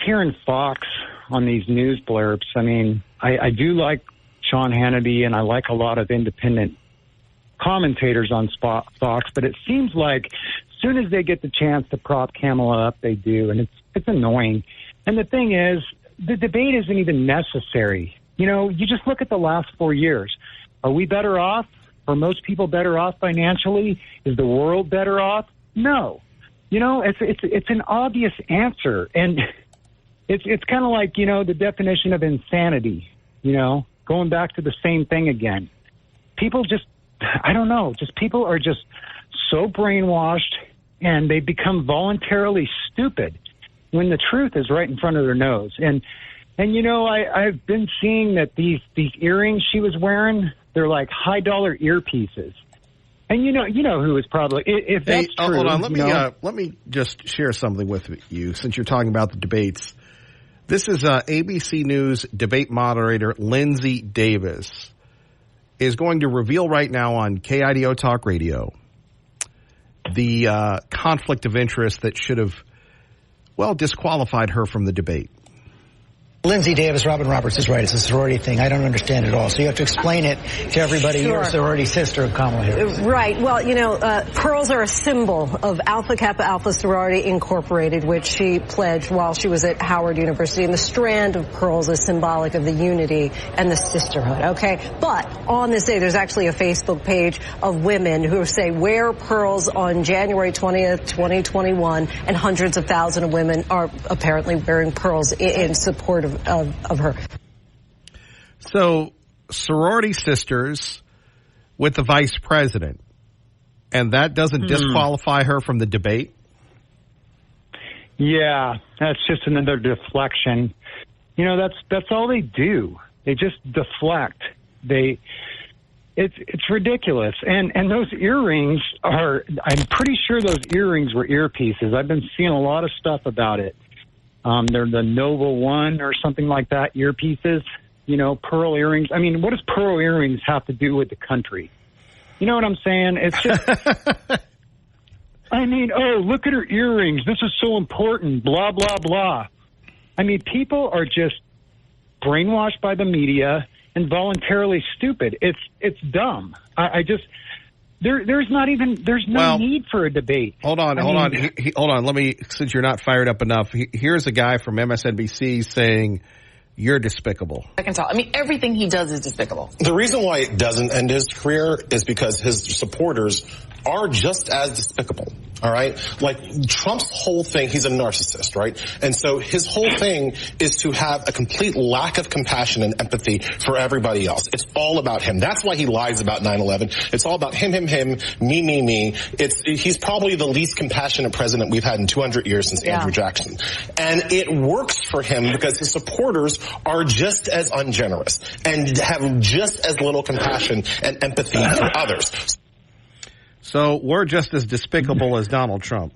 hearing Fox on these news blurbs. I mean, I do like Sean Hannity, and I like a lot of independent commentators on Fox, but it seems like as soon as they get the chance to prop Kamala up, they do, and it's annoying. And the thing is, the debate isn't even necessary. You know, you just look at the last 4 years. Are we better off? Are most people better off financially? Is the world better off? No. You know, it's an obvious answer, and it's kind of like, you know, the definition of insanity. You know, going back to the same thing again. People just, I don't know, just people are just so brainwashed, and they become voluntarily stupid when the truth is right in front of their nose. And you know, I've been seeing that these earrings she was wearing, they're like high-dollar earpieces. And you know who is probably, if that's true. Hold on, let me just share something with you since you're talking about the debates. This is ABC News debate moderator Lindsay Davis is going to reveal right now on KIDO Talk Radio the conflict of interest that should have, well, disqualified her from the debate. Lindsay Davis, Robin Roberts is right. It's a sorority thing. I don't understand it all. So you have to explain it to everybody. Sure. You're a sorority sister of Kamala Harris. Right. Well, you know, pearls are a symbol of Alpha Kappa Alpha Sorority Incorporated, which she pledged while she was at Howard University. And the strand of pearls is symbolic of the unity and the sisterhood. Okay. But on this day, there's actually a Facebook page of women who say wear pearls on January 20th, 2021. And hundreds of thousands of women are apparently wearing pearls in support of her. So, sorority sisters with the vice president, and that doesn't disqualify her from the debate? Yeah, that's just another deflection. You know, that's all they do. They just deflect. It's ridiculous. And those earrings are, I'm pretty sure those earrings were earpieces. I've been seeing a lot of stuff about it. They're the Nova One or something like that, earpieces, you know, pearl earrings. I mean, what does pearl earrings have to do with the country? You know what I'm saying? It's just, I mean, oh, look at her earrings. This is so important, blah, blah, blah. I mean, people are just brainwashed by the media and voluntarily stupid. It's dumb. I just... There's no need for a debate. Hold on. Let me, since you're not fired up enough, here's a guy from MSNBC saying you're despicable. I can tell. I mean, everything he does is despicable. The reason why it doesn't end his career is because his supporters are just as despicable. All right. Like Trump's whole thing, he's a narcissist, right? And so his whole thing is to have a complete lack of compassion and empathy for everybody else. It's all about him. That's why he lies about 9/11. It's all about him, me. He's probably the least compassionate president we've had in 200 years since Andrew Jackson. And it works for him because his supporters are just as ungenerous and have just as little compassion and empathy for others. So we're just as despicable as Donald Trump.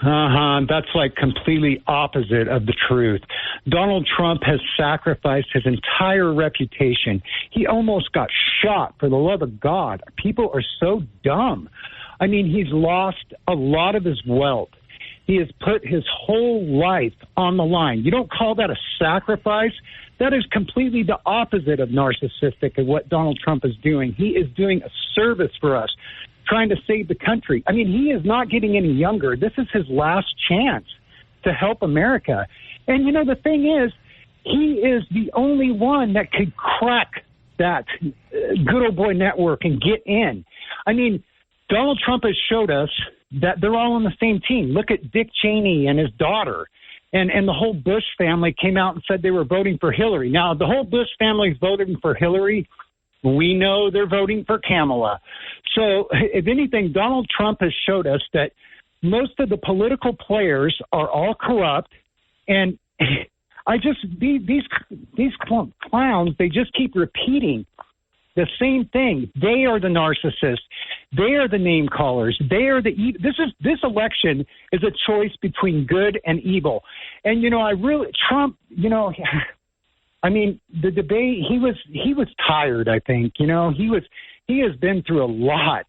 That's like completely opposite of the truth. Donald Trump has sacrificed his entire reputation. He almost got shot, for the love of God. People are so dumb. I mean, he's lost a lot of his wealth. He has put his whole life on the line. You don't call that a sacrifice? That is completely the opposite of narcissistic of what Donald Trump is doing. He is doing a service for us, trying to save the country. I mean, he is not getting any younger. This is his last chance to help America. And, you know, the thing is, he is the only one that could crack that good old boy network and get in. I mean, Donald Trump has showed us that they're all on the same team. Look at Dick Cheney and his daughter. And the whole Bush family came out and said they were voting for Hillary. Now, the whole Bush family is voting for Hillary. We know they're voting for Kamala. So, if anything, Donald Trump has showed us that most of the political players are all corrupt. And these clowns, they just keep repeating the same thing. They are the narcissists. They are the name callers. They are this election is a choice between good and evil. And Trump, I mean, the debate, he was tired, I think. He has been through a lot.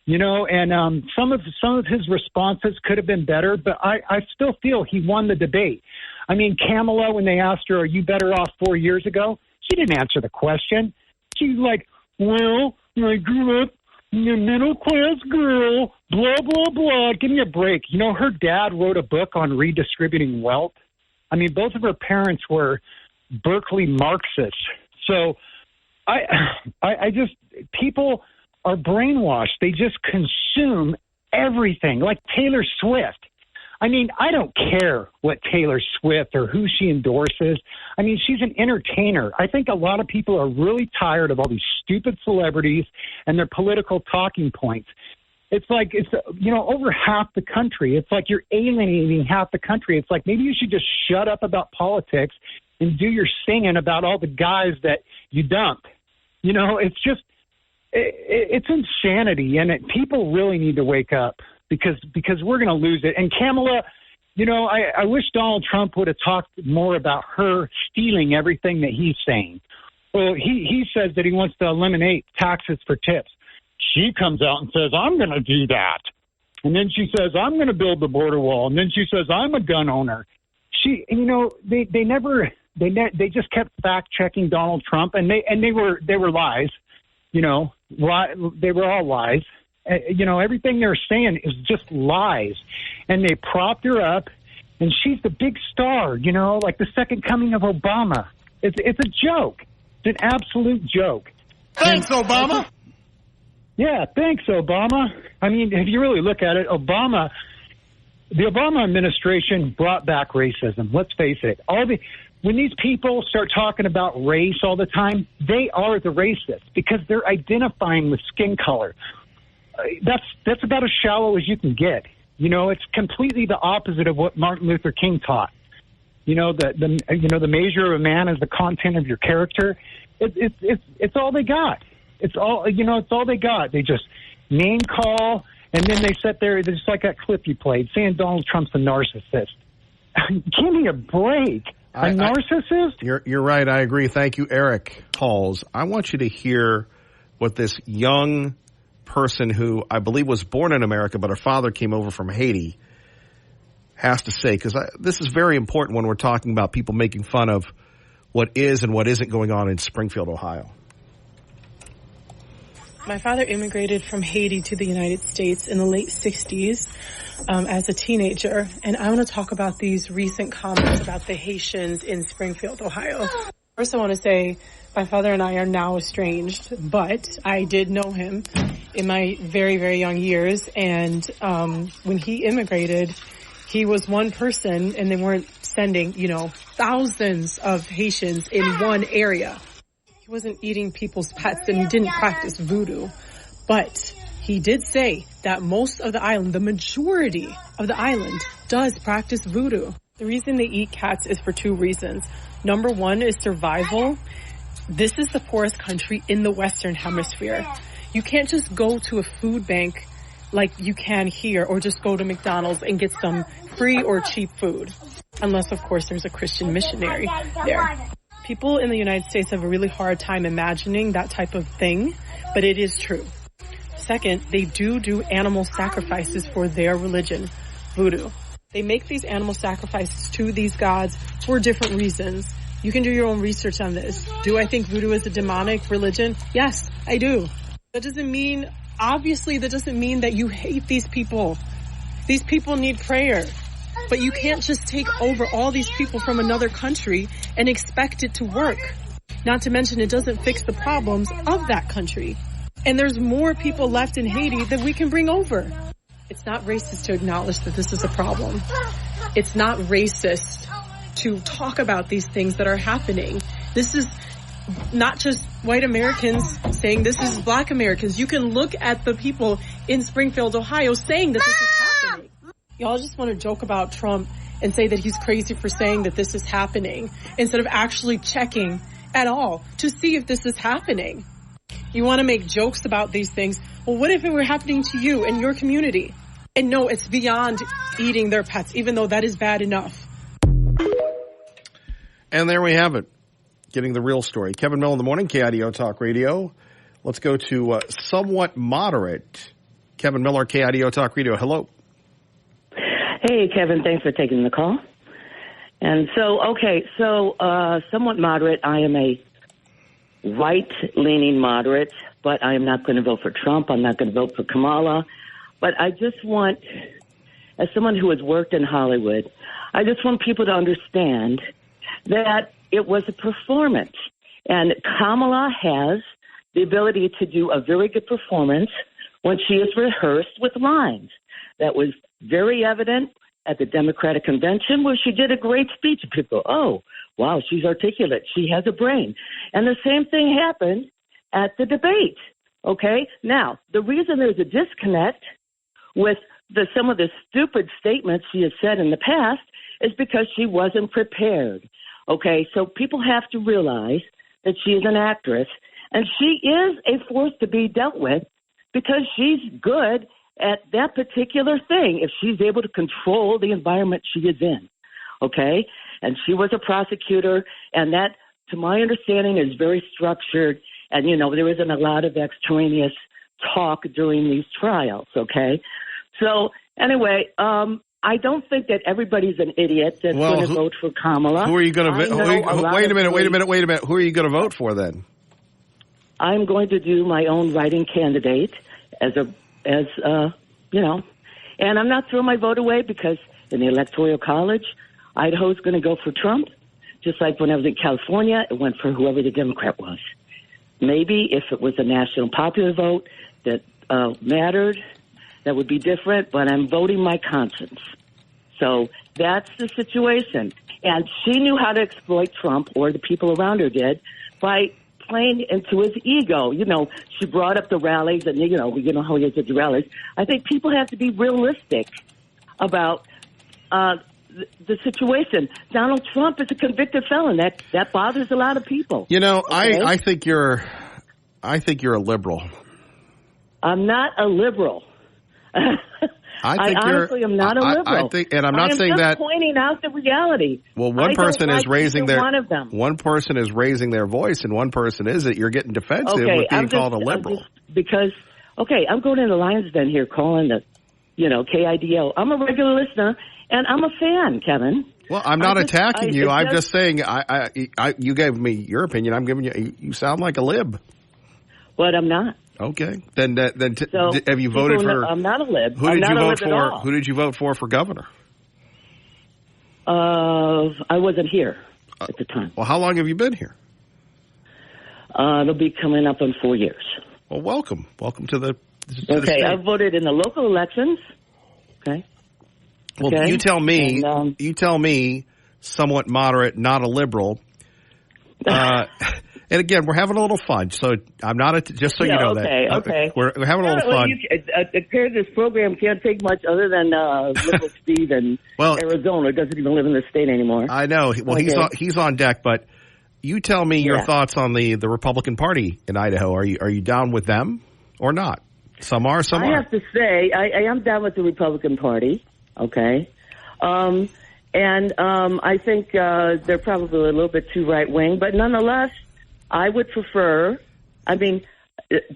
And some of his responses could have been better, but I still feel he won the debate. I mean, Kamala, when they asked her, "Are you better off 4 years ago?" She didn't answer the question. She's like, "Well, I grew up a middle-class girl, blah, blah, blah." Give me a break. Her dad wrote a book on redistributing wealth. I mean, both of her parents were Berkeley Marxists. So I just, people are brainwashed. They just consume everything, like Taylor Swift. I mean, I don't care what Taylor Swift or who she endorses. I mean, she's an entertainer. I think a lot of people are really tired of all these stupid celebrities and their political talking points. It's like, over half the country. It's like you're alienating half the country. It's like maybe you should just shut up about politics and do your singing about all the guys that you dump. It's just, it's insanity. And people really need to wake up. Because we're going to lose it. And Kamala, I wish Donald Trump would have talked more about her stealing everything that he's saying. Well, he says that he wants to eliminate taxes for tips. She comes out and says, "I'm going to do that." And then she says, "I'm going to build the border wall." And then she says, "I'm a gun owner." They just kept fact checking Donald Trump, and they were lies. They were all lies. Everything they're saying is just lies. And they propped her up, and she's the big star, like the second coming of Obama. It's a joke. It's an absolute joke. Thanks, Obama. Yeah, thanks, Obama. I mean, if you really look at it, the Obama administration brought back racism. Let's face it. When these people start talking about race all the time, they are the racists because they're identifying with skin color. That's about as shallow as you can get. It's completely the opposite of what Martin Luther King taught. The measure of a man is the content of your character. It's all they got. It's all they got. They just name call, and then they sit there, just like that clip you played, saying Donald Trump's a narcissist. Give me a break. A narcissist? You're right. I agree. Thank you, Eric Halls. I want you to hear what this young person who I believe was born in America, but her father came over from Haiti, has to say, because this is very important when we're talking about people making fun of what is and what isn't going on in Springfield, Ohio. My father immigrated from Haiti to the United States in the late 60s as a teenager, and I want to talk about these recent comments about the Haitians in Springfield, Ohio. First, I want to say my father and I are now estranged, but I did know him in my very, very young years, and when he immigrated, he was one person, and they weren't sending, thousands of Haitians in one area. He wasn't eating people's pets, and he didn't practice voodoo, but he did say that most of the island, the majority of the island, does practice voodoo. The reason they eat cats is for two reasons. Number one is survival. This is the poorest country in the Western Hemisphere. You can't just go to a food bank like you can here, or just go to McDonald's and get some free or cheap food. Unless, of course, there's a Christian missionary there. People in the United States have a really hard time imagining that type of thing, but it is true. Second, they do animal sacrifices for their religion, voodoo. They make these animal sacrifices to these gods for different reasons. You can do your own research on this. Do I think voodoo is a demonic religion? Yes, I do. That doesn't mean that you hate these people. These people need prayer. But you can't just take over all these people from another country and expect it to work. Not to mention it doesn't fix the problems of that country. And there's more people left in Haiti that we can bring over. It's not racist to acknowledge that this is a problem. It's not racist to talk about these things that are happening. This is not just white Americans saying this is black Americans. You can look at the people in Springfield, Ohio saying that this is happening. Y'all just want to joke about Trump and say that he's crazy for saying that this is happening instead of actually checking at all to see if this is happening. You want to make jokes about these things. Well, what if it were happening to you and your community? And no, it's beyond eating their pets, even though that is bad enough. And there we have it. Getting the real story. Kevin Miller in the morning, KIDO Talk Radio. Let's go to somewhat moderate. Kevin Miller, KIDO Talk Radio. Hello. Hey, Kevin. Thanks for taking the call. And so, somewhat moderate. I am a right-leaning moderate, but I am not going to vote for Trump. I'm not going to vote for Kamala. But I just want, as someone who has worked in Hollywood, I just want people to understand that it was a performance. And Kamala has the ability to do a very good performance when she is rehearsed with lines. That was very evident at the Democratic convention where she did a great speech. People, oh, wow, she's articulate. She has a brain. And the same thing happened at the debate. Okay? Now, the reason there's a disconnect with some of the stupid statements she has said in the past is because she wasn't prepared. Okay? So people have to realize that she is an actress, and she is a force to be dealt with because she's good at that particular thing if she's able to control the environment she is in. Okay? And she was a prosecutor, and that, to my understanding, is very structured. And, you know, there isn't a lot of extraneous talk during these trials, okay? So, anyway, I don't think that everybody's an idiot that's going to vote for Kamala. Who are you going to vote? Wait a minute. Who are you going to vote for then? I'm going to do my own writing candidate as you know, and I'm not throwing my vote away because in the Electoral College, Idaho's going to go for Trump, just like when I was in California, it went for whoever the Democrat was. Maybe if it was a national popular vote that mattered, that would be different, but I'm voting my conscience. So that's the situation. And she knew how to exploit Trump, or the people around her did, by playing into his ego. You know, she brought up the rallies, and, you know how he is at the rallies. I think people have to be realistic about the situation. Donald Trump is a convicted felon. That bothers a lot of people. You know, okay? I think you're a liberal. I'm not a liberal. I honestly am not a liberal. And I'm not saying that. I'm just pointing out the reality. Well, one person is raising their voice, and one person isn't. You're getting defensive with being called a liberal. I'm going in the lion's den here, calling the, KIDO. I'm a regular listener, and I'm a fan, Kevin. Well, I'm not attacking you. I'm just saying. You gave me your opinion. I'm giving you. You sound like a lib. But I'm not. Okay, then have you voted for? I'm not a lib. Who did you vote for? Who did you vote for governor? I wasn't here at the time. Well, how long have you been here? It'll be coming up in 4 years. Well, welcome to the. Okay, I voted in the local elections. Okay. Well, okay. You tell me, somewhat moderate, not a liberal. And again, we're having a little fun, so I'm not just so you know that. Okay. We're having a little fun. This program can't take much other than liberal Steve in Arizona. Doesn't even live in the state anymore. I know. Well, he's on deck, but you tell me your thoughts on the Republican Party in Idaho. Are you down with them or not? Some are, some aren't. I have to say, I am down with the Republican Party. Okay. And I think they're probably a little bit too right wing, but nonetheless, I would prefer,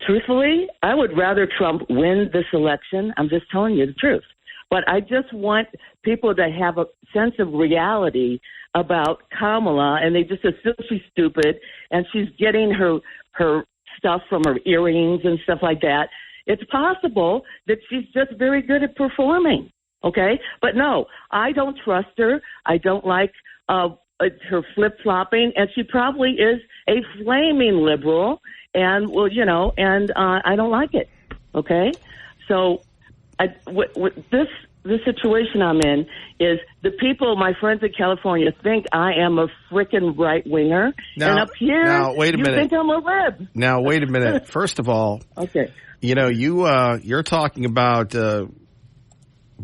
truthfully, I would rather Trump win this election. I'm just telling you the truth. But I just want people to have a sense of reality about Kamala, and they just assume she's stupid, and she's getting her stuff from her earrings and stuff like that. It's possible that she's just very good at performing, okay? But no, I don't trust her. I don't like her flip-flopping, and she probably is a flaming liberal, and, well, you know, and I don't like it, okay? So the situation I'm in is the people, my friends in California, think I am a frickin' right-winger, and up here, now, wait a minute. think I'm a lib. Now, wait a minute. First of all, okay, you know, you're talking about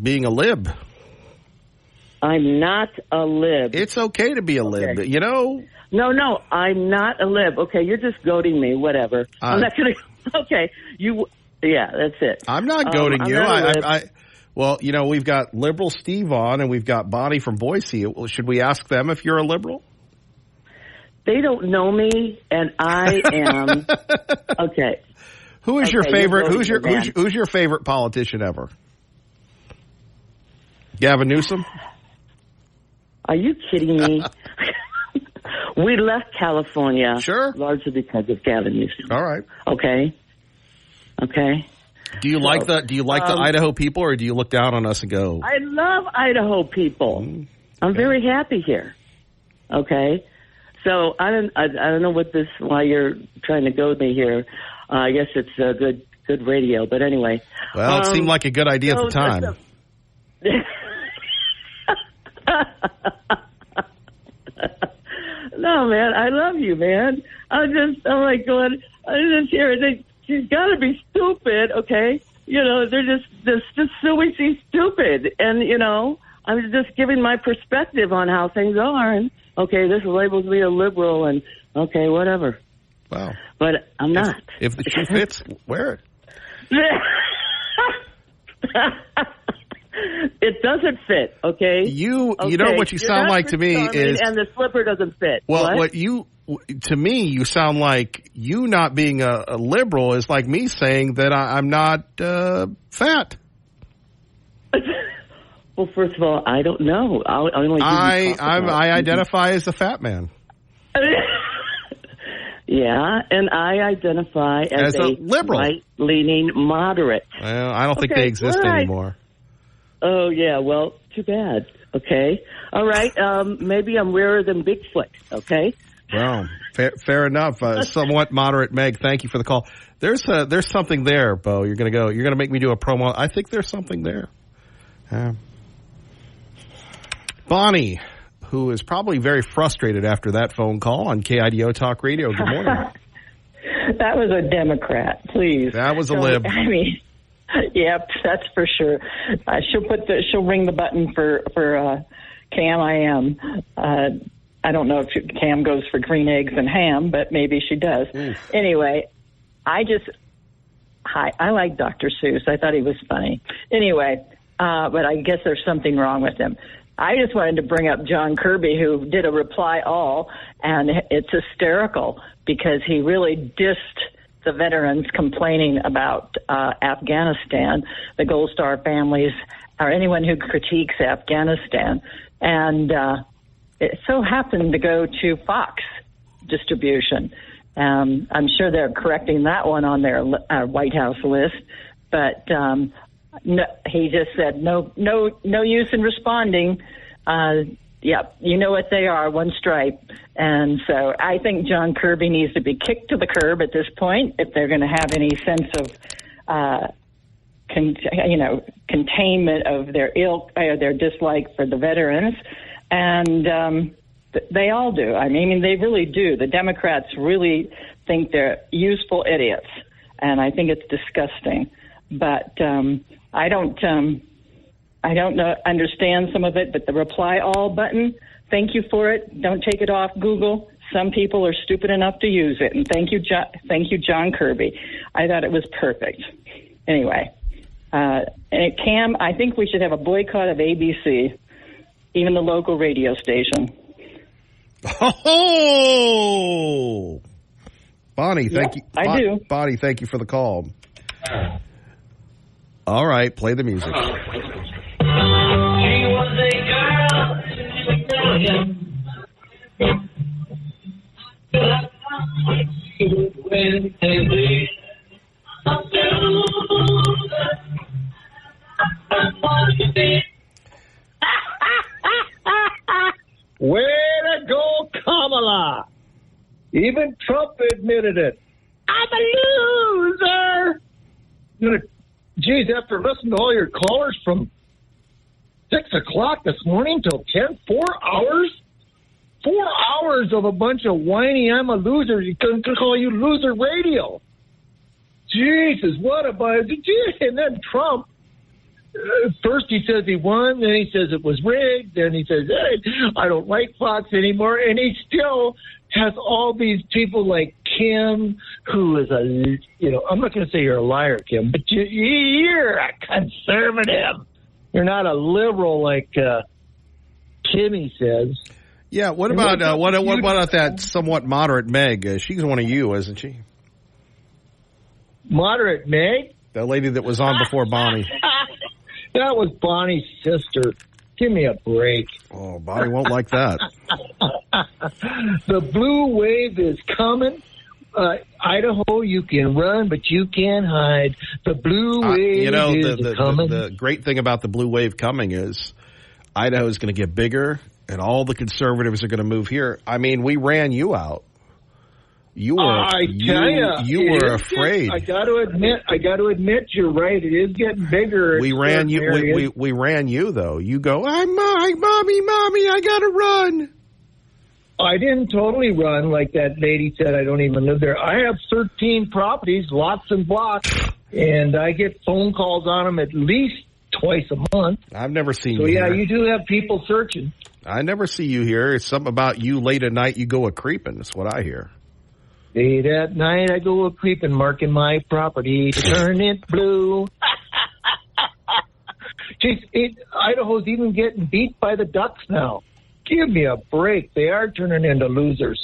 being a lib. I'm not a lib. It's okay to be a lib, you know? No, I'm not a lib. Okay, you're just goading me, whatever. I'm not going to... Okay, yeah, that's it. I'm not goading you. Not well, you know, we've got liberal Steve on, and we've got Bonnie from Boise. Should we ask them if you're a liberal? They don't know me, and I am... Okay. Who is your favorite? Who's your favorite politician ever? Gavin Newsom? Are you kidding me? We left California largely because of Gavin Newsom. All right. Okay. Do you like the Idaho people, or do you look down on us and go? I love Idaho people. Okay. I'm very happy here. Okay. So I don't know why you're trying to goad me here. I guess it's good radio, but anyway. Well, it seemed like a good idea at the time. No, man, I love you, man. I'm like going, I'm just here. She's got to be stupid, okay? You know, they're just silly, she's stupid. And, you know, I'm just giving my perspective on how things are. And, okay, this labels me a liberal and, okay, whatever. Wow. But I'm not. If the shoe fits, wear it. It doesn't fit, okay? You know what you sound like to me is... And the slipper doesn't fit. Well, to me, you sound like you not being a liberal is like me saying that I'm not fat. Well, first of all, I don't know. I identify as a fat man. Yeah, and I identify as a liberal, right-leaning moderate. Well, I don't think they exist anymore. Oh, yeah, well, too bad. Okay. All right, maybe I'm rarer than Bigfoot, okay? Well, fair enough. Somewhat moderate, Meg. Thank you for the call. There's something there, Bo. You're gonna make me do a promo. I think there's something there. Bonnie, who is probably very frustrated after that phone call on KIDO Talk Radio. Good morning. That was a Democrat, please. That was a lib. I mean, yep, that's for sure. She'll ring the button for Cam. I am. I don't know if Cam goes for green eggs and ham, but maybe she does. Anyway, I like Dr. Seuss. I thought he was funny. Anyway, but I guess there's something wrong with him. I just wanted to bring up John Kirby, who did a reply all, and it's hysterical because he really dissed the veterans complaining about Afghanistan, the Gold Star families, or anyone who critiques Afghanistan. And it so happened to go to Fox distribution. I'm sure they're correcting that one on their White House list, but no, he just said no use in responding. Yep, you know what they are, one stripe. And so I think John Kirby needs to be kicked to the curb at this point if they're going to have any sense of containment of their dislike for the veterans. And they all do. I mean, they really do. The Democrats really think they're useful idiots, and I think it's disgusting. But I don't understand some of it. But the reply all button, thank you for it. Don't take it off Google. Some people are stupid enough to use it. And thank you, John Kirby. I thought it was perfect. Anyway, Cam, I think we should have a boycott of ABC, even the local radio station. Oh, Bonnie, thank you. I do. Bonnie, thank you for the call. All right, play the music. She was a girl. Way to go, Even Trump admitted it. I'm a loser. Geez, after listening to all your callers from 6 o'clock this morning till 10, 4 hours? 4 hours of a bunch of whiny, I'm a loser. You couldn't call you loser radio. Jesus, what about it? And then Trump, first he says he won, then he says it was rigged, then he says, hey, I don't like Fox anymore, and he still has all these people like Kim, who is I'm not going to say you're a liar, Kim, but you're a conservative. You're not a liberal like Kimmy says. Yeah, what about that somewhat moderate Meg? She's one of you, isn't she? Moderate Meg? The lady that was on before Bonnie. That was Bonnie's sister. Give me a break. Oh, Bonnie won't like that. The blue wave is coming. Idaho, you can run, but you can't hide. The blue wave is coming. The great thing about the blue wave coming is Idaho is going to get bigger, and all the conservatives are going to move here. I mean, we ran you out. You were afraid. I got to admit, you're right. It is getting bigger. We ran you. We ran you though. You go, mommy, I got to run. I didn't totally run like that lady said. I don't even live there. I have 13 properties, lots and blocks, and I get phone calls on them at least twice a month. I've never seen you. So yeah, here. you do have people searching. I never see you here. It's something about you late at night. You go a creeping. That's what I hear. Late at night, I go a creeping, marking my property to turn it blue. Jeez, Idaho's even getting beat by the Ducks now. Give me a break. They are turning into losers.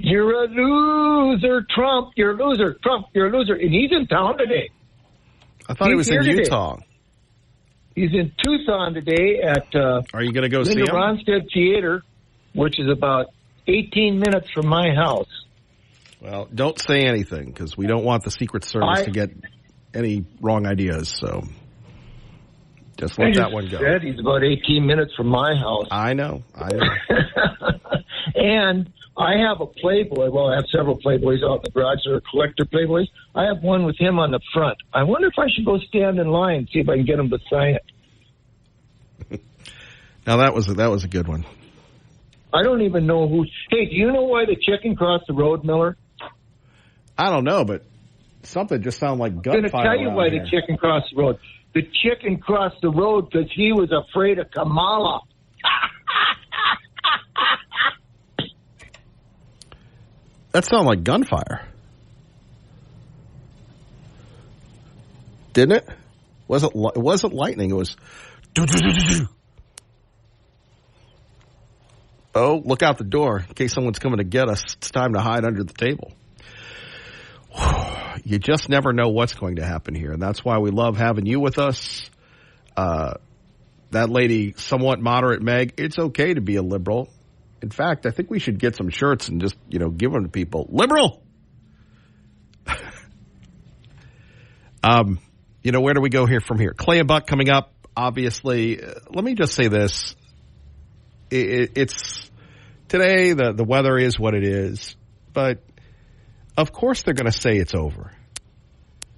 You're a loser, Trump. You're a loser, Trump. You're a loser. And he's in town today. I thought he was in Utah. Today. He's in Tucson today at Are you going to go see him? Linda Ronstadt Theater, which is about 18 minutes from my house. Well, don't say anything because we don't want the Secret Service to get any wrong ideas. So just let that one go. Said he's about 18 minutes from my house. I know. And I have a Playboy. Well, I have several Playboys out in the garage. They're collector Playboys. I have one with him on the front. I wonder if I should go stand in line and see if I can get him to sign it. Now that was a good one. I don't even know who. Hey, do you know why the chicken crossed the road, Miller? I don't know, but something just sounded like gunfire. I'm going to tell you why the chicken crossed the road. The chicken crossed the road because he was afraid of Kamala. That sounded like gunfire. Didn't it? It wasn't lightning. It was. Oh, look out the door in case someone's coming to get us. It's time to hide under the table. You just never know what's going to happen here, and that's why we love having you with us. That lady, somewhat moderate Meg, it's okay to be a liberal. In fact, I think we should get some shirts and just, give them to people. Liberal! Where do we go here from here? Clay and Buck coming up, obviously. Let me just say this. It's today, the weather is what it is, but of course they're going to say it's over.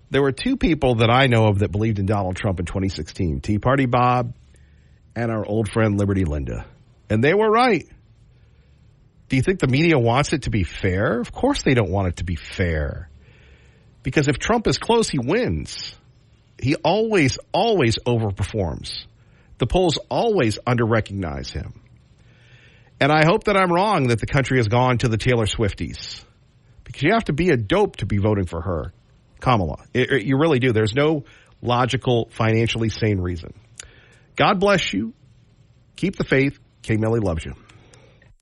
There were two people that I know of that believed in Donald Trump in 2016, Tea Party Bob and our old friend Liberty Linda. And they were right. Do you think the media wants it to be fair? Of course they don't want it to be fair. Because if Trump is close, he wins. He always overperforms. The polls always under-recognize him. And I hope that I'm wrong that the country has gone to the Taylor Swifties. Because you have to be a dope to be voting for her, Kamala. You really do. There's no logical, financially sane reason. God bless you. Keep the faith. Kay Millie loves you.